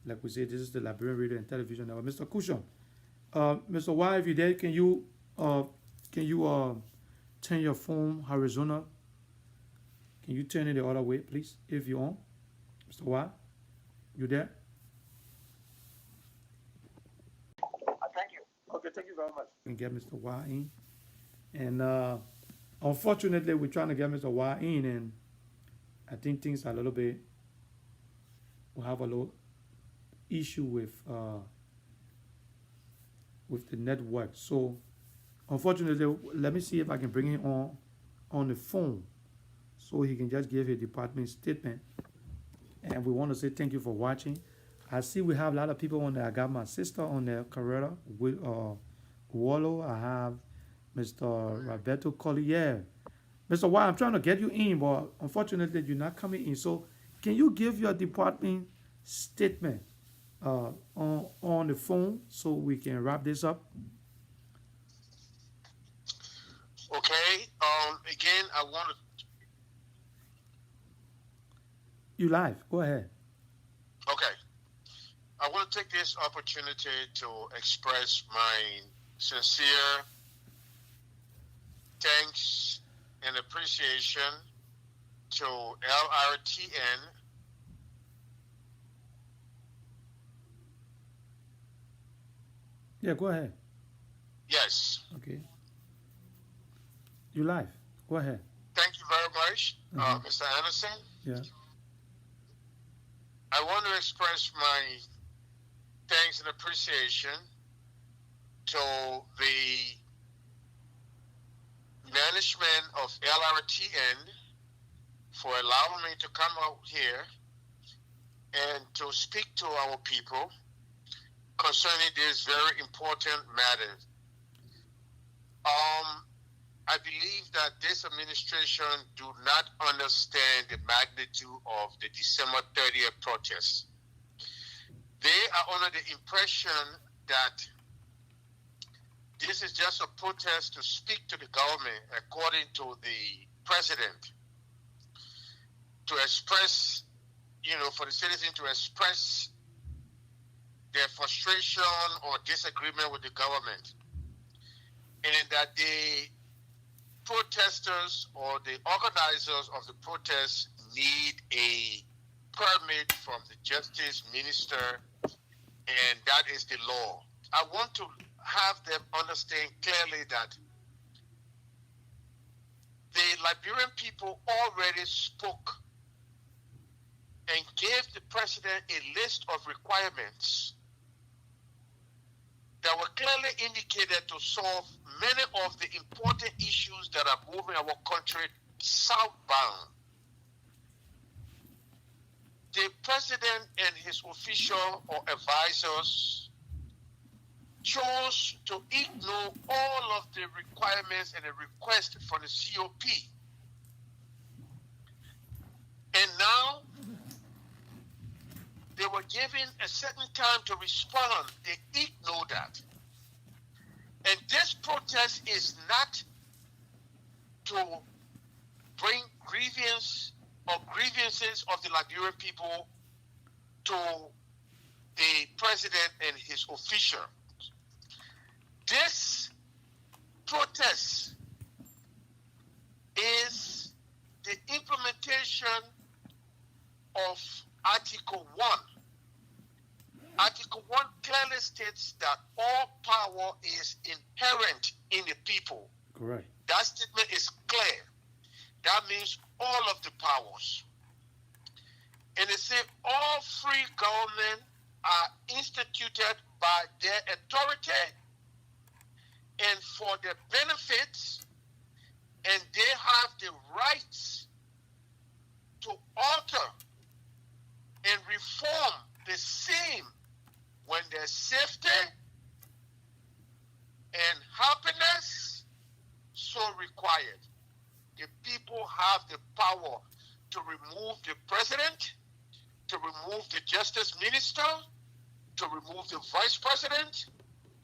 like we said, this is the Liberian Radio and Television Network. Mr. Kushon, Mr. Y, if you're there, can you turn your phone horizontal? Can you turn it the other way, please, if you're on? Mr. Y, you there? Thank you. Okay, thank you very much. And get Mr. Y in. And unfortunately, we're trying to get Mr. Y in, and I think things are a little bit, we'll have a little issue with the network. So unfortunately, let me see if I can bring him on the phone so he can just give a department statement. And we want to say thank you for watching. I see we have a lot of people on there. I got my sister on there, Carrera, with Wallow. I have Mr. Roberto Collier. Mr. Y, I'm trying to get you in, but unfortunately, you're not coming in. So can you give your department statement on the phone so we can wrap this up? Okay. Again, I want to. You live. Go ahead. Okay. I want to take this opportunity to express my sincere thanks and appreciation to LRTN Yeah, go ahead. Yes. Okay. You live. Go ahead. Thank you very much, Mr. Anderson. Yeah. I want to express my thanks and appreciation to the management of LRTN for allowing me to come out here and to speak to our people concerning this very important matter. I believe that this administration do not understand the magnitude of the December 30th protests. They are under the impression that this is just a protest to speak to the government, according to the president, to express, for the citizens to express their frustration or disagreement with the government, and that the protesters or the organizers of the protest need a permit from the justice minister, and that is the law. I want to have them understand clearly that the Liberian people already spoke and gave the president a list of requirements that were clearly indicated to solve many of the important issues that are moving our country southbound. The president and his official or advisors chose to ignore all of the requirements and the requests from the COP. And now they were given a certain time to respond. They ignored that. And this protest is not to bring grievances of the Liberian people to the president and his official. This protest is the implementation of Article 1. Article 1 clearly states that all power is inherent in the people. Correct. That statement is clear. That means all of the powers. And it says all free government are instituted by their authority and for their benefits, and they have the rights to alter and reform the same when there's safety and happiness so required. The people have the power to remove the president, to remove the justice minister, to remove the vice president,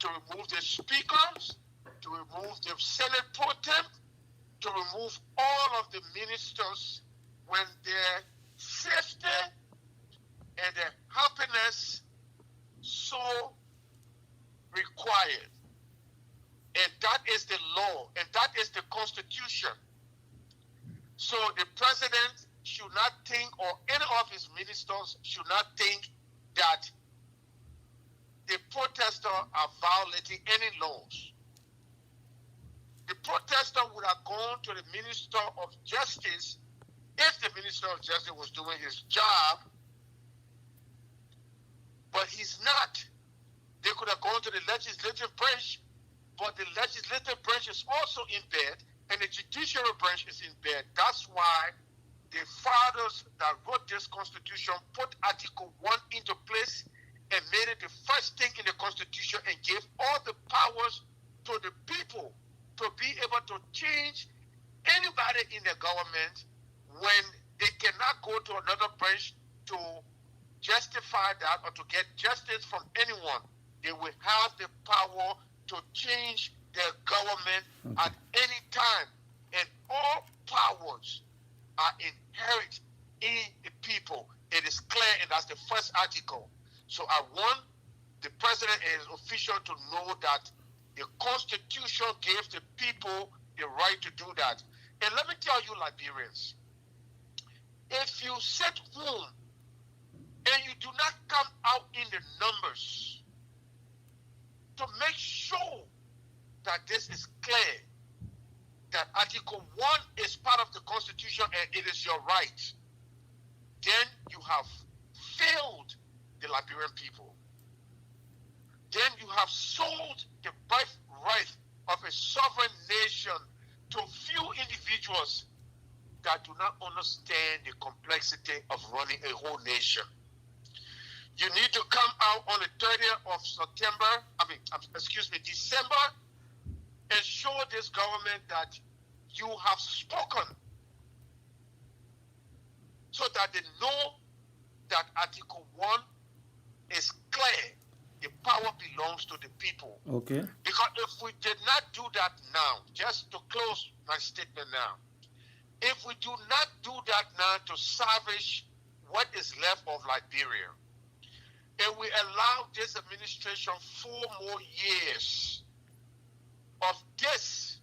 to remove the speakers, to remove the Senate pro tem, to remove all of the ministers when their safety and their happiness so required. And that is the law, and that is the Constitution. So the president should not think, or any of his ministers should not think that the protesters are violating any laws. The protester would have gone to the Minister of Justice if the Minister of Justice was doing his job, but he's not. They could have gone to the legislative branch, but the legislative branch is also in bed, and the judicial branch is in bed. That's why the fathers that wrote this Constitution put Article 1 into place and made it the first thing in the Constitution and gave all the powers to the people to be able to change anybody in the government when they cannot go to another branch to justify that or to get justice from anyone. They will have the power to change their government at any time. And all powers are inherent in the people. It is clear, and that's the first article. So I want the president and his official to know that the Constitution gives the people the right to do that. And let me tell you, Liberians, if you sit home and you do not come out in the numbers to make sure that this is clear, that Article 1 is part of the Constitution and it is your right, then you have failed the Liberian people. Then you have sold the birthright of a sovereign nation to few individuals that do not understand the complexity of running a whole nation. You need to come out on the 30th of December, and show this government that you have spoken, so that they know that Article 1 is clear. The power belongs to the people. Okay. Because if we did not do that now, just to close my statement now, if we do not do that now to salvage what is left of Liberia, and we allow this administration 4 more years of this,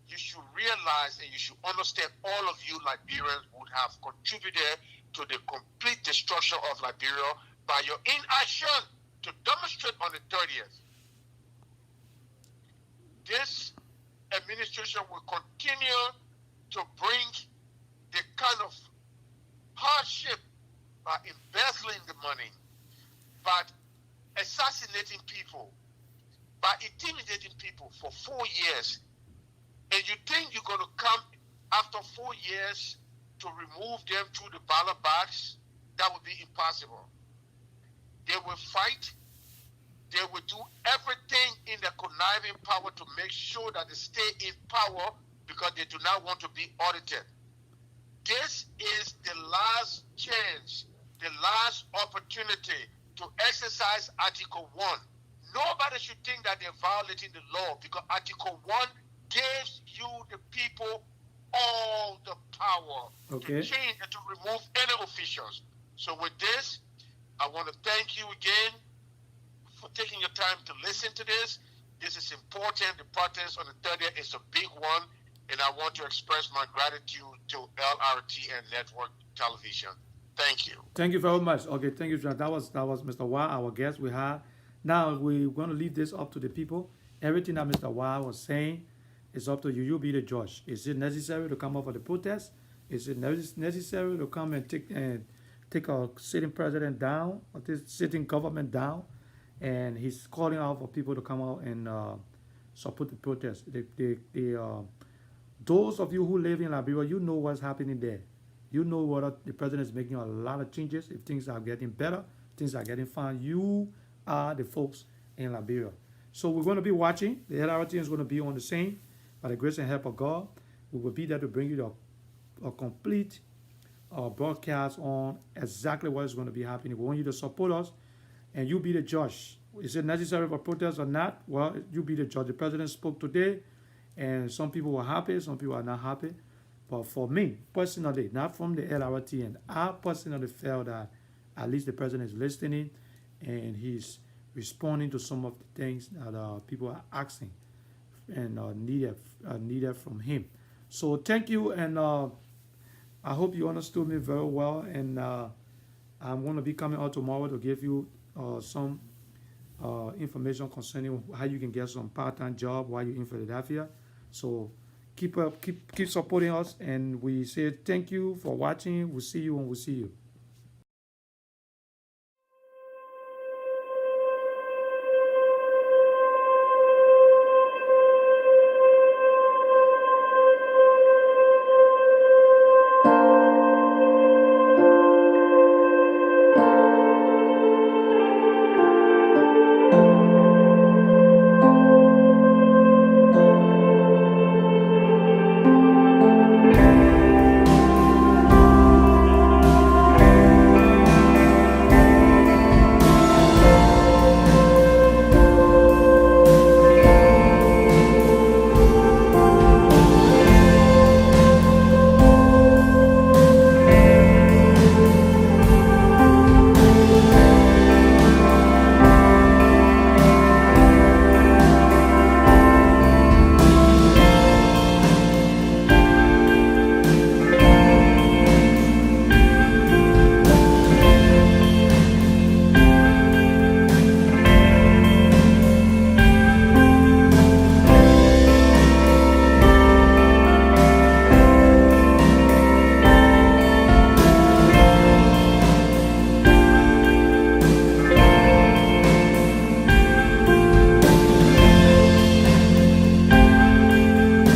you should realize and you should understand, all of you Liberians would have contributed to the complete destruction of Liberia by your inaction to demonstrate on the 30th. This administration will continue to bring the kind of hardship by embezzling the money, by assassinating people, by intimidating people for 4 years. And you think you're going to come after 4 years to remove them through the ballot box? That would be impossible. They will fight. They will do everything in their conniving power to make sure that they stay in power, because they do not want to be audited. This is the last chance, the last opportunity to exercise Article 1. Nobody should think that they're violating the law, because Article 1 gives you, the people, all the power to change and to remove any officials. So with this, I want to thank you again for taking your time to listen to this. This is important. The protest on the 30th is a big one, and I want to express my gratitude to LRTN Network Television. Thank you. Thank you very much. Okay, thank you, John. That was Mr. Wah, our guest we had. Now we're going to leave this up to the people. Everything that Mr. Wah was saying is up to you. You be the judge. Is it necessary to come up for the protest? Is it necessary to come and take our sitting president down, or this sitting government down? And he's calling out for people to come out and support the protest. Those of you who live in Liberia, you know what's happening there. You know what the president is making a lot of changes. If things are getting better, things are getting fine. You are the folks in Liberia. So we're going to be watching. The LRTN is going to be on the scene. By the grace and help of God, we will be there to bring you a complete broadcast on exactly what is going to be happening. We want you to support us, and you be the judge. Is it necessary for protest or not? Well, you be the judge. The president spoke today, and some people were happy, some people are not happy. But for me, personally, not from the LRTN, I personally felt that at least the president is listening, and he's responding to some of the things that people are asking and needed from him. So thank you, and I hope you understood me very well. And I'm going to be coming out tomorrow to give you some information concerning how you can get some part-time job while you're in Philadelphia. So keep supporting us, and we say thank you for watching. We'll see you when we see you.